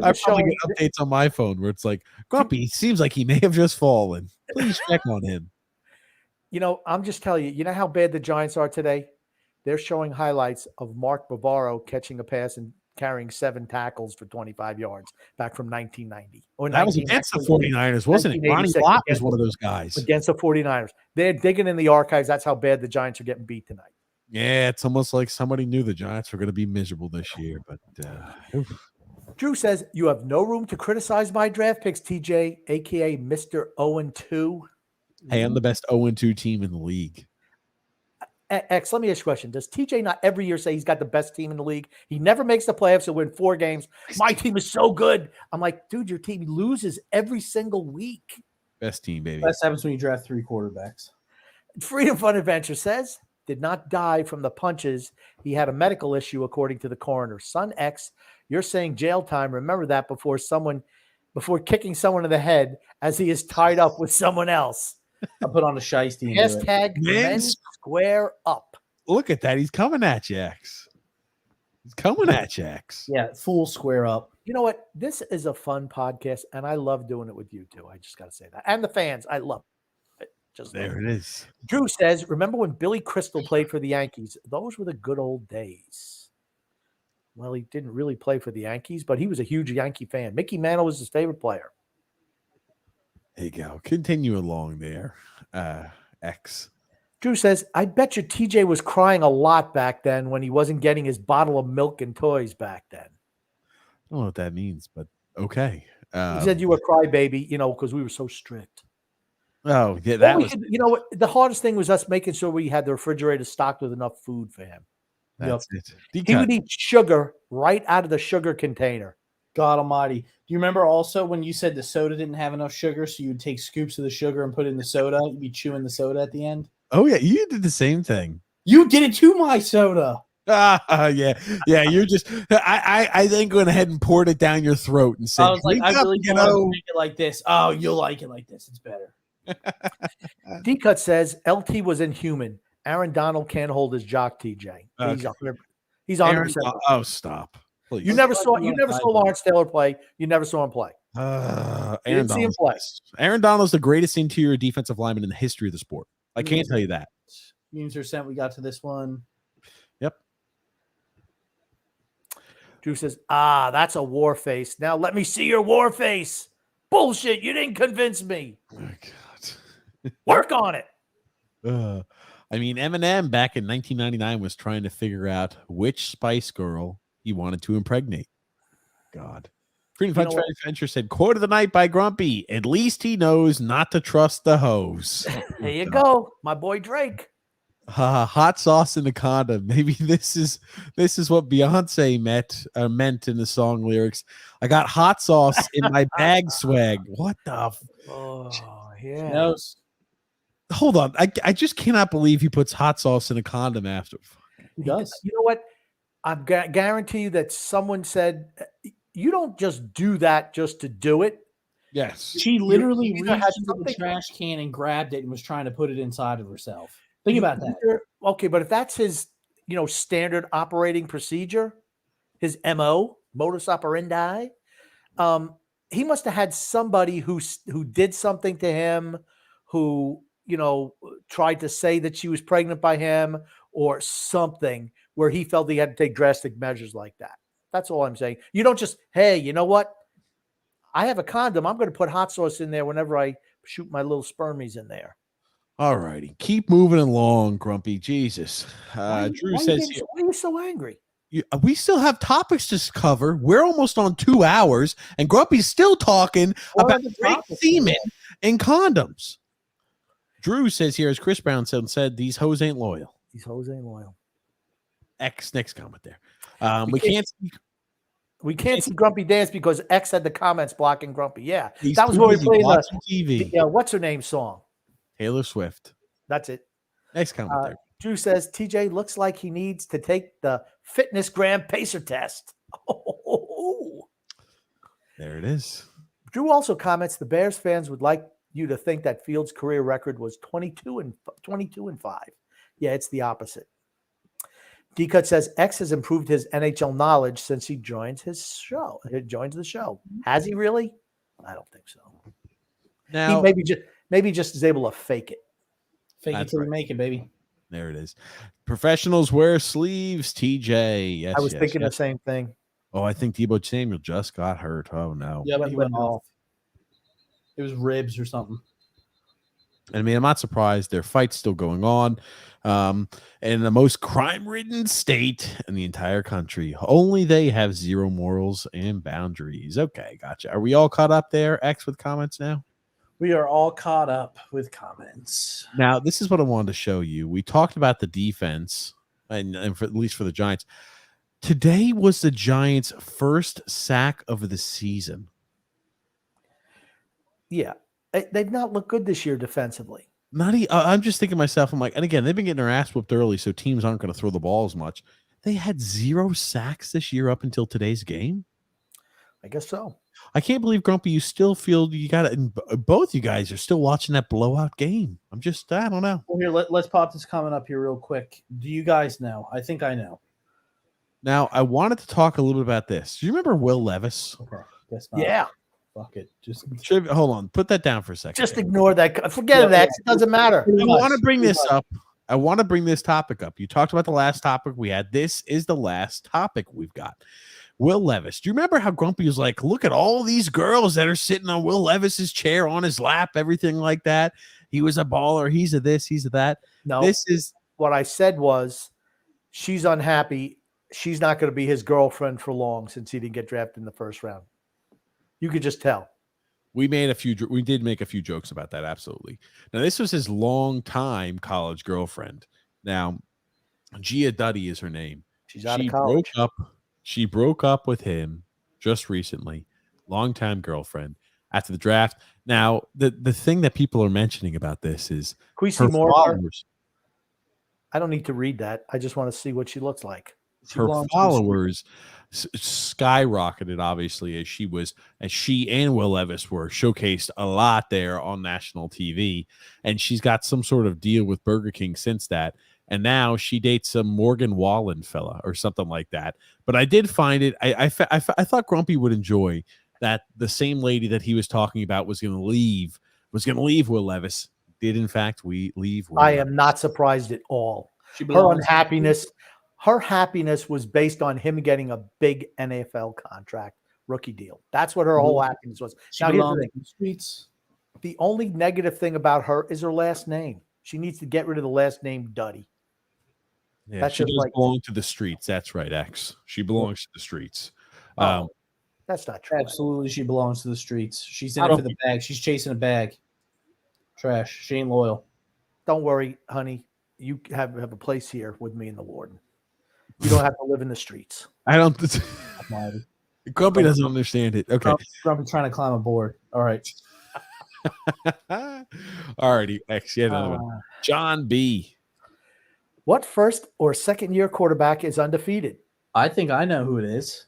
I just probably showing- get updates on my phone where it's like, Grumpy seems like he may have just fallen. Please check on him. You know, I'm just telling you, you know how bad the Giants are today? They're showing highlights of Mark Bavaro catching a pass and carrying 7 tackles for 25 yards back from 1990. Or That was against the 49ers, wasn't it? Ronnie 1986 Lott was against one of those guys. against the 49ers. They're digging in the archives. That's how bad the Giants are getting beat tonight. Yeah, it's almost like somebody knew the Giants were going to be miserable this year, but oof. Drew says, you have no room to criticize my draft picks, TJ, aka Mr. 0-2. Hey, I'm the best 0-2 team in the league. X, let me ask you a question. Does TJ not every year say he's got the best team in the league? He never makes the playoffs. He'll win 4 games. My team is so good. I'm like, dude, your team loses every single week. Best team, baby. That happens when you draft 3 quarterbacks. Freedom Fun Adventure says, did not die from the punches. He had a medical issue, according to the coroner. Son X, you're saying jail time. Remember that before kicking someone in the head as he is tied up with someone else. I put on a shiesty. and do it. Hashtag men square up. Look at that. He's coming at you, X. He's coming at you, X. Yeah, full square up. You know what? This is a fun podcast, and I love doing it with you too. I just got to say that. And the fans, I love it. Just There it is. Drew says, remember when Billy Crystal played for the Yankees? Those were the good old days. Well, he didn't really play for the Yankees, but he was a huge Yankee fan. Mickey Mantle was his favorite player. There you go. Continue along there, X. Drew says, I bet you TJ was crying a lot back then when he wasn't getting his bottle of milk and toys back then. I don't know what that means, but okay. He said you were a crybaby, because we were so strict. Oh, yeah, Well, that we was. could- what? The hardest thing was us making sure we had the refrigerator stocked with enough food for him. That's it. He would eat sugar right out of the sugar container. God almighty. Do you remember also when you said the soda didn't have enough sugar, so you'd take scoops of the sugar and put it in the soda? You'd be chewing the soda at the end. Oh, yeah. You did the same thing. You did it to my soda. Yeah. You're just. I then went ahead and poured it down your throat and said, I was like, I "Drink up, really you don't want to know." make it like this. Oh, you'll like it like this. It's better. D-Cut says LT was inhuman. Aaron Donald can't hold his jock, TJ. He's Okay. 100%. He's 100%. Aaron, oh, stop. Please. You never saw Lawrence Taylor play. You never saw him play. You Aaron didn't see him Donald's play. Aaron Donald's the greatest interior defensive lineman in the history of the sport. I can't tell you that. User sent. We got to this one. Yep. Drew says, that's a war face. Now let me see your war face. Bullshit. You didn't convince me. Oh, God. Work on it. I mean, Eminem back in 1999 was trying to figure out which Spice Girl he wanted to impregnate. God. Freedom You know Fun what? Adventure said, quote of the night by Grumpy. At least he knows not to trust the hose. There you go. My boy Drake. Hot sauce in the condom. Maybe this is what Beyonce meant in the song lyrics. I got hot sauce in my bag swag. What the? Oh, yeah. Knows. Hold on. I just cannot believe he puts hot sauce in a condom after. He does. You know what? I guarantee you that someone said you don't just do that just to do it. Yes. She literally either reached had into the something- trash can and grabbed it and was trying to put it inside of herself. Think about that. Okay, but if that's his, standard operating procedure, his MO, modus operandi, he must have had somebody who did something to him, who tried to say that she was pregnant by him or something, where he felt he had to take drastic measures like that. That's all I'm saying. You don't just, hey, you know what? I have a condom. I'm going to put hot sauce in there whenever I shoot my little spermies in there. All righty. Keep moving along, Grumpy. Jesus. Drew says here, why are you so angry? we still have topics to cover. We're almost on 2 hours, and Grumpy's still talking about fake semen and condoms. Drew says here, as Chris Brown said, these hoes ain't loyal. These hoes ain't loyal. Next comment there. We can't see Grumpy dance because X had the comments blocking Grumpy. Yeah, He's that was too where we busy played watching TV. the what's her name song. Taylor Swift. That's it. Next comment there. Drew says TJ looks like he needs to take the fitness gram pacer test. There it is. Drew also comments the Bears fans would like you to think that Fields' career record was 22 and 5. Yeah, it's the opposite. D-Cut says X has improved his NHL knowledge since he joins his show. He joins the show. Has he really? I don't think so. Now, he maybe just is able to fake it. Fake it till we make it, baby. There it is. Professionals wear sleeves, TJ. Yes, I was thinking the same thing. Oh, I think Debo Samuel just got hurt. Oh, no. Yeah, but he went off. It was ribs or something. I mean, I'm not surprised. Their fight's still going on. In the most crime-ridden state in the entire country. Only they have zero morals and boundaries. Okay, gotcha. Are we all caught up there, X, with comments now? We are all caught up with comments. Now, this is what I wanted to show you. We talked about the defense, and for, at least for the Giants. Today was the Giants' first sack of the season. Yeah. They've not looked good this year defensively. I'm just thinking to myself, I'm like, and again, they've been getting their ass whooped early, so teams aren't going to throw the ball as much. They had 0 sacks this year up until today's game. I guess so. I can't believe, Grumpy, you still feel you got it. Both you guys are still watching that blowout game. I don't know. Well, here, let's pop this comment up here real quick. Do you guys know? I think I know. Now, I wanted to talk a little bit about this. Do you remember Will Levis? Okay. Guess not. Yeah. Fuck it. Just hold on. Put that down for a second. Just ignore that. Forget it. It doesn't matter. I want to bring this up. I want to bring this topic up. You talked about the last topic we had. This is the last topic we've got. Will Levis. Do you remember how Grumpy was like, look at all these girls that are sitting on Will Levis's chair on his lap, everything like that. He was a baller. He's a this, he's a that. No, this is what I said was she's unhappy. She's not going to be his girlfriend for long since he didn't get drafted in the first round. You could just tell. We did make a few jokes about that. Absolutely. Now, this was his longtime college girlfriend. Now, Gia Duddy is her name. She's out of college. She broke up with him just recently. Longtime girlfriend after the draft. Now, the thing that people are mentioning about this is can we see more followers. I don't need to read that. I just want to see what she looks like. Her followers skyrocketed, obviously, as she and Will Levis were showcased a lot there on national TV. And she's got some sort of deal with Burger King since that. And now she dates some Morgan Wallen fella or something like that. But I did find it, I thought Grumpy would enjoy that the same lady that he was talking about was going to leave Will Levis. Did, in fact, we leave Will Levis. am not surprised at all. Her happiness was based on him getting a big NFL contract, rookie deal. That's what her whole happiness was. Now, here's the thing. The only negative thing about her is her last name. She needs to get rid of the last name Duddy. Yeah, that's she does belong to the streets. That's right, X. She belongs to the streets. That's not true. Absolutely, she belongs to the streets. She's in it for the bag. She's chasing a bag. Trash. She ain't loyal. Don't worry, honey. You have a place here with me and the warden. You don't have to live in the streets. I don't. Grumpy doesn't understand it. Okay. Grumpy trying to climb a board. All right. All righty. X, yeah, another one. John B. What first or second year quarterback is undefeated? I think I know who it is.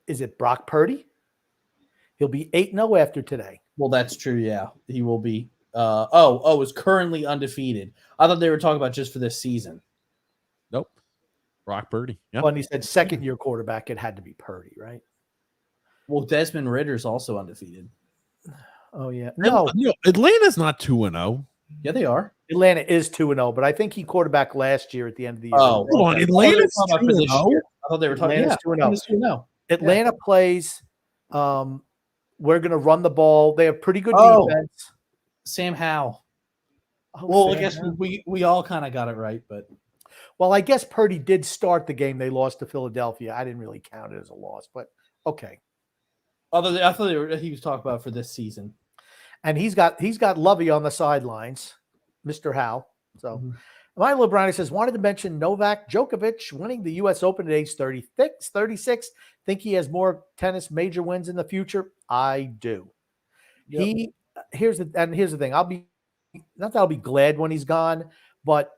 Is it Brock Purdy? He'll be 8-0 after today. Well, that's true. Yeah, he will be. Is currently undefeated. I thought they were talking about just for this season. Nope. Brock Purdy. Yep. When he said second year quarterback, it had to be Purdy, right? Well, Desmond Ritter's also undefeated. Oh, yeah. No, Atlanta's not 2-0. Yeah, they are. Atlanta is 2-0, but I think he quarterbacked last year at the end of the year. Oh, Hold on. okay. Atlanta's I thought they were talking about for this 2-0? year. I thought they were talking. Atlanta's Yeah, 2-0. Atlanta's 2-0. Atlanta plays. We're going to run the ball. They have pretty good Oh. defense. Sam Howell. Oh, Well, I Sam guess Howell. we all kind of got it right, but Well, I guess Purdy did start the game. They lost to Philadelphia. I didn't really count it as a loss, but okay. I thought he was talking about for this season. And he's got Lovey on the sidelines, Mr. Howe. So Milo Brownie says, wanted to mention Novak Djokovic winning the U.S. Open at age 36. Think he has more tennis major wins in the future? I do. Yep. Here's the thing. I'll be glad when he's gone, but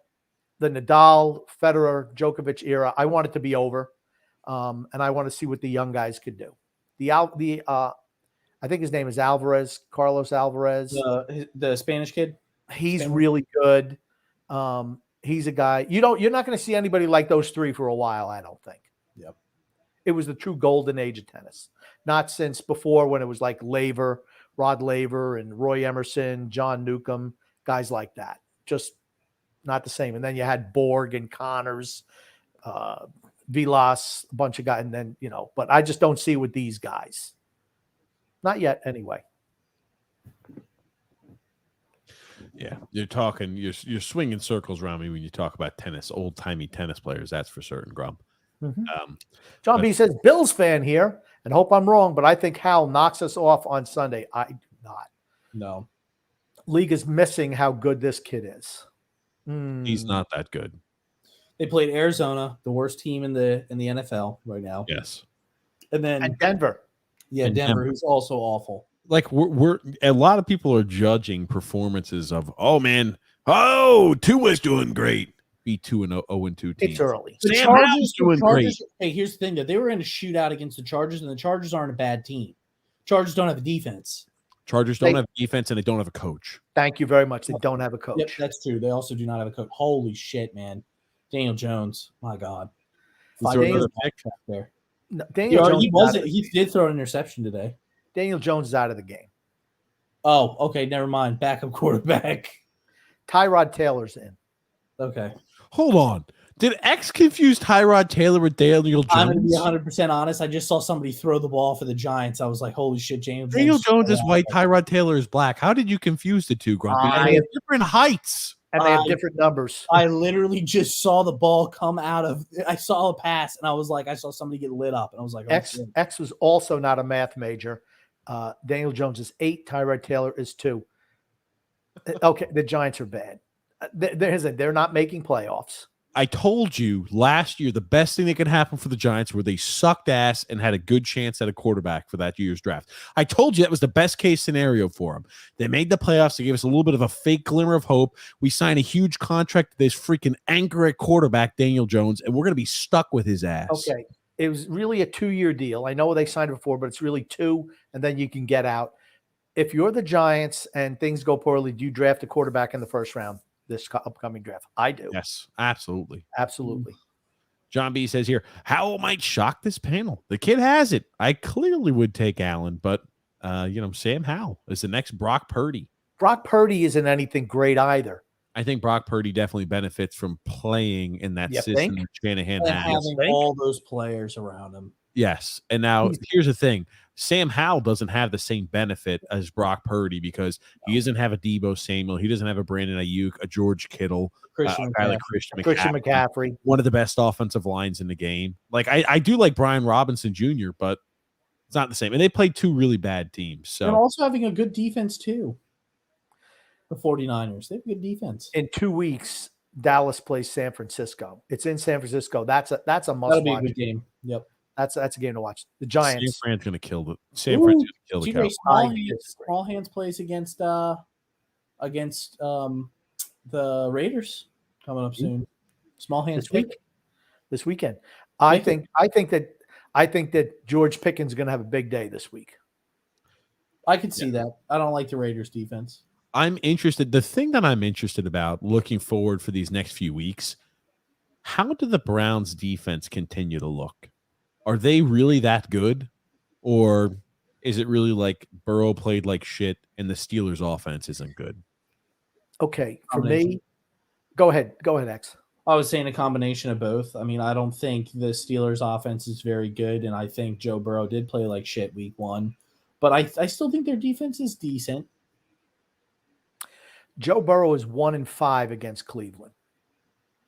the Nadal, Federer, Djokovic era, I want it to be over. And I want to see what the young guys could do. I think his name is Alvarez, Carlos Alvarez. The Spanish kid. He's really good. He's a guy you're not going to see anybody like those three for a while, I don't think. Yep. It was the true golden age of tennis. Not since before when it was like Rod Laver and Roy Emerson, John Newcomb, guys like that. Just not the same. And then you had Borg and Connors, Vilas, a bunch of guys, and then, but I just don't see with these guys. Not yet, anyway. Yeah, you're swinging circles around me when you talk about tennis, old timey tennis players. That's for certain, Grump. John B says, Bills fan here, and hope I'm wrong, but I think Hal knocks us off on Sunday. I do not. No. League is missing how good this kid is. He's not that good. They played Arizona, the worst team in the NFL right now. Yes. And then And Denver. Yeah, Denver, who's also awful. Like we're a lot of people are judging performances of, oh man, Tua's doing great. Be 2-0, 0-2 teams. It's early. The Sam Chargers Howell's doing great. Hey, here's the thing that they were in a shootout against the Chargers, and the Chargers aren't a bad team. Chargers don't have a defense. Chargers don't have defense and they don't have a coach. Thank you very much. They don't have a coach. Yep, that's true. They also do not have a coach. Holy shit, man. Daniel Jones. My God. Is there another pick? There. No, Daniel Jones He did throw an interception today. Daniel Jones is out of the game. Oh, okay. Never mind. Backup quarterback. Tyrod Taylor's in. Okay. Hold on. Did X confuse Tyrod Taylor with Daniel Jones? I'm going to be 100% honest. I just saw somebody throw the ball for the Giants. I was like, holy shit, Daniel Jones is white. Tyrod Taylor is black. How did you confuse the two, Grumpy? They have different heights. And they have different numbers. I literally just saw the ball come out of – I saw a pass, and I was like, I saw somebody get lit up. And I was like, oh, X was also not a math major. Daniel Jones is 8. Tyrod Taylor is 2. Okay, the Giants are bad. They're not making playoffs. I told you last year the best thing that could happen for the Giants were they sucked ass and had a good chance at a quarterback for that year's draft. I told you that was the best case scenario for them. They made the playoffs. They gave us a little bit of a fake glimmer of hope. We signed a huge contract to this freaking anchor at quarterback, Daniel Jones, and we're going to be stuck with his ass. Okay. It was really a 2-year deal. I know they signed it before, but it's really 2, and then you can get out. If you're the Giants and things go poorly, do you draft a quarterback in the first round? This upcoming draft. I do. Yes, absolutely. Absolutely. John B says here, Howell might shock this panel. The kid has it. I clearly would take Allen, but Sam Howell is the next Brock Purdy. Brock Purdy isn't anything great either. I think Brock Purdy definitely benefits from playing in that system that Shanahan and has. having all those players around him. Yes. And now here's the thing. Sam Howell doesn't have the same benefit as Brock Purdy because he doesn't have a Debo Samuel. He doesn't have a Brandon Ayuk, a George Kittle, a guy like Christian McCaffrey. One of the best offensive lines in the game. Like I do like Brian Robinson Jr., but it's not the same. And they played 2 really bad teams. So and also having a good defense too. The 49ers. They have good defense. In 2 weeks, Dallas plays San Francisco. It's in San Francisco. That's a must That'll be a watch. good game. Yep. That's a game to watch. The San Giants. Fran's going to kill the San Fran's going to kill the TJ, Cowboys. small hands plays against the Raiders coming up soon. Small hands This weekend. I Pickens. think that George Pickens is going to have a big day this week. I can see that. I don't like the Raiders defense. I'm interested. The thing that I'm interested about looking forward for these next few weeks, how do the Browns defense continue to look? Are they really that good? Or is it really like Burrow played like shit and the Steelers offense isn't good? Okay. For me, go ahead, X. I was saying a combination of both. I mean, I don't think the Steelers offense is very good, and I think Joe Burrow did play like shit week 1. But I still think their defense is decent. Joe Burrow is 1-5 against Cleveland.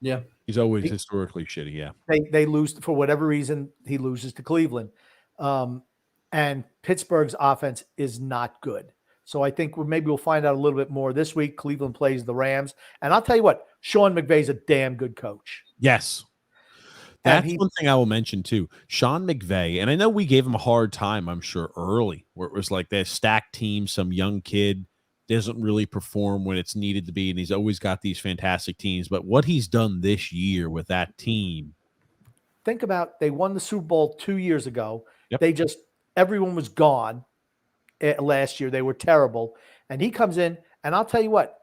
Yeah. He's always historically shitty, yeah. They lose for whatever reason. He loses to Cleveland, and Pittsburgh's offense is not good. So I think maybe we'll find out a little bit more this week. Cleveland plays the Rams, and I'll tell you what, Sean McVay's a damn good coach. Yes. That's one thing I will mention too. Sean McVay, and I know we gave him a hard time, I'm sure, early, where it was like that stacked team, some young kid doesn't really perform when it's needed to be, and he's always got these fantastic teams. But what he's done this year with that team. Think about, they won the Super Bowl 2 years ago. Yep. Everyone was gone last year. They were terrible. And he comes in, and I'll tell you what,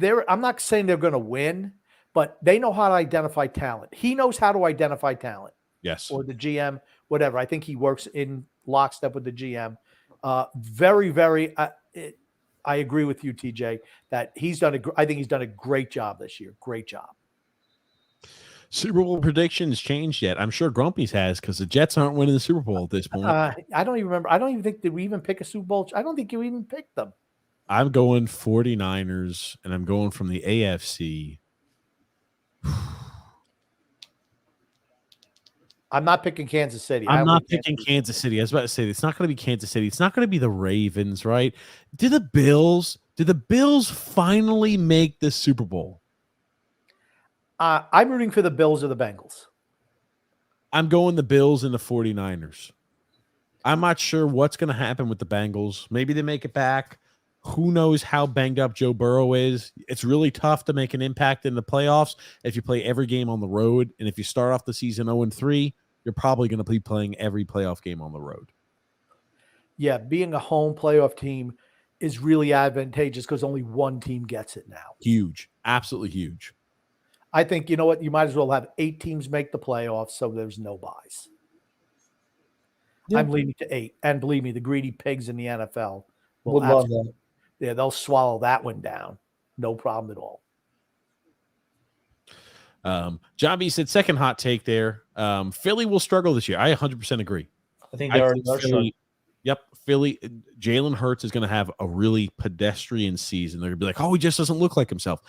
I'm not saying they're going to win, but they know how to identify talent. He knows how to identify talent. Yes. Or the GM, whatever. I think he works in lockstep with the GM. Very, very. I agree with you, TJ, that I think he's done a great job this year. Great job. Super Bowl predictions changed yet? I'm sure Grumpy's has, because the Jets aren't winning the Super Bowl at this point. I don't even remember. I don't even think, did we even pick a Super Bowl? I don't think you even picked them. I'm going 49ers, and I'm going from the AFC. I'm not picking Kansas City. I'm not picking Kansas City. I was about to say, it's not going to be Kansas City. It's not going to be the Ravens, right? Did the Bills finally make the Super Bowl? I'm rooting for the Bills or the Bengals. I'm going the Bills and the 49ers. I'm not sure what's going to happen with the Bengals. Maybe they make it back. Who knows how banged up Joe Burrow is? It's really tough to make an impact in the playoffs if you play every game on the road. And if you start off the season 0-3, you're probably going to be playing every playoff game on the road. Yeah, being a home playoff team is really advantageous because only one team gets it now. Huge. Absolutely huge. I think, you know what? You might as well have 8 teams make the playoffs so there's no buys. Yeah. I'm leaning to 8. And believe me, the greedy pigs in the NFL would love that. Yeah, they'll swallow that one down. No problem at all. John B said, second hot take there. Philly will struggle this year. I 100% agree. I think they already are. Philly, yep. Philly, Jalen Hurts is going to have a really pedestrian season. They're going to be like, oh, he just doesn't look like himself.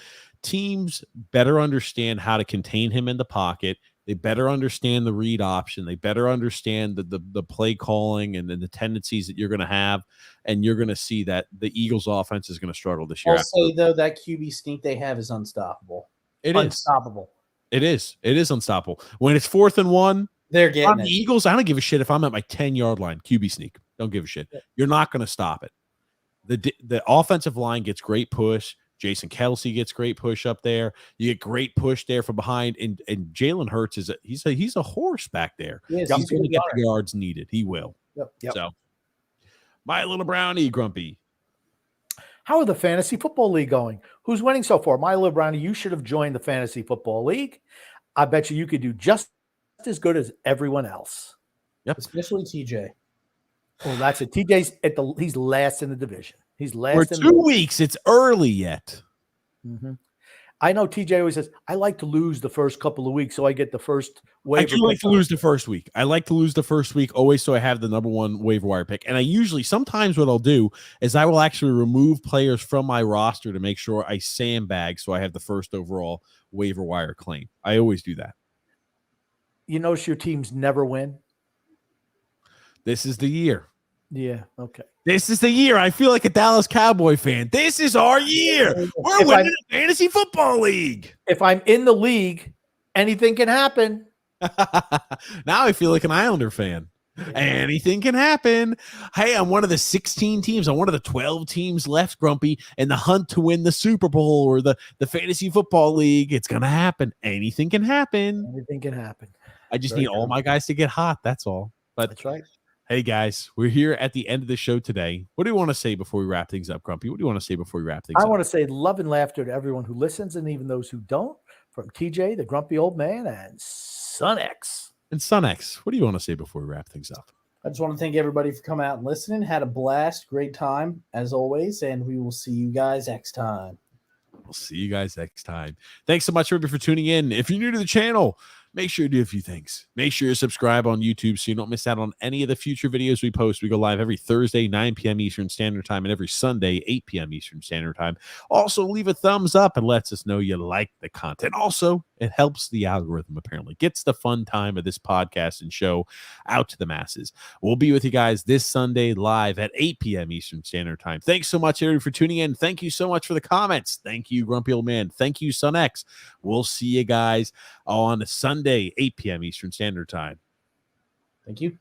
Teams better understand how to contain him in the pocket. They better understand the read option. They better understand the play calling and the tendencies that you're going to have. And you're going to see that the Eagles offense is going to struggle this year. I'll say, though, that QB sneak they have is unstoppable. It is unstoppable. It is. It is unstoppable. When it's 4th and 1, they're getting the Eagles. I don't give a shit if I'm at my 10-yard line. QB sneak. Don't give a shit. You're not going to stop it. The offensive line gets great push. Jason Kelsey gets great push up there. You get great push there from behind. And Jalen Hurts he's a horse back there. Yes, he's going to get the yards needed. He will. Yep. So, my little brownie, Grumpy. How are the Fantasy Football League going? Who's winning so far? My little brownie, you should have joined the Fantasy Football League. I bet you could do just as good as everyone else. Yep. Especially TJ. Well, that's it. TJ's he's last in the division. He's last for in 2 weeks. It's early yet. Mm-hmm. I know TJ always says, I like to lose the first couple of weeks so I get the first waiver. I do like to lose the first week. I like to lose the first week always so I have the number 1 waiver wire pick. And sometimes what I'll do is I will actually remove players from my roster to make sure I sandbag so I have the first overall waiver wire claim. I always do that. You notice your teams never win? This is the year. Yeah, okay. This is the year. I feel like a Dallas Cowboy fan. This is our year. We're winning the Fantasy Football League. If I'm in the league, anything can happen. Now I feel like an Islander fan. Anything can happen. Hey, I'm one of the 16 teams. I'm one of the 12 teams left, Grumpy, in the hunt to win the Super Bowl or the fantasy football league. It's going to happen. Anything can happen. Anything can happen. I just Very need all true. my guys to get hot. That's all. But That's right. hey, guys, we're here at the end of the show today. What do you want to say before we wrap things up, Grumpy? What do you want to say before we wrap things I up? want to say love and laughter to everyone who listens and even those who don't. From TJ, the grumpy old man, and Son X. And Son X, what do you want to say before we wrap things up? I just want to thank everybody for coming out and listening. Had a blast. Great time, as always. And we will see you guys next time. We'll see you guys next time. Thanks so much, everybody, for tuning in. If you're new to the channel, make sure you do a few things. Make sure you subscribe on YouTube so you don't miss out on any of the future videos we post. We go live every Thursday, 9 p.m. Eastern Standard Time, and every Sunday, 8 p.m. Eastern Standard Time. Also, leave a thumbs up and lets us know you like the content. Also, it helps the algorithm, apparently. Gets the fun time of this podcast and show out to the masses. We'll be with you guys this Sunday live at 8 p.m. Eastern Standard Time. Thanks so much, everybody, for tuning in. Thank you so much for the comments. Thank you, Grumpy Old Man. Thank you, Son X. We'll see you guys on Sunday, 8 p.m. Eastern Standard Time. Thank you.